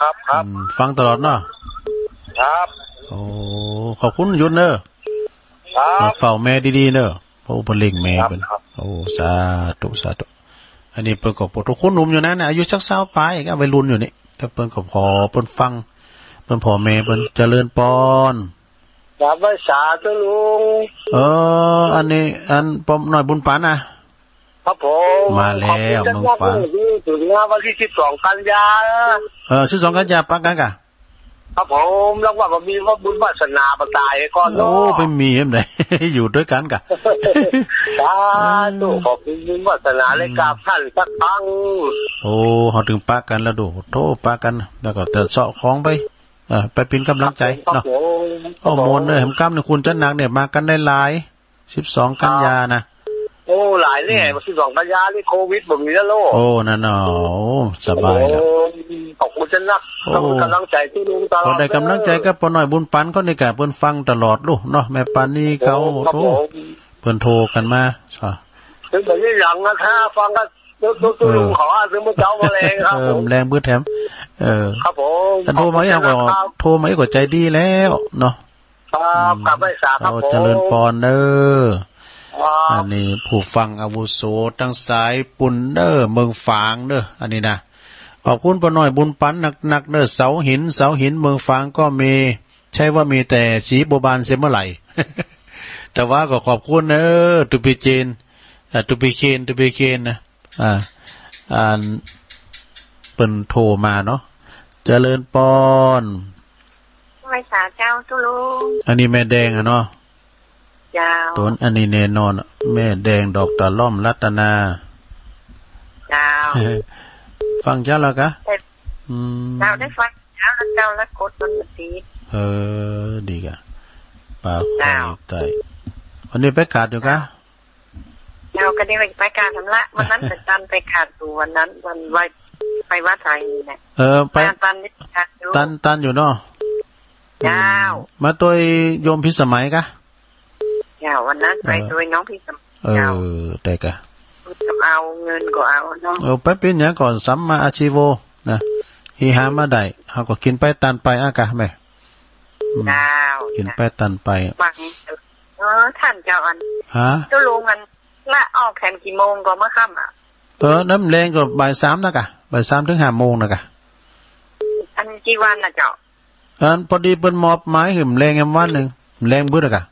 ฟังตลอดเนาะครับโอ้ขอบคุณยุดเนอะเฝ้าแม่ดีๆเนอะเพราะอุปเล่งแม่เป็นโอ้สาธุอันนี้เปิ้นก็ปทุกคนหนุ่มอยู่นะอายุสัก20ปลายก็วัยรุ่นอยู่นี่ถ้าเปิ้นก็พอเปิ้นฟังเปิ้นพ่อแม่เปิ้นเจริญปอนครับว่าสาธุลุงอันนี้อันปอมหน่อยบุญปานครับผมมาแล้วมึงฟังถึงวันที่12กันยา12กันยาปักกันกะครับผมแล้วว่ามีว่าบุญวาสนาบตายก่อนเนาะโอ้ไปมีเห็นไหนอยู่ด้วยกันกะสาธุขอบคุณบุญวาสนาเลยกราบท่านสักครั้งโอ้เฮาถึงปักกันแล้วดูโตปักกันแล้วก็แต่เสาะของไปไปเป็นกำลังใจเนาะข้อมูลเนี่ยแหมกำเนี่ยคุณจันนักเนี่ยมากันได้หลาย12กันยานะโอ้หลายเนี่ย12กันยานี่โควิดบ่มีแล้วโลกโอ้นั่นเนาะสบายแล้วขอบคุณจันนักกำลังใจที่ลุงตลอดพอได้กำลังใจก็ปอหน่อยบุญปันก็ในกะเพิ่นฟังตลอดลูกเนาะแม่ปานนี่เขาโทรเพิ่นโทรกันมาถึงแบบนี้อย่างนะถ้าฟังก็ตัวลุงขอซื้อมื้อเจ้ามาแรงครับผมแรงบื้อแถมครับผมท่านโทรมาอย่างก็โทรมาก็ใจดีแล้วเนาะครับกลับไปสาครับผมเจริญปอนเด้ออันนี้ผู้ฟังอาวุโสทั้งสายปุ่นเด้อเมืองฝางเด้ออันนี้นะขอบคุณปอหน่อยบุญปันหนักๆเด้อเสาหินเมืองฝางก็มีใช่ว่ามีแต่สีโบบานเสียเมื่อไหร่ แต่ว่าก็ขอบคุณตุปิเจนตุปิเคนนะเปิ้นโทรมาเนาะเจริญปอนไม่สาเจ้าตุลุงอันนี้แม่แดงเนาะต้นอันนี้แน่นอนแม่แดงดอกตะล่อมรัตนาฟังเจ้าแล้วกะเราได้ฟังเจ้าแล้วกดมันตีดีกะปากคอยไตวันนี้ไปขาดอยู่กะเราก็ได้ไปการทำละวันนั้นแต่ตันไปขาดตัววันนั้นวันไว้ไปวัดไทยนี่แหละไปตันอยู่เนาะมาตัวโยมพิสมัยกะวันนั้นไปด้วยน้องพี่สมได้กะเอาเงินก็เอาเนาะไปเป็นอย่างก่อนสัมมาอาชีโวนะฮีหามาได้เขาก็กินไปตันไปอากะแม่กินไปตันไปท่านเจ้าอันเจ้าลุงมันละออกแข่งกี่โมงก็เมื่อค่ำน้ำแรงก็บ่าย3นะกะบ่าย3 ถึง 5 โมงนะกะอันกี่วันนะเจ้าพอดีเปิ้นมอบหมายหึมแรงแอมวันนึงแรงบึ้ดกะ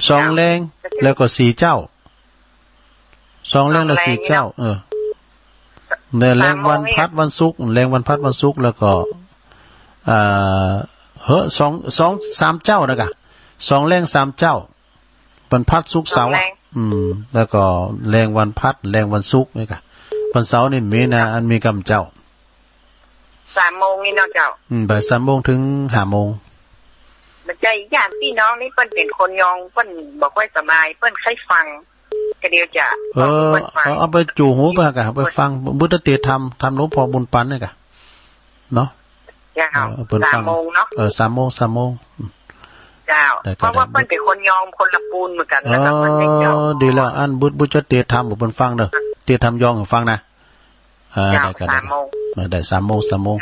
2แรงแล้วก็4เจ้า2แรงแล้ว4เจ้าในแรงวันพัดวันศุกร์แรงวันพัดวันศุกร์แล้วก็2-3เจ้านะกะ 2แรง3เจ้าวันพัดศุกร์เสาร์แล้วก็แรงวันพัดแรงวันศุกร์นี่ก็วันเสาร์นี่มีนะอันมีกำเจ้า3 โมงนี่เนาะเจ้าบ่าย3 โมงถึง5 โมงมันใจญาติพี่น้องนี่เปิ้นเป็นคนยองเปิ้นบ่ค่อยสบายเปิ้นใครฟังก็เดียวจะเอาไปจู่หูไปกะไปฟังบุตรเตทำหลวงพ่อบุญปันนี่กะเนาะจ้า3 โมงเนาะ3 โมง3 โมงเจ้าเพราะว่าเปิ้นเป็นคนยองคนละปูนเหมือนกันแล้วก็มันเจ้าดีแล้วอันบุตรเตทำบ่เพิ่นฟังเด้อเตทำยองฟังนะได้ก็3 โมงได้3 โมง3 โมง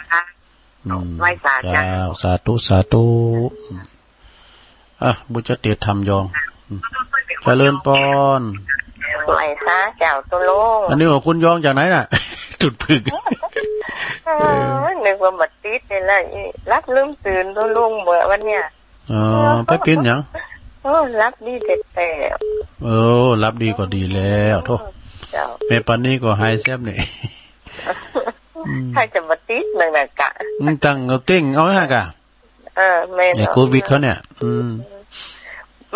ไหว้สาธุสาธุบุตรเตทำยองเจริญปอนไหว้ซะเจ้าตุลุงอันนี้ของคุณยองจากไหนน่ะจุดผึ่งนึกว่าบัดติดนี่แหละรับลืมตื่นตุลุงเมื่อวันเนี้ยไปกินหยังรับดีแต่รับดีก็ดีแล้วโธ่แม่ปานนี้ก็หายแซ่บนี่ถ้าจะบัดติดนั่นน่ะกะตั้งเอาเต้งเอาฮะกะแม่โควิดเขาเนี่ย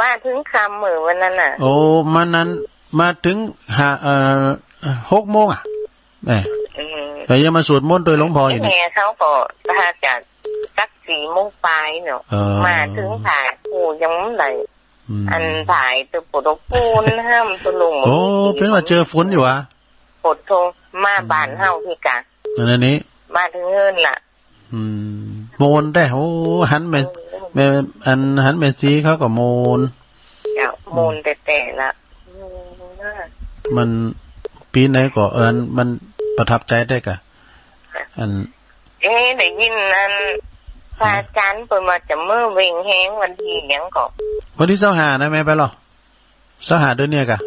มาถึงค่ำมื้อวันนั้นน่ะโอ้มันนั้นมาถึง6 โมงแหมก็ยังมาสวดมนต์โดยหลวงพ่ออยู่นี่แม่เขาก็ถ้าจะสัก4 โมงปลายเนาะมาถึงถ่ายกูยังได้อันถ่ายตัวปดปูนห้ามตุลุงโอ้เป็นว่าเจอฝนอยู่อ่ะปดโทมาบ้านเฮาพี่กะอันนี้มาถึงเงินล่ะโมนได้โอ้หันแม่หันแม่ซีเขาก็โมนโมนแต่ละมันปีไหนก็มันประทับใจได้กะได้ยินอันพระอาจารย์เปิดมาจะเมื่อเวงแห้งวันที่หยังก็วันที่25นะแม่ไปหรอ25เดือนเนี่ยกะ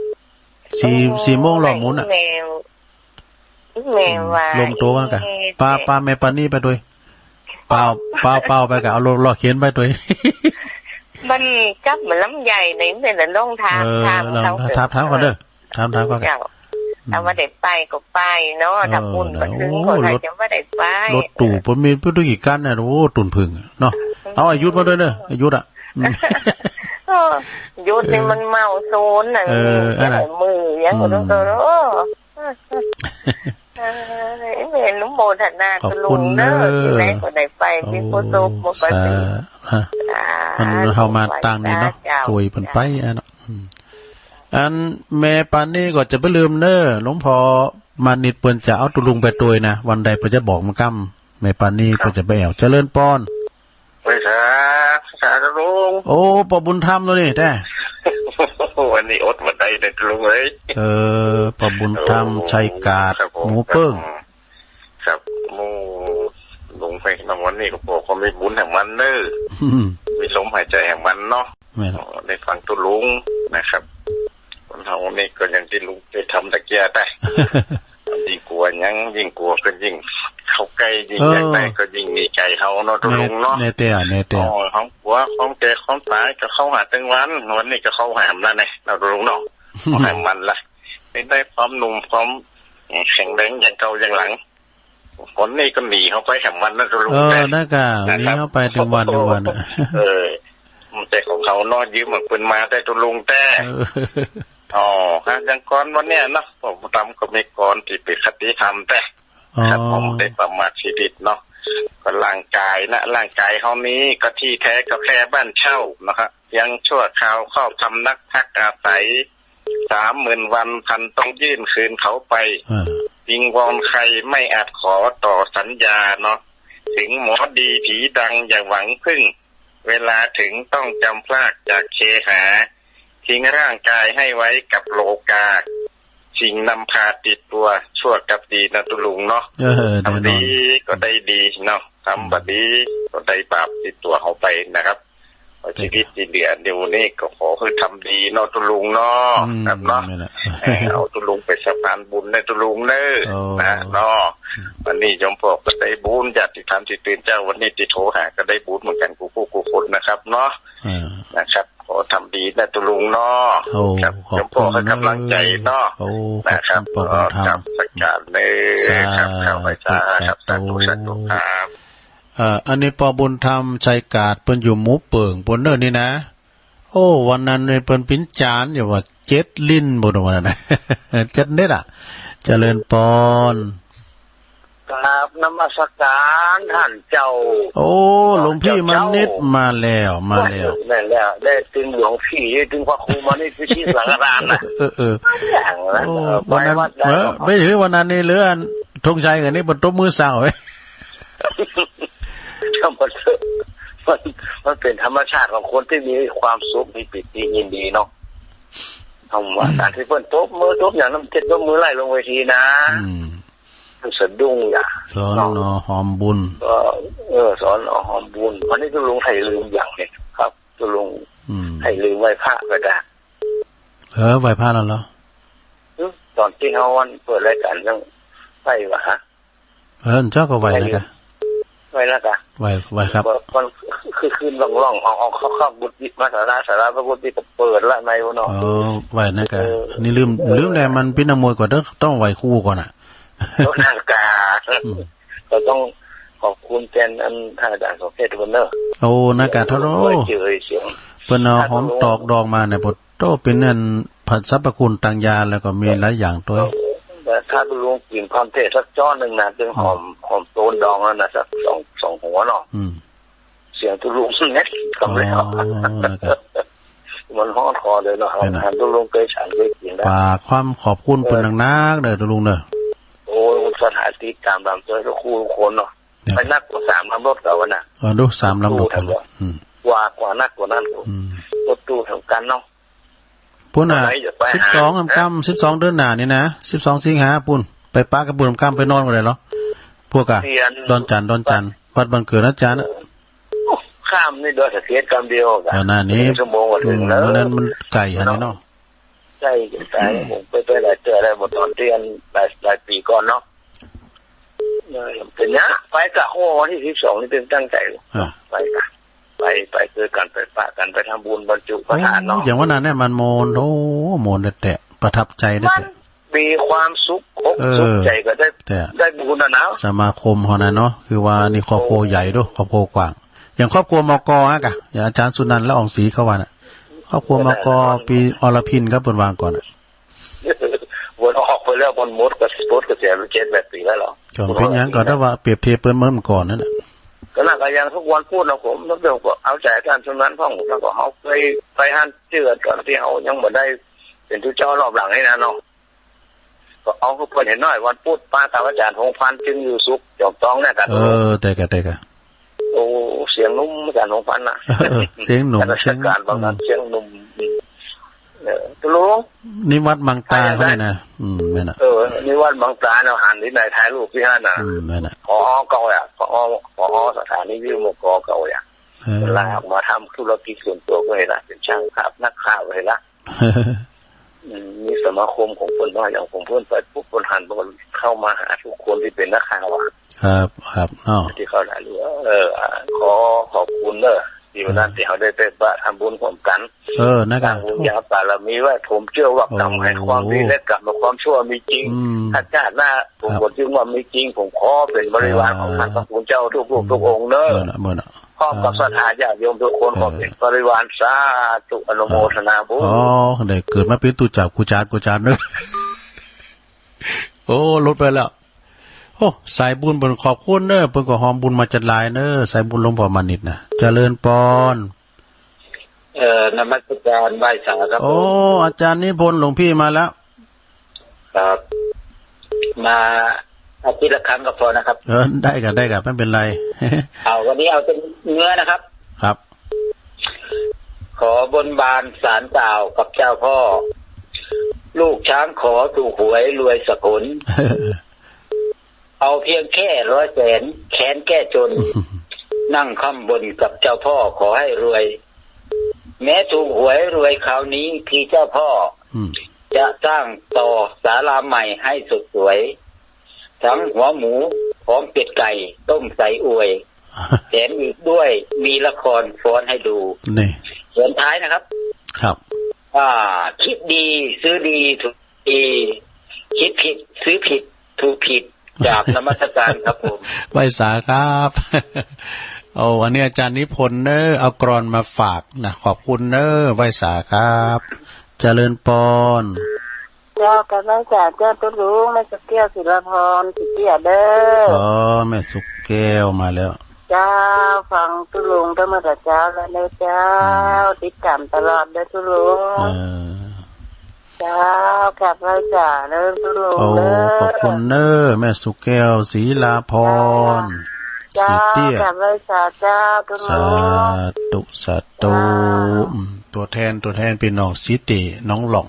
4 โมงรอบหมุนอ่ะแม่ว่าลงตัวว่ากะป้าแม่ปานี่ไปด้วยเปล่าไปกะเอารอเขียนไปด้วยมันจับเหมือนลำใหญ่ไหนเป็นลงทางถามก่อนเด้อถามก่อนถ้าว่าได้ไปก็ไปเนาะถ้าปุ่นก็ถึงคนไทยจะว่าได้ไปรถตู่ผมมีผู้ด้วยกี่กันน่ะโอ้ตุ่นพึ่งเนาะเอาอายุมาด้วยเด้ออายุยุดนี่มันเมาโซนน่ะมือยังก็ต้องเห็นลุงโมทนาตุลุงเด้อที่ไหนก็ได้ไปมีโฟโต้บ่ไปมันเฮามาต่างนี่เนาะช่วยเพิ่นไปอันแม่ปานนี้ก็จะไปลืมเน้อหลวงพ่อมานิดเปิ้นจะเอาตุลุงไปตัวยนะวันใดเพิ่นจะบอกมันค่ำแม่ปานนี้เพิ่นจะไปแอวเจริญปอนไปสาตุลุงโอ้ปอบุญธรรมแล้วนี่แท้วันนี้อดบ่ได้เด้อลุงเอ้ยปอบุญธรรมชัยกาดหมูเปิ้งครับหมูลุงไปนำวันนี้ก็บอกความมีบุญแห่งมันเด้อมีลมหายใจแห่งมันเนาะได้ฟังตุลุงนะครับคนเฮานี่ก็อย่างที่ลุงได้ทำตะเกียได้ยิ่งกลัวยิ่งกลัวก็ยิ่งเข้าใกล้ยิ่งอยากได้ก็ยิ่งมีใจเฮาเนาะตุลุงเนาะเนเตียของกลัวของแก่ของตายก็เข้าหาตั้งวันนี้ก็เข้าหามแล้วนี่เราตุลุงเนาะหามมันละได้ความหนุ่มความแข็งแรงอย่างเก่าอย่างหลังคนนี้ก็หนีเข้าไปแหมวันนะตุลุงน่ากะหนีเข้าไปถึงวันแต่ของเขานอนยืมเหมือนปืนมาแต่ตุลุงแต่อย่างก่อนวันเนี้ยเนาะผมทำก็มีก่อนที่เป็นคติธรรมแต่ครับผมได้ประมาทชีวิตเนาะก็ร่างกายเขานี้ก็ที่แท้ก็แค่บ้านเช่านะครับยังชั่วคราวเข้าทำนักพักอาศัย30,000 วันพันต้องยื่นคืนเขาไปวิงวอนใครไม่อาจขอต่อสัญญาเนาะถึงหมอดีผีดังอย่าหวังพึ่งเวลาถึงต้องจำพลากจากเคหาทิ้งร่างกายให้ไว้กับโลกาสิ่งนำพาติดตัวชั่วกับดีนะตุลุงเนาะทำดีก็ได้ดีเนาะทำบดีก็ได้บาปติดตัวเขาไปนะครับชีวิตที่เหลือเดี๋ยวนี้ก็ขอคือทำดีเนาะตุลุงเนาะครับเนาะเอาตุลุงไปสะพานบุญในตุลุงเนอะนะเนาะวันนี้ยมพ่อก็ได้บุญญาติธรรมที่ตื่นเจ้าวันนี้ที่โทรหาก็ได้บุญเหมือนกันกูคนนะครับเนาะนะครับขอทำดีนะตุลุงเนาะครับยมพ่อให้กำลังใจเนาะนะครับครับสักการเนอะครับข้าพเจ้าครับสาธุครับอันนี้ปอบุญธรรมชัยกาดเปิ้นอยู่หมูเปิ่งปนเนอร์นี่นะ โอ้วันนั้นในเปิ้นปิ้นจานอย่าว่า7ลิ้นบ่ดอกวันนั้น 7เน็ดอ่ะเจริญปอนกราบนมัสการท่านเจ้าโอ้หลวงพี่มันนิดมาแล้วนั่นแล้วได้ถึงหลวงพี่ได้ถึงพระครูมานี่คือที่สังฆทานน่ะวันนั้นไม่ถือวันนั้นนี่เหลือธงชัยกันนี่บนโต๊ะมือสาวเว้ยมันเป็นธรรมชาติของคนที่มีความสุขมีปิติยินดีเนาะทำว่าการที่เพิ่นตบมือตบอย่างน้ำเจ็ดตบมือไล่ลงเวทีนะสะดุ้งอย่าสอนหอมบุญสอนหอมบุญวันนี้จะลงไทยลืมอย่างเนี่ยครับจะลงไทยลืมไหว้พระก็ได้ไหว้พระแล้วเหรอตอนที่เขาวันเปิดรายการยังไหว้วะฮะเจ้าก็ไหว้นะกะไหว้ละกะไหว้ครับมันคือคืนล่องเอาเข้าบุตรมาสาราพระพุทธก็เปิดละในวะเนาะไหว้นะกะนี่ลืมแล้วมันเป็นมวยกว่าต้องไหว้คู่ก่อนอ่ะต้องนางกาเราต้องขอบคุณแทนท่านอาจารย์สมเด็จวันเนอร์โอ้นากาทโรเปิ้นเอาหอมตอกดองมาเนี่ยบ่โตเป็นนั่นผัดสรรพคุณต่างยาแล้วก็มีหลายอย่างตัวแต่ถ้าลุงกินความเทศสักจ้อนนึงนะจึงหอมโตนดองนั่นน่ะสักสองหัวเนาะเสียงตุลุงเน็ตกำเลยมันฮ้อคอเลยเนาะหันตุลุงเคยฉันเคยกินได้ฝากความขอบคุณเพิ่นนักๆเด้อตุลุงเด้อโอ้สถานที่ตามลำตัวทุกคนเนาะไปนักกว่า3ลำรถเก่าน่ะดู3ลำรถกว่านักกว่านั้นรถตู้ทำกันเนาะปุ่นน่ะ12ค่ำ12เดือนหน้านี่นะ12สิงหาปุ่นไปปากับปุ่นค่ำไปนอนกันเลยเหรอพวกอ่ะดอนจันวัดบ้านเกิดอาจารย์ข้ามนี่โดยเสียกรรมเดียวกันหน้านี้ชั่วโมงกว่าถึงแล้วนั้นมันไก่อันนี้เนาะใช่ผมไปหลายเจออะไรหมดตอนเรียนหลายปีก่อนเนาะเป็นเนี้ยไปกะโอ้วันที่12นี่เป็นตั้งใจไปกะไปเจอกันไปปะกันไปทำบุญบรรจุพระธาตุเนาะอย่างว่านั้นเนี่ยมันโมนแตะประทับใจได้แต่มีความสุขสุขใจก็ได้บุญนะสมาคมเฮานะเนาะคือว่านี่ครอบครัวใหญ่ด้วยครอบครัวกว้างอย่างครอบครัวมกอ่ะกะอย่างอาจารย์สุนันท์และอองศรีเขาว่าน่ะครอบครัวมกปีอรพินครับเพิ่นวางก่อนน่ะวนออกไปแล้วบนมดก็สปอร์ตก็เสียรู้เจ็ดแบบปีแล้วหรอจอมเป็นหยังก่อนถ้าว่าเปรียบเทียบเปิ้นเมื่อก่อนนั่นน่ะก็น่าก็ยังทุกวันพูดนะผมต้องเดี๋ยวก็เอาใจท่านสุนันท์พ่อแล้วก็เฮาไปหันเจือก่อนที่เฮายังบ่ได้เป็นผู้เจ้ารอบหลังให้นะเนาะก็เอาเพิ่นเห็นน้อยวันพูดป้ากับอาจารย์พงษ์พันธ์จึงอยู่สุขจอมต้องเนี่ยกันแต่กะโอ้เสียงนุ่มอาจารย์พงษ์พันธ์น่ะเสียงหนุ่มเสียงการบางนั้นเสียงนุ่มตุลุงนิวัฒน์บางตาเขาเนี่ยนะแม่น่ะนิวัฒน์บางตาเนาะหันที่ไหนถ่ายรูปที่นั่นน่ะแม่น่ะพอเก่าอ่ะพอสถานีวิวมกเก่าอ่ะลาออกมาทำธุรกิจส่วนตัวก็เลยล่ะเป็นช่างภาพนักข่าวเลยล่ะมีสมาคมของคนน้อยอย่างผมเพิ่นไปปุ๊บคนหันบอลเข้ามาหาทุกคนที่เป็นนักข่าวอ่ะครับที่เขาได้รู้ขอบคุณเด้อที่วันนั้นที่เขาได้ไปทำบุญร่วมกันนะครับบุญญาบารมีว่าผมเชื่อว่ากรรมแห่งความดีและกรรมของความชั่วมีจริงถ้าชาติหน้าผมก็จึงว่ามีจริงผมขอเป็นบริวารของท่านพระคุณเจ้าทุกรูปทุกองค์เด้อพร้อมกับศรัทธาญาติโยมทุกคนขอเป็นบริวารสาธุอนุโมทนาบุญได้เกิดมาเป็นตุจับกูจานเด้อโอ้ลดไปแล้วโอ้สายบุญบนขอบคุณเนอะเพิ่นก็หอมบุญมาจัดหลายเนอะสายบุญหลวงพ่อมานิดนะเจริญปอนนมัสการไหว้สาครับโอ้อาจารย์นิพนธ์หลวงพี่มาแล้วครับมาอาทิตย์ละครั้งก็พอนะครับได้กันไม่เป็นไรเอาวันนี้เอาเป็นเนื้อนะครับครับขอบนบานศาลกล่าวกับเจ้าพ่อลูกช้างขอถูกหวยรวยสกุลเอาเพียงแค่100 แสนแค้นแก้จนนั่งค่ำบนกับเจ้าพ่อขอให้รวยแม้ถูกหวยรวยคราวนี้พี่เจ้าพ่อจะสร้างต่อศาลาใหม่ให้สุดสวยทั้งหัวหมูพร้อมเป็ดไก่ต้มใส่อวยแถมอีกด้วยมีละครฟ้อนให้ดูนี่ส่วนท้ายนะครับครับคิดดีซื้อดีถูกดีคิดผิดซื้อผิดถูกผิดจากนมัสการครับผมไหว้สาครับ เอาอันนี้อาจารย์นิพนธ์เนอเอากรอนมาฝากนะขอบคุณเนอไว้สาครับเจริญปอนเจ้ากับแม่จ่าเจ้าตุ้ลุงแม่สุกแก้วศิลพรสิเตี้ยเด้อแม่สุกแก้วมาแล้วเจ้าฟังตุ้ลุงตั้งแต่เจ้าแล้วเลยเจ้าติดตามตลอดเด้อตุ้ลุงเจ้ากับแม่จ่าเด้อตุ้ลุงเด้อขอบคุณเนอแม่สุกแก้วศรีลาพรเจ้ากับแม่จ่าเจ้าตุ้ลุงสาธุตัวแทนพี่น้องสิติน้องหล่อง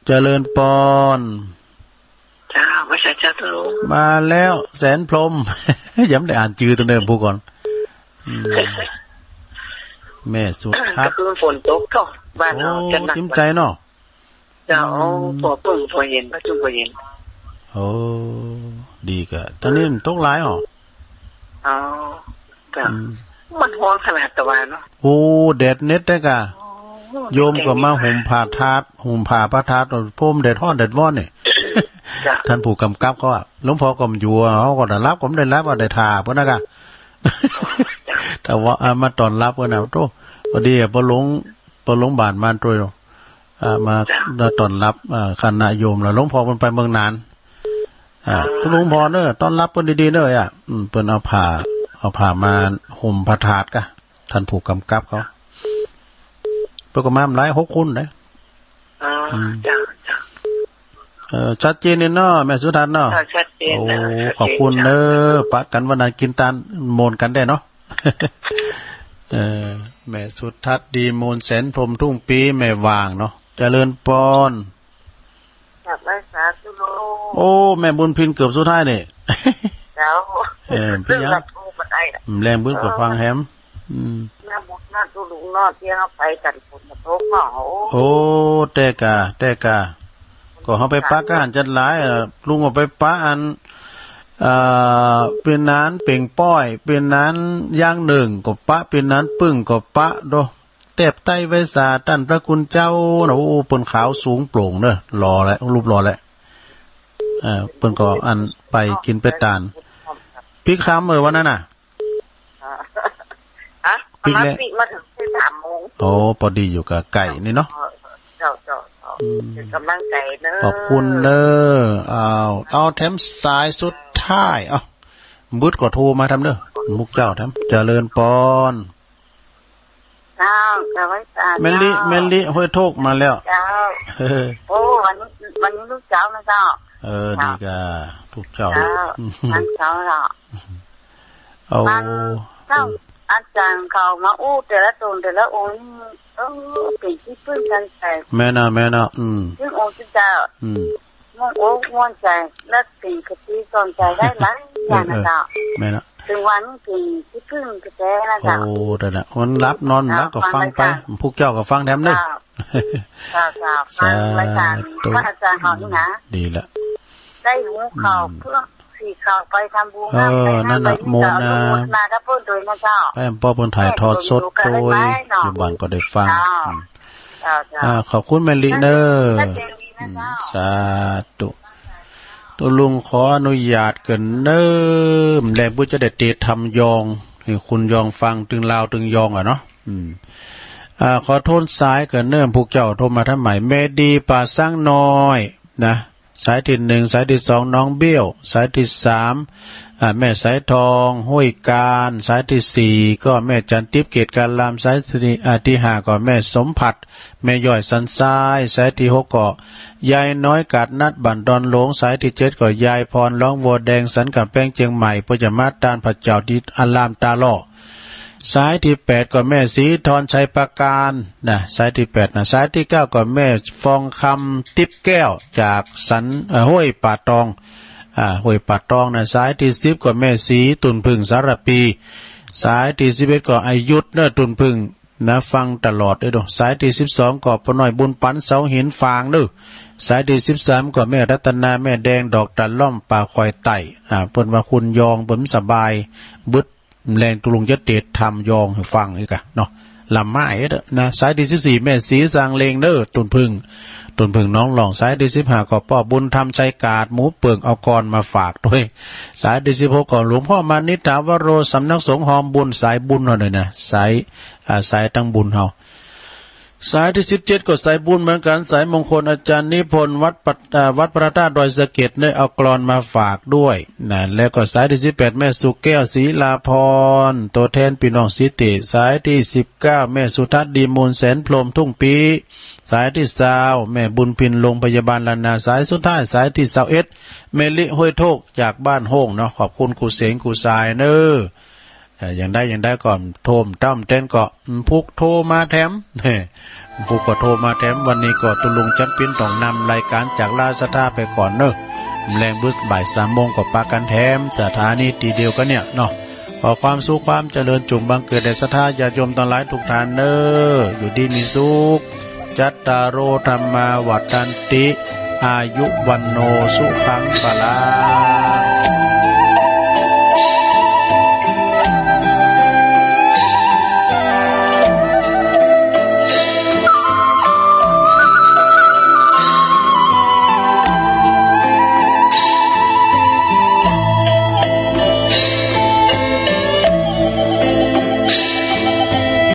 เจริญปอนจ้าไม่ใช่เจ้าตุ้ลุงมาแล้วแสนพรหมย้ำได้อ่านชื่อตัวเดิมผู้ก่อนแม่สุทัศน์คือฝนตกก็บ้านเราจะหนักจิ้มใจเนาะเจ้าพอปุ่งพอเย็นประจุพอเย็นโอ้ดีกะตอนนี้มันตกหลายอ๋อก็มันร้อนขนาดตะวันเนาะโอ้แดดเน็ตได้กะโยมก็มาห่มผ้าทาสห่มผ้าพระธาตุพรมแดดฮ้อนแดดร้อนนี่ท่านผู้กำกับก็ว่าหลวงพ่อก็อยู่เขาก็ได้รับผมได้รับว่าได้ทาเพิ่นน่ะกะแต่ว่ามาตอนรับเพิ่นน่ะโตพอดีบ่ลงบ้านมาตัวมาตอนรับคณะโยมแล้วหลวงพ่อเพิ่นไปเมืองนานหลวงพ่อเด้อต้อนรับเพิ่นดีๆเด้อเพิ่นเอาผ้ามาห่มพระธาตุกะท่านผู้กำกับเขาเพิ่นก็มาหลาย6คนเด้จ้าชัดเจนเนาะแม่สุทัศน์เนาะชัดเจนนะขอบคุณเด้อปะกันวันนั้นกินตาลโมนกันได้เนาะแม่สุทัศน์ดีโมนแสนพรหมทุ่งปีแม่วางเนาะเจริญปอนกับแม่สาธุโลโอ้แม่บุญพินเกือบสุดท้ายนี่แล้วพี่ยังแรงบึ้งกับฟังแฮมน้าบุญน้าตุลุงนอดที่เขาไปกันฝนตกเนาะโอ้แต่กะก็เขาไปปักก็หันจัดหลายลุงก็ไปปักอันเป็นนั้นเป่งป้อยเป็นนั้นย่างหนึ่งก็ปะเป็นนั้นปึ้งก็ปะโดแตบใต้ไว้สาท่านพระคุณเจ้าโอ้เปิ้นขาวสูงโปร่งเด้อรอแล้วรูปรอแล้วเปิ้นก็อันไปกินเป็ดตาลพี่คำวันนั้นน่ะพี่แม่มาถึง3 โมงโอ้พอดีอยู่กับไก่นี่เนาะกำลังใจเนอะขอบคุณเนอะเอาแถมสายสุดท้ายบึดก็โทรมาทำเนอะมุกเจ้าทำเจริญปอนเจ้าจะไว้ตาเมลี่ห้วยโทกมาแล้วเจ้าโอ้วันนี้ลูกเจ้านะเจ้าดีกะทุกเจ้านั่นเจ้าเนาะเจ้าอาจารย์เขามาอู้แต่ละตนแต่ละองค์เป็นที่พึ่งกันใจแม่น่ะซึ่งองค์เจ้ามันโอ้ม่วนใจและสิ่งกติสอนใจได้หลายอย่างนะเจ้าแม่น่ะถึงวันเป็นที่พึ่งกระแสนะเจ้าโอ้แต่น่ะวันรับนอนแล้วก็ฟังไปพวกเจ้าก็ฟังแถมเด้อฟังรายการว่าอาจารย์เขานี่นะดีละได้รู้ข่าวเพื่อสี่ข่าวไปทำบุญนั่นน่ะโมนาถ้าเพิ่นโดยนะเจ้าแม่พ่อเพิ่นถ่ายทอดสดโดยอยู่บ้านก็ได้ฟังขอบคุณแม่ลิเนอร์สาธุตัวลุงขออนุญาตเกินเนิ่มแรงบุญจะได้เตะทำยองให้คุณยองฟังตึงลาวตึงยองเนาะขอโทษสายเกินเนิ่มพวกเจ้าโทรมาทำใหม่แม่ดีป่าสร้างน้อยนะสายที่1สายที่2น้องเบี้ยวสายที่3แม่สายทองห้วยการสายที่4ก็แม่จันทิพย์เกตการลามสายที่5ก็แม่สมผัดแม่ย่อยสันทรายสายที่6ก็ยายน้อยกาดนัดบั่นดอนหลงสายที่7ก็ยายพรร้องวัวแดงสันกับแป้งเชียงใหม่ปุจมาตานผัดเจ้าที่อารามตาล่อสายที่8ก็แม่สีทรชัยประการนะสายที่8นะสายที่9ก็แม่ฟองคำติ๊บแก้วจากสันห้วยป่าตองห้วยป่าตองนะสายที่10ก็แม่สีตุนพึ่งสารปีสายที่11ก็อายุทธเนตุนพึ่งนะฟังตลอดด้วยสายที่12ก็ปน้อยบุญปันเสาหินฟางเด้อสายที่13ก็แม่รัตนาแม่แดงดอกตะล่อมป่าคอยไต่เพิ่นว่าคุณยองเพิ่นสบายบึดแรงตุลุงจะเตะทำยองให้ฟังอีกอะเนาะ ลำไม้เด้อนะสายที่14แม่สีสางเลงเด้อตุนพึ่งน้องหลองสายที่15ก็ป้อบุญทำใจกาดหมูเปิงเอากรมาฝากด้วยสายที่16ก็หลวงพ่อมานิถาวโรสำนักสงฆ์หอมบุญสายบุญหน่อยนะสายตั้งบุญเฮาสายที่17ก็สายบุญเหมือนกันสายมงคลอาจารย์นิพนธ์วัดพระธาตุดอยสะเก็ดได้เอากลอนมาฝากด้วยนะแล้วก็สายที่18แม่สุแก้วศรีลาพรตัวแทนพี่น้องสิติสายที่19แม่สุทัศน์ดีมูลแสนพรหมทุ่งปีสายที่20แม่บุญพินโรงพยาบาลลานาสายสุดท้ายสายที่21เมลิห้วยโทกจากบ้านโฮ่งเนาะขอบคุณครูเสงครูสายเนออย่างได้ก่อนโทมตั้มเต้นก็พุกโทรมาแถมพุกก็โทรมาแถมวันนี้ก็ตุลุงจำเป็นต้องนำรายการจากลาสตาไปก่อนเนอะแรงบึกบ่าย3 โมงก็ปากันแถมสถานีทีเดียวกันเนี่ยเนาะขอความสุขความเจริญจุ่มบังเกิดแด่ศรัทธาญาติโยมทั้งหลายทุกท่านเนออยู่ดีมีสุขจัตตารโอธรรมาวัฏฏันติอายุวันโนสุขังพลัง